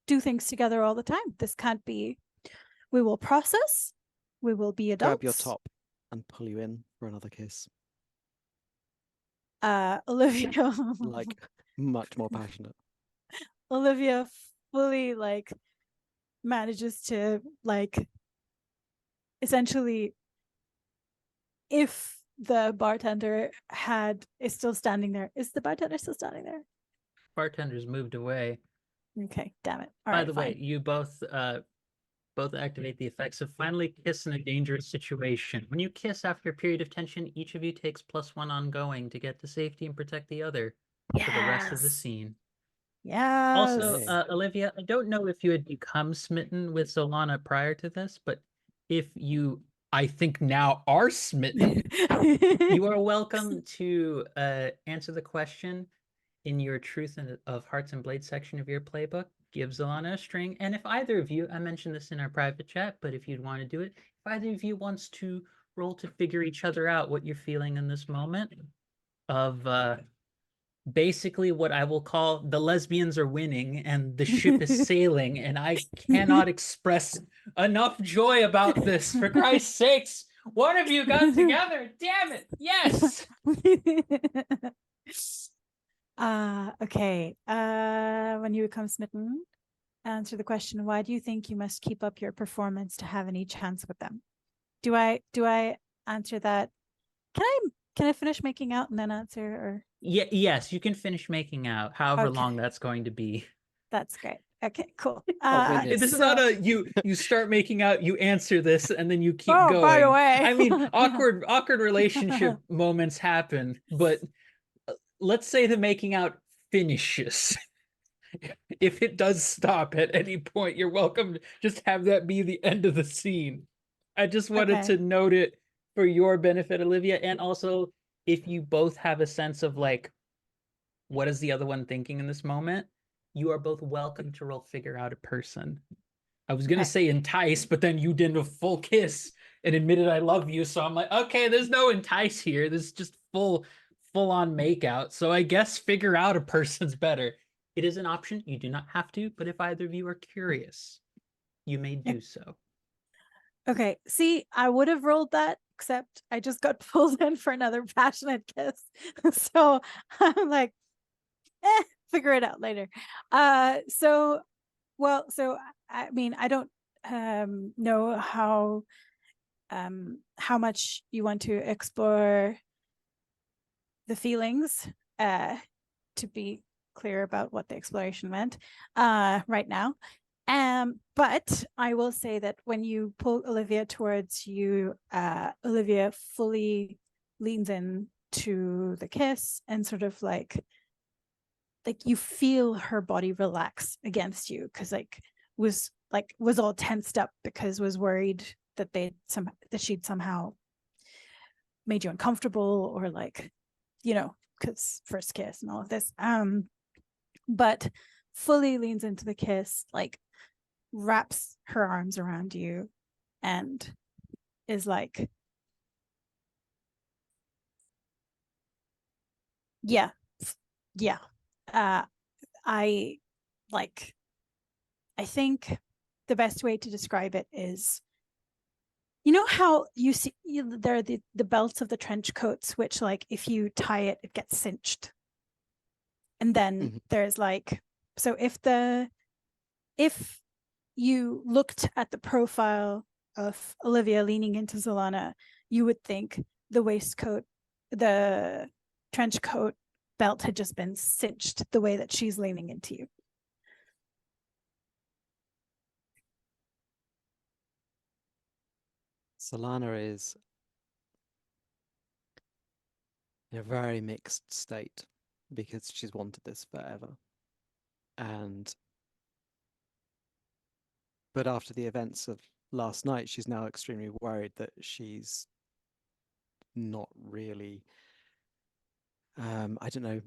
do things together all the time. This can't be. We will process. We will be adults. Grab your top and pull you in for another kiss. Olivia, Like, much more passionate. Olivia fully like manages to like essentially, if the bartender is still standing there, is the bartender still standing there? Bartender's moved away. Okay, damn it. All By right, the way, you both activate the effects of finally kiss in a dangerous situation. When you kiss after a period of tension, each of you takes +1 ongoing to get to safety and protect the other for the rest of the Yes. scene. Yes. Also, Okay. Olivia, I don't know if you had become smitten with Solana prior to this, but if you, I think now are smitten, you are welcome to answer the question in your Truth of Hearts and Blades section of your playbook. Give Solana a string, and if either of you, I mentioned this in our private chat, but if you'd want to do it, if either of you wants to roll to figure each other out what you're feeling in this moment of basically what I will call the lesbians are winning and the ship is sailing, and I cannot express enough joy about this. For Christ's sakes, one of you got together. Damn it. Yes. Okay. When you become smitten, answer the question, why do you think you must keep up your performance to have any chance with them? Do I answer that? Can I finish making out and then answer, or Yes, you can finish making out, however Okay. long that's going to be. that's great. Okay, cool. when This is so- not a you start making out, you answer this, and then you keep Oh, going. by the way. I mean, awkward relationship moments happen, but let's say the making out finishes. If it does stop at any point, you're welcome to just have that be the end of the scene. I just wanted Okay. to note it for your benefit, Olivia, and also if you both have a sense of like, what is the other one thinking in this moment, you are both welcome to roll figure out a person. I was gonna Okay. say entice, but then you did a full kiss and admitted I love you, so I'm like, okay, there's no entice here. This is just full on makeout. So I guess figure out a person's better. It is an option. You do not have to, but if either of you are curious, you may do so. Okay. See, I would have rolled that, except I just got pulled in for another passionate kiss. So I'm like, figure it out later. So I mean, I don't know how much you want to explore the feelings, to be clear about what the exploration meant right now. But I will say that when you pull Olivia towards you, Olivia fully leans in to the kiss and sort of like you feel her body relax against you, because was all tensed up because was worried that that she'd somehow made you uncomfortable, or like, because first kiss and all of this. But fully leans into the kiss, like wraps her arms around you and is like, yeah. I think the best way to describe it is, how you see there are the belts of the trench coats, which like if you tie it, it gets cinched. And then there's like, so if you looked at the profile of Olivia leaning into Solana, you would think the trench coat belt had just been cinched the way that she's leaning into you. Solana is in a very mixed state because she's wanted this forever. But after the events of last night, she's now extremely worried that she's not really, I don't know,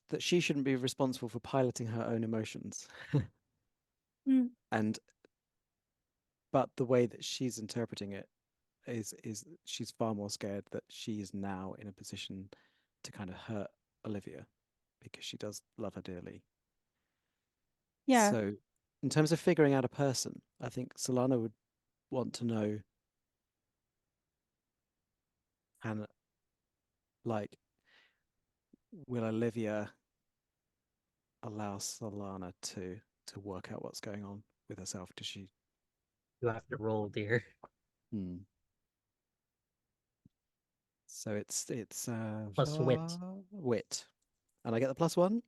that she shouldn't be responsible for piloting her own emotions. Mm. But the way that she's interpreting it is she's far more scared that she is now in a position to kind of hurt Olivia because she does love her dearly. Yeah. So in terms of figuring out a person, I think Solana would want to know, and like, will Olivia allow Solana to work out what's going on with herself? Does she? You have to roll, dear. So it's Plus wit. wit, and I get the +1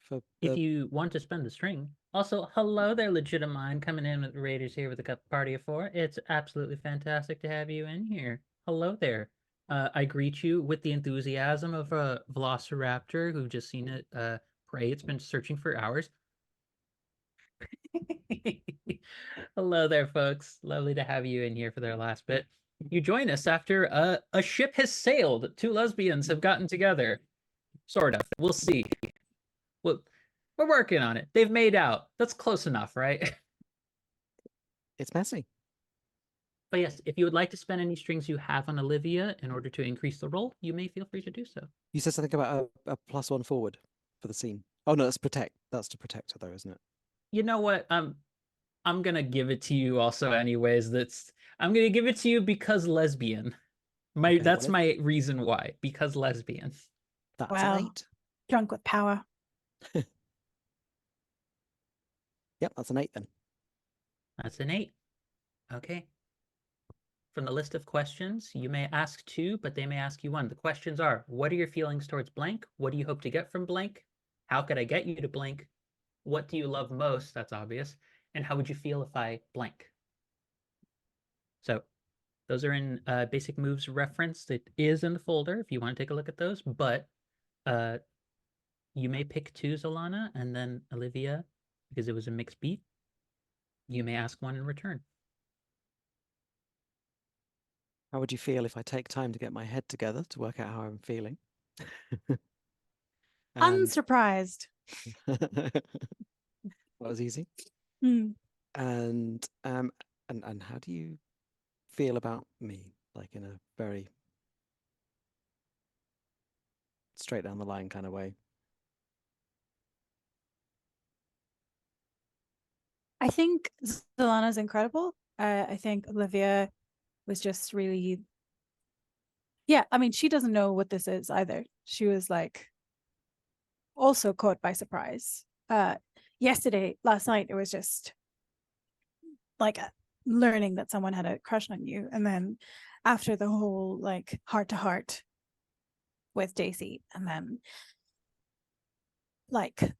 for If the. you want to spend the string. Also, hello there, Legitimine, coming in with the Raiders here with a party of 4. It's absolutely fantastic to have you in here. Hello there. I greet you with the enthusiasm of a velociraptor who just seen it prey. It's been searching for hours. Hello there, folks. Lovely to have you in here for their last bit. You join us after a ship has sailed. 2 lesbians have gotten together. Sort of. We'll see. Well, we're working on it. They've made out. That's close enough, right? It's messy. But yes, if you would like to spend any strings you have on Olivia in order to increase the roll, you may feel free to do so. You said something about a +1 forward for the scene. Oh no, that's protect. That's to protect her, though, isn't it? You know what? I'm gonna give it to you also anyways. I'm gonna give it to you because lesbian. Okay, That's well, my reason why. Because lesbian. that's Wow. an 8. Drunk with power. Yep, that's an 8 then. That's an 8. Okay. From the list of questions, you may ask 2, but they may ask you 1. The questions are, what are your feelings towards blank? What do you hope to get from blank? How could I get you to blank? What do you love most? That's obvious. And how would you feel if I blank? So those are in Basic Moves reference. It is in the folder if you want to take a look at those. But you may pick 2, Zolana, and then Olivia, because it was a mixed beat, you may ask 1 in return. How would you feel if I take time to get my head together to work out how I'm feeling? Unsurprised. That was easy. Hmm. And how do you feel about me? Like in a very straight down the line kind of way. I think Solana's incredible. I think Olivia was just really, yeah, I mean, she doesn't know what this is either. She was like also caught by surprise. Last night, it was just like learning that someone had a crush on you. And then after the whole like heart to heart with Daisy, and then like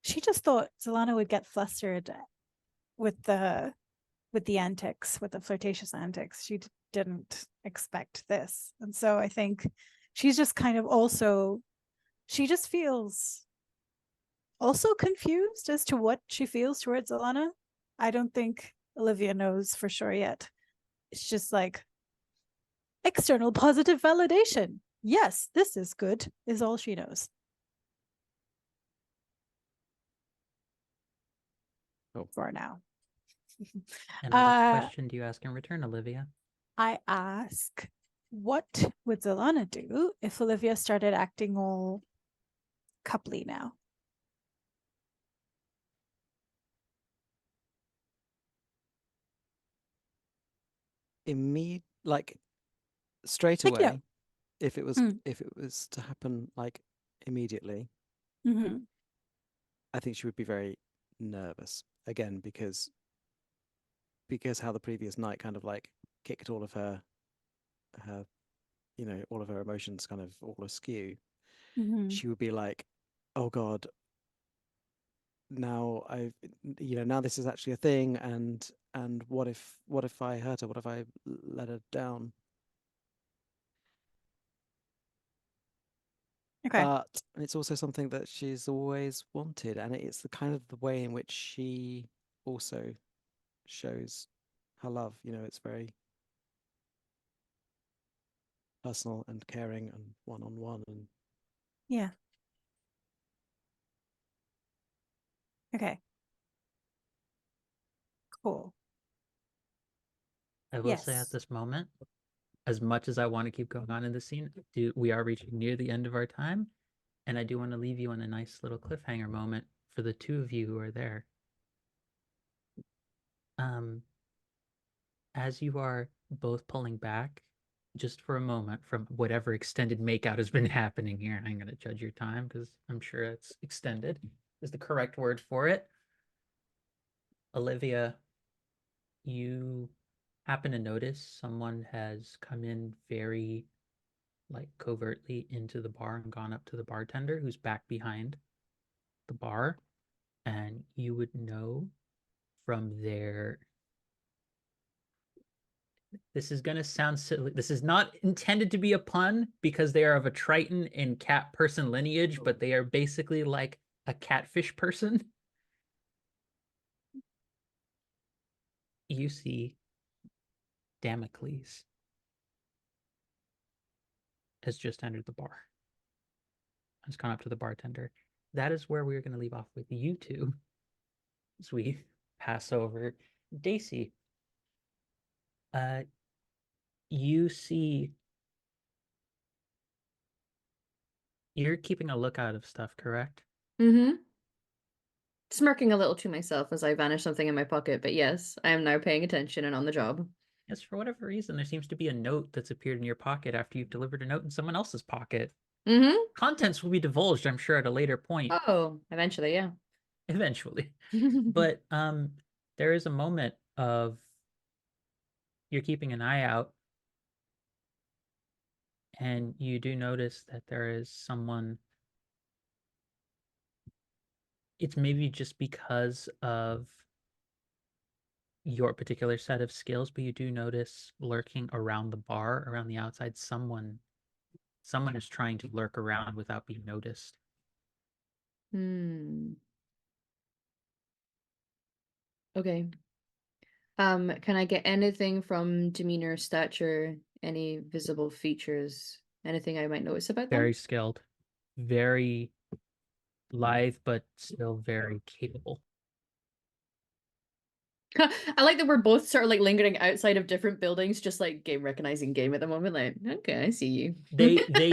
she just thought Solana would get flustered with the antics, with the flirtatious antics. She didn't expect this. And so I think she's just kind of also, she just feels also confused as to what she feels towards Alana. I don't think Olivia knows for sure yet. It's just like external positive validation. Yes, this is good, is all she knows. Oh. For now. And what question do you ask in return, Olivia? I ask, what would Zolana do if Olivia started acting all coupley now? Like straight Like, away, yeah. if it was to happen like immediately, I think she would be very nervous again because how the previous night kind of like kicked all of her all of her emotions kind of all askew. She would be like, oh God, now I've now this is actually a thing, and what if I hurt her? What if I let her down? Okay. But it's also something that she's always wanted, and it's the kind of the way in which she also shows her love. It's very personal and caring and one-on-one. And Yeah. Okay. Cool. I will say at Yes. this moment, as much as I want to keep going on in the scene, we are reaching near the end of our time, and I do want to leave you on a nice little cliffhanger moment for the two of you who are there. As you are both pulling back, just for a moment from whatever extended makeout has been happening here, I'm going to judge your time because I'm sure it's extended is the correct word for it. Olivia, you happen to notice someone has come in very covertly into the bar and gone up to the bartender who's back behind the bar, and you would know from their this is going to sound silly. This is not intended to be a pun because they are of a Triton and cat person lineage, but they are basically like a catfish person. You see Damocles has just entered the bar. Has gone up to the bartender. That is where we're going to leave off with you two as we pass over Daisy. You see, you're keeping a lookout of stuff, correct? Mm-hmm. Smirking a little to myself as I vanish something in my pocket, but yes, I am now paying attention and on the job. Yes, for whatever reason, there seems to be a note that's appeared in your pocket after you've delivered a note in someone else's pocket. Mm-hmm. Contents will be divulged, I'm sure, at a later point. Oh, eventually, yeah. Eventually. But there is a moment of you're keeping an eye out, and you do notice that there is someone. It's maybe just because of your particular set of skills, but you do notice lurking around the bar, around the outside, someone is trying to lurk around without being noticed. Okay. Can I get anything from demeanor, stature, any visible features, anything I might notice about them? Very skilled, very lithe, but still very capable. I like that we're both sort of like lingering outside of different buildings, just like game recognizing game at the moment. Like, okay, I see you. They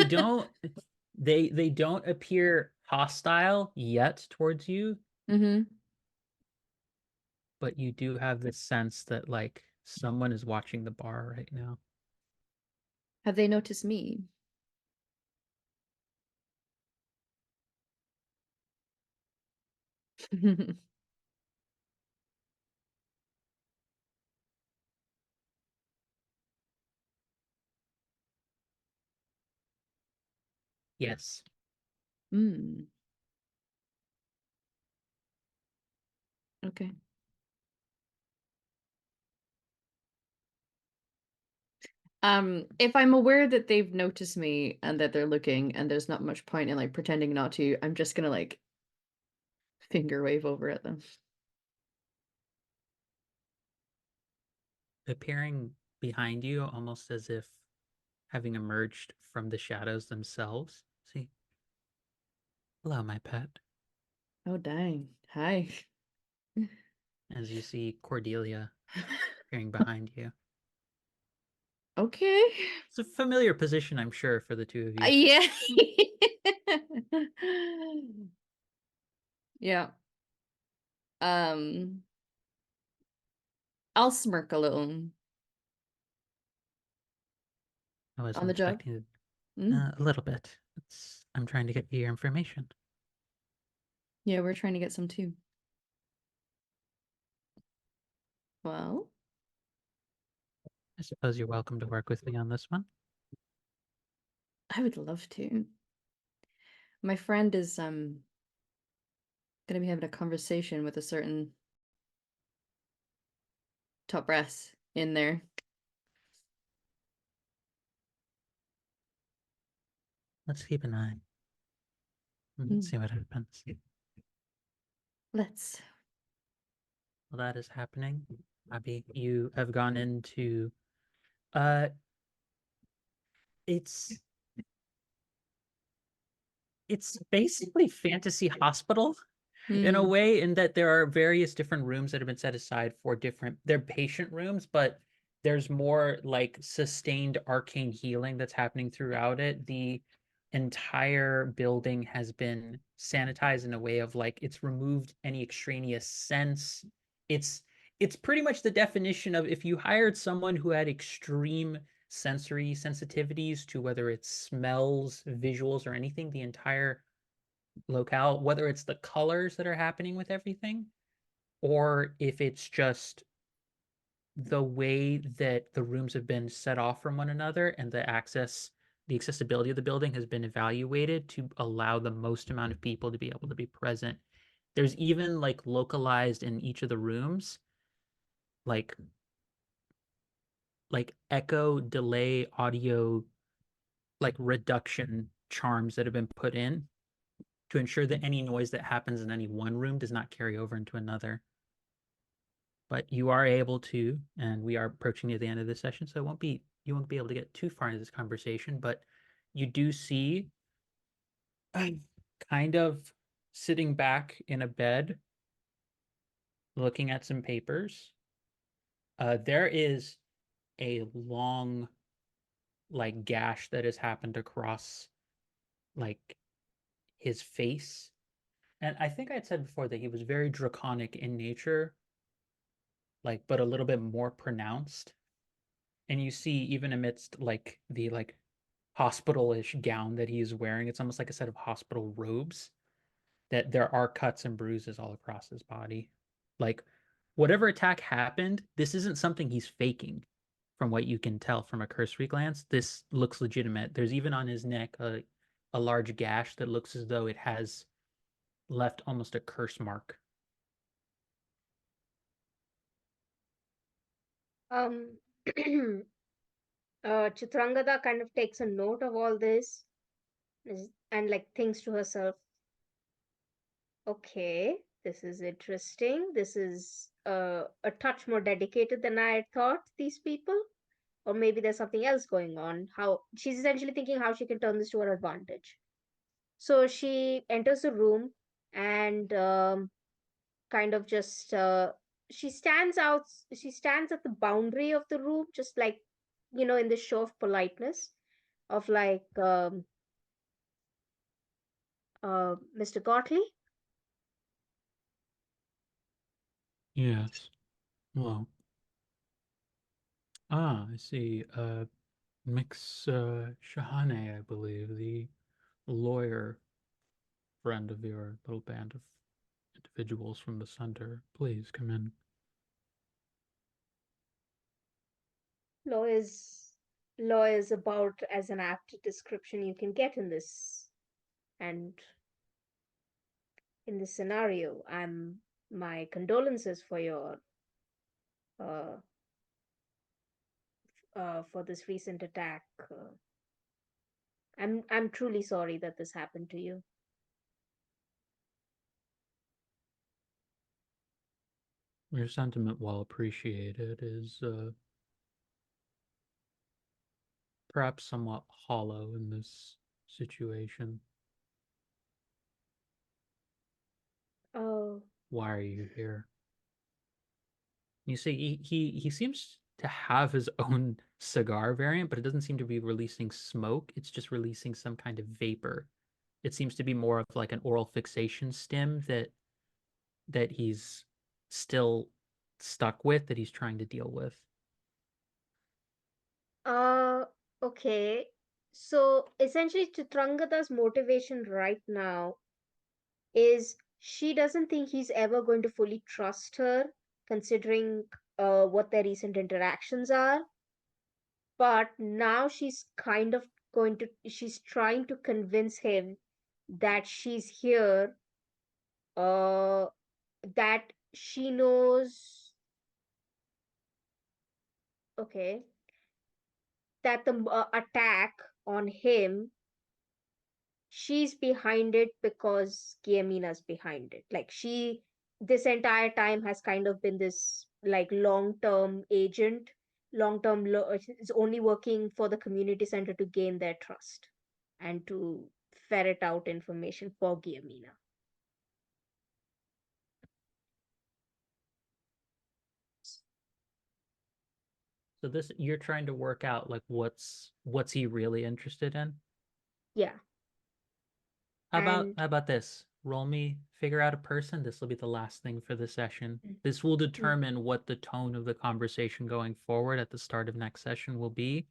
don't appear hostile yet towards you, Mm-hmm. but you do have this sense that like someone is watching the bar right now. Have they noticed me? Yes. Okay. If I'm aware that they've noticed me and that they're looking and there's not much point in like pretending not to, I'm just gonna like finger wave over at them. Appearing behind you, almost as if having emerged from the shadows themselves. See? Hello, my pet. Oh dang. Hi. As you see Cordelia appearing behind you. Okay. It's a familiar position, I'm sure, for the two of you. Yeah. Yeah. I'll smirk a little I wasn't on the job. expecting it. A little bit. I'm trying to get you your information. Yeah, we're trying to get some too. Well, I suppose you're welcome to work with me on this one. I would love to. My friend is Gonna be having a conversation with a certain top brass in there. Let's keep an eye. Let's see what happens. Let's. While that is happening, Abby, you have gone into it's basically fantasy hospital in a way, in that there are various different rooms that have been set aside for they're patient rooms, but there's more like sustained arcane healing that's happening throughout it. The entire building has been sanitized in a way of like it's removed any extraneous sense. It's pretty much the definition of if you hired someone who had extreme sensory sensitivities to whether it's smells, visuals, or anything, the entire locale, whether it's the colors that are happening with everything, or if it's just the way that the rooms have been set off from one another and the accessibility of the building has been evaluated to allow the most amount of people to be able to be present. There's even like localized in each of the rooms, like echo, delay, audio, like reduction charms that have been put in to ensure that any noise that happens in any one room does not carry over into another. But you are able to, and we are approaching near the end of this session, so you won't be able to get too far into this conversation, but you do see kind of sitting back in a bed, looking at some papers. There is a long like gash that has happened across like his face. And I think I had said before that he was very draconic in nature, like, but a little bit more pronounced. And you see, even amidst like the like hospital-ish gown that he is wearing, it's almost like a set of hospital robes, that there are cuts and bruises all across his body. Like, whatever attack happened, this isn't something he's faking, from what you can tell from a cursory glance. This looks legitimate. There's even on his neck a large gash that looks as though it has left almost a curse mark. Chitrangada kind of takes a note of all this and like thinks to herself, okay, this is interesting. This is a touch more dedicated than I had thought, these people. Or maybe there's something else going on. How she's essentially thinking how she can turn this to her advantage. So she enters the room and kind of just she stands at the boundary of the room, just like, in the show of politeness of like, Mr. Gottlieb. Yes. Well. I see. Mix Shahane, I believe, the lawyer friend of your little band of individuals from the center. Please come in. Law is law is about as an apt description you can get in this, and in this scenario. My condolences for your uh, for this recent attack. I'm truly sorry that this happened to you. Your sentiment, while appreciated, is perhaps somewhat hollow in this situation. Oh, Why are you here? You see, he seems to have his own cigar variant, but it doesn't seem to be releasing smoke. It's just releasing some kind of vapor. It seems to be more of like an oral fixation stim that he's still stuck with, that he's trying to deal with. okay. So essentially, Chitrangada's motivation right now is she doesn't think he's ever going to fully trust her, considering what their recent interactions are. But now she's kind of she's trying to convince him that she's here that she knows, okay, that the attack on him, she's behind it because Giamina's behind it. Like this entire time has kind of been this like long-term agent, long-term is only working for the community center to gain their trust and to ferret out information for Giamina. So this, you're trying to work out like what's he really interested in? Yeah. How about this? Roll me, figure out a person. This will be the last thing for the session. This will determine what the tone of the conversation going forward at the start of next session will be.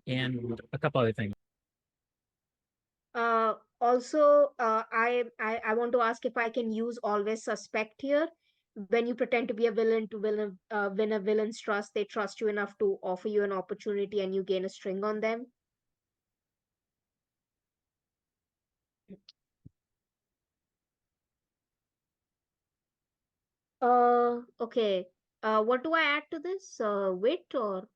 And a couple other things. Also, I want to ask if I can use always suspect here. When you pretend to be a villain to win a villain's trust, they trust you enough to offer you an opportunity and you gain a string on them. Okay. What do I add to this? Wit or?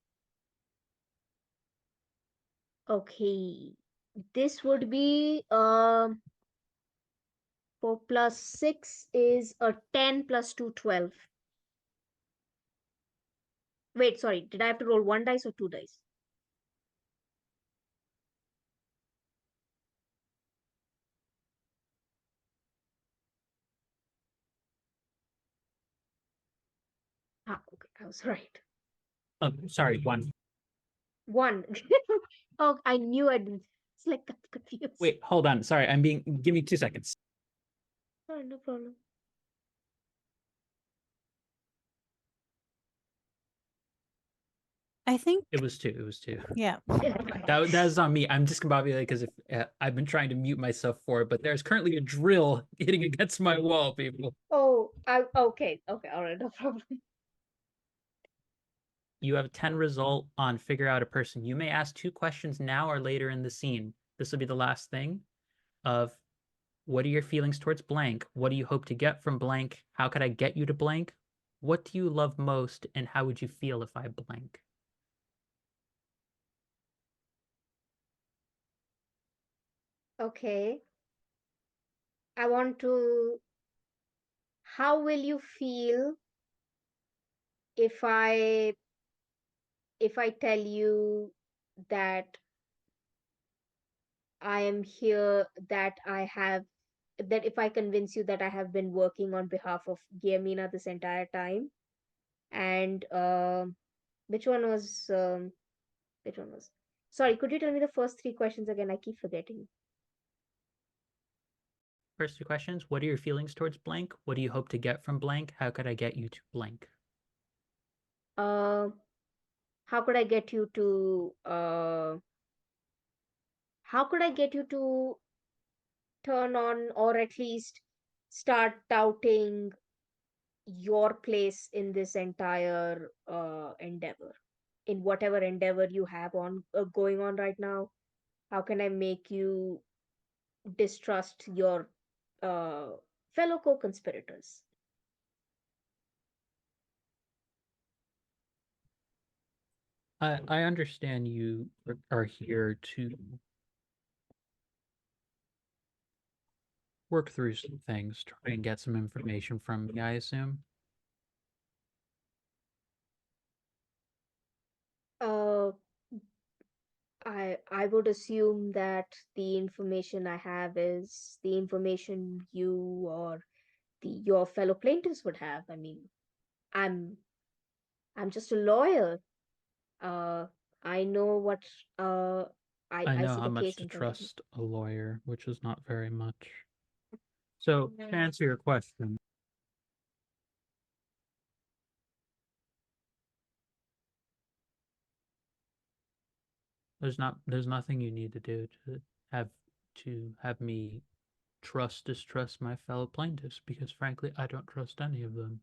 Okay. This would be 4 plus 6 is a 10 plus 2, 12. Wait, sorry. Did I have to roll 1 dice or 2 dice? Ah, okay. I was right. Oh, sorry, one. 1. Oh, I knew I didn't. It's like I'm confused. Wait, hold on. Sorry, give me 2 seconds. Oh, no problem. I think, It was 2. It was 2. yeah. That's on me. I'm discombobulated because if I've been trying to mute myself for it, but there's currently a drill hitting against my wall, people. Oh, okay. Okay, all right, no problem. You have 10 result on figure out a person. You may ask 2 questions now or later in the scene. This will be the last thing of what are your feelings towards blank? What do you hope to get from blank? How could I get you to blank? What do you love most? And how would you feel if I blank? Okay. I want to. How will you feel if I tell you that I am here, that if I convince you that I have been working on behalf of Giamina this entire time, and which one was which one was? Sorry, could you tell me the first 3 questions again? I keep forgetting. First 2 questions. What are your feelings towards blank? What do you hope to get from blank? How could I get you to blank? How could I get you to how could I get you to turn on, or at least start doubting your place in this entire endeavor, in whatever endeavor you have on going on right now? How can I make you distrust your uh, fellow co-conspirators? I understand you are here to work through some things, try and get some information from me, I assume. uh, I would assume that the information I have is the information you or your fellow plaintiffs would have. I mean, I'm I'm just a lawyer. Uh, I know what I I know see how the much case to in front of me. trust a lawyer, which is not very much. So, to answer your question, there's nothing you need to do have have me distrust my fellow plaintiffs, because frankly, I don't trust any of them.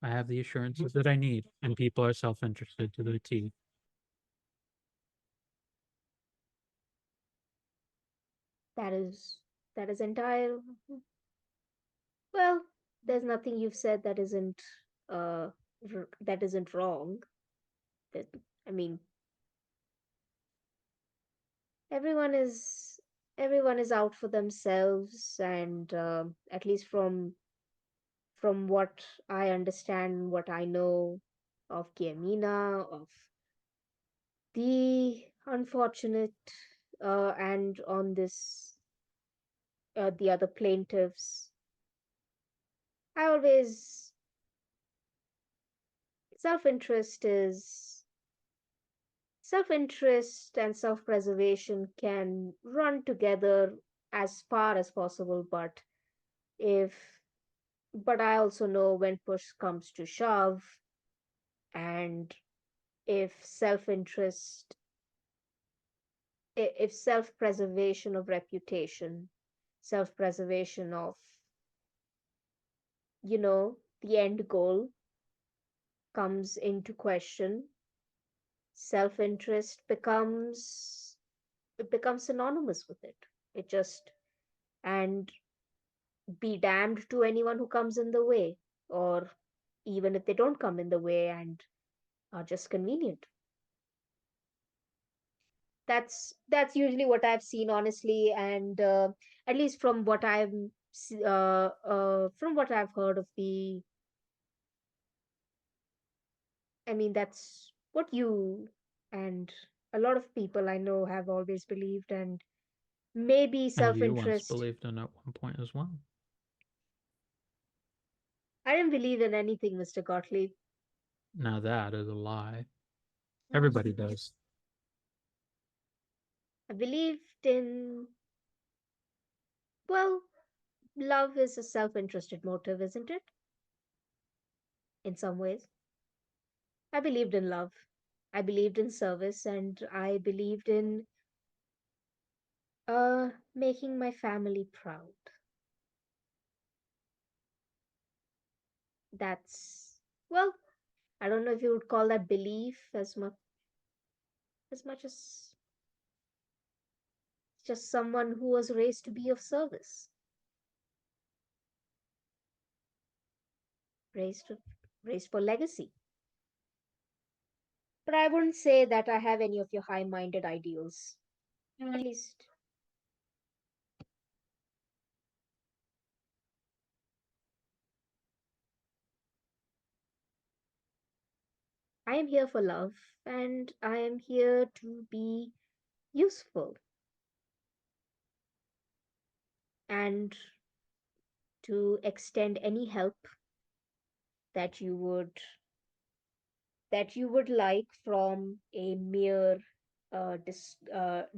I have the assurances that I need, and people are self-interested to the T. That is entire. Well, there's nothing you've said that isn't that isn't wrong. That I mean, everyone is everyone is out for themselves, and at least from what I understand, what I know of Kiamina, of the unfortunate, and on this the other plaintiffs, I always self-interest is self-interest and self-preservation can run together as far as possible, if but I also know when push comes to shove, and if self-interest if self-preservation of reputation, self-preservation of, the end goal comes into question, self-interest becomes synonymous with it. It just and be damned to anyone who comes in the way, or even if they don't come in the way and are just convenient. That's usually what I've seen, honestly, and at least from what I've heard of the. I mean, that's what you and a lot of people I know have always believed, and maybe And you once self-interest. believed in at one point as well. I didn't believe in anything, Mr. Gottlieb. Now that is a lie. No. Everybody does. I believed in, well, love is a self-interested motive, isn't it? In some ways. I believed in love. I believed in service, and I believed in making my family proud. That's, well, I don't know if you would call that belief as much as just someone who was raised to be of service. Raised to, raised for legacy. But I wouldn't say that I have any of your high-minded ideals. At least I am here for love, and I am here to be useful and to extend any help that you would like from a mere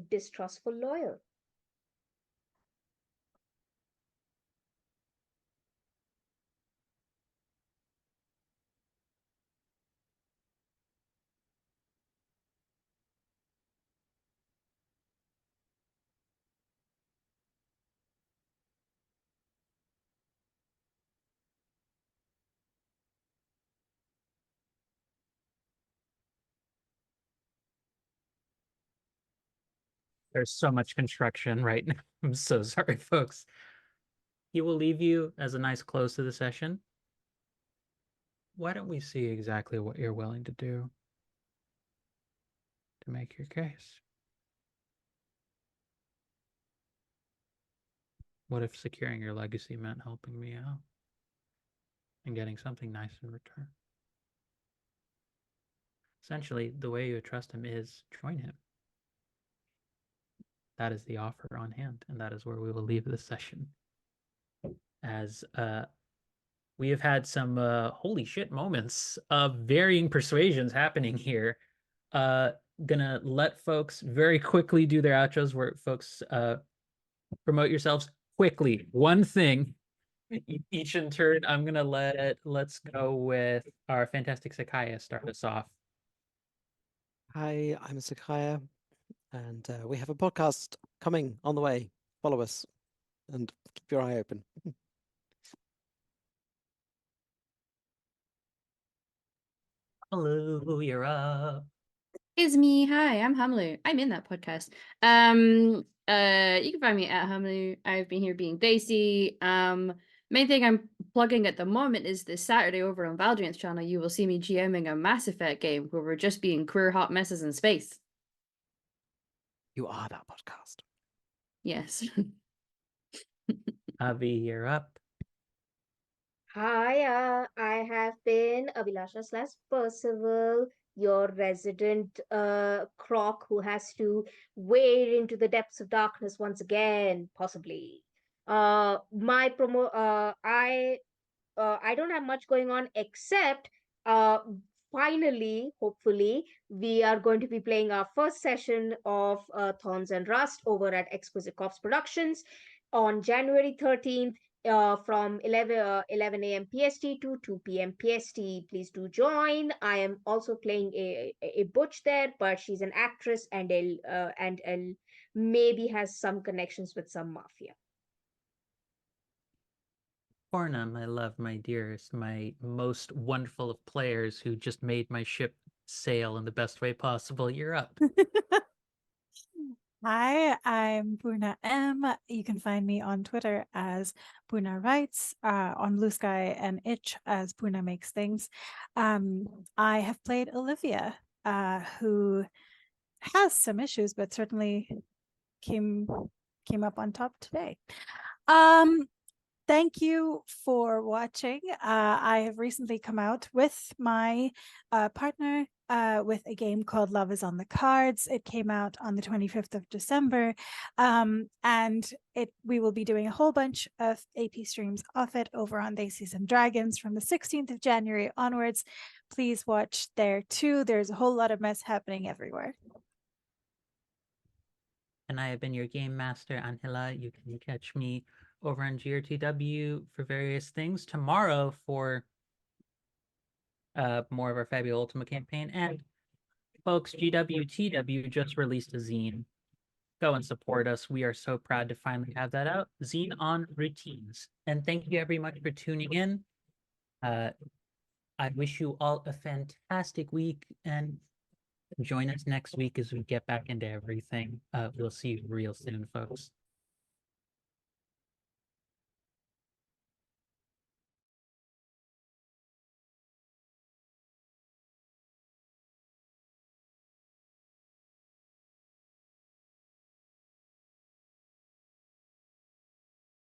distrustful lawyer. There's so much construction right now. I'm so sorry, folks. He will leave you as a nice close to the session. Why don't we see exactly what you're willing to do to make your case? What if securing your legacy meant helping me out and getting something nice in return? Essentially, the way you trust him is join him. That is the offer on hand, and that is where we will leave this session. As we have had some holy shit moments of varying persuasions happening here. Gonna let folks very quickly do their outros where folks promote yourselves quickly. One thing each in turn. I'm gonna let's go with our fantastic Sakaya start us off. Hi, I'm Sakaya, and we have a podcast coming on the way. Follow us and keep your eye open. Hello, you're up. It's me. Hi, I'm Hamlu. I'm in that podcast. You can find me at Hamlu. I've been here being Daisy. Main thing I'm plugging at the moment is this Saturday over on Valdrian's channel. You will see me GMing a Mass Effect game where we're just being queer hot messes in space. You are that podcast. Yes. Avi, you're up. Hi, I have been Abhilasha/Percival, your resident croc who has to wade into the depths of darkness once again, possibly. My promo, I don't have much going on except finally, hopefully, we are going to be playing our first session of Thorns and Rust over at Exquisite Corpse Productions on January 13th. From 11 a.m. PST to 2 p.m. PST. Please do join. I am also playing a butch there, but she's an actress and maybe has some connections with some mafia. Orna, my love, my dearest, my most wonderful of players who just made my ship sail in the best way possible. You're up. Hi, I'm Purna M. You can find me on Twitter as Purna Writes, on Blue Sky and Itch as Purna Makes Things. I have played Olivia, who has some issues, but certainly came up on top today. Thank you for watching. I have recently come out with my partner with a game called Love is on the Cards. It came out on the 25th of December, and we will be doing a whole bunch of AP streams of it over on Daisies and Dragons from the 16th of January onwards. Please watch there too. There's a whole lot of mess happening everywhere. And I have been your game master, Angela. You can catch me over on GRTW for various things. Tomorrow for more of our Fabio Ultima campaign. And folks, GWTW just released a zine. Go and support us. We are so proud to finally have that out. Zine on routines. And thank you very much for tuning in. I wish you all a fantastic week and join us next week as we get back into everything. We'll see you real soon, folks.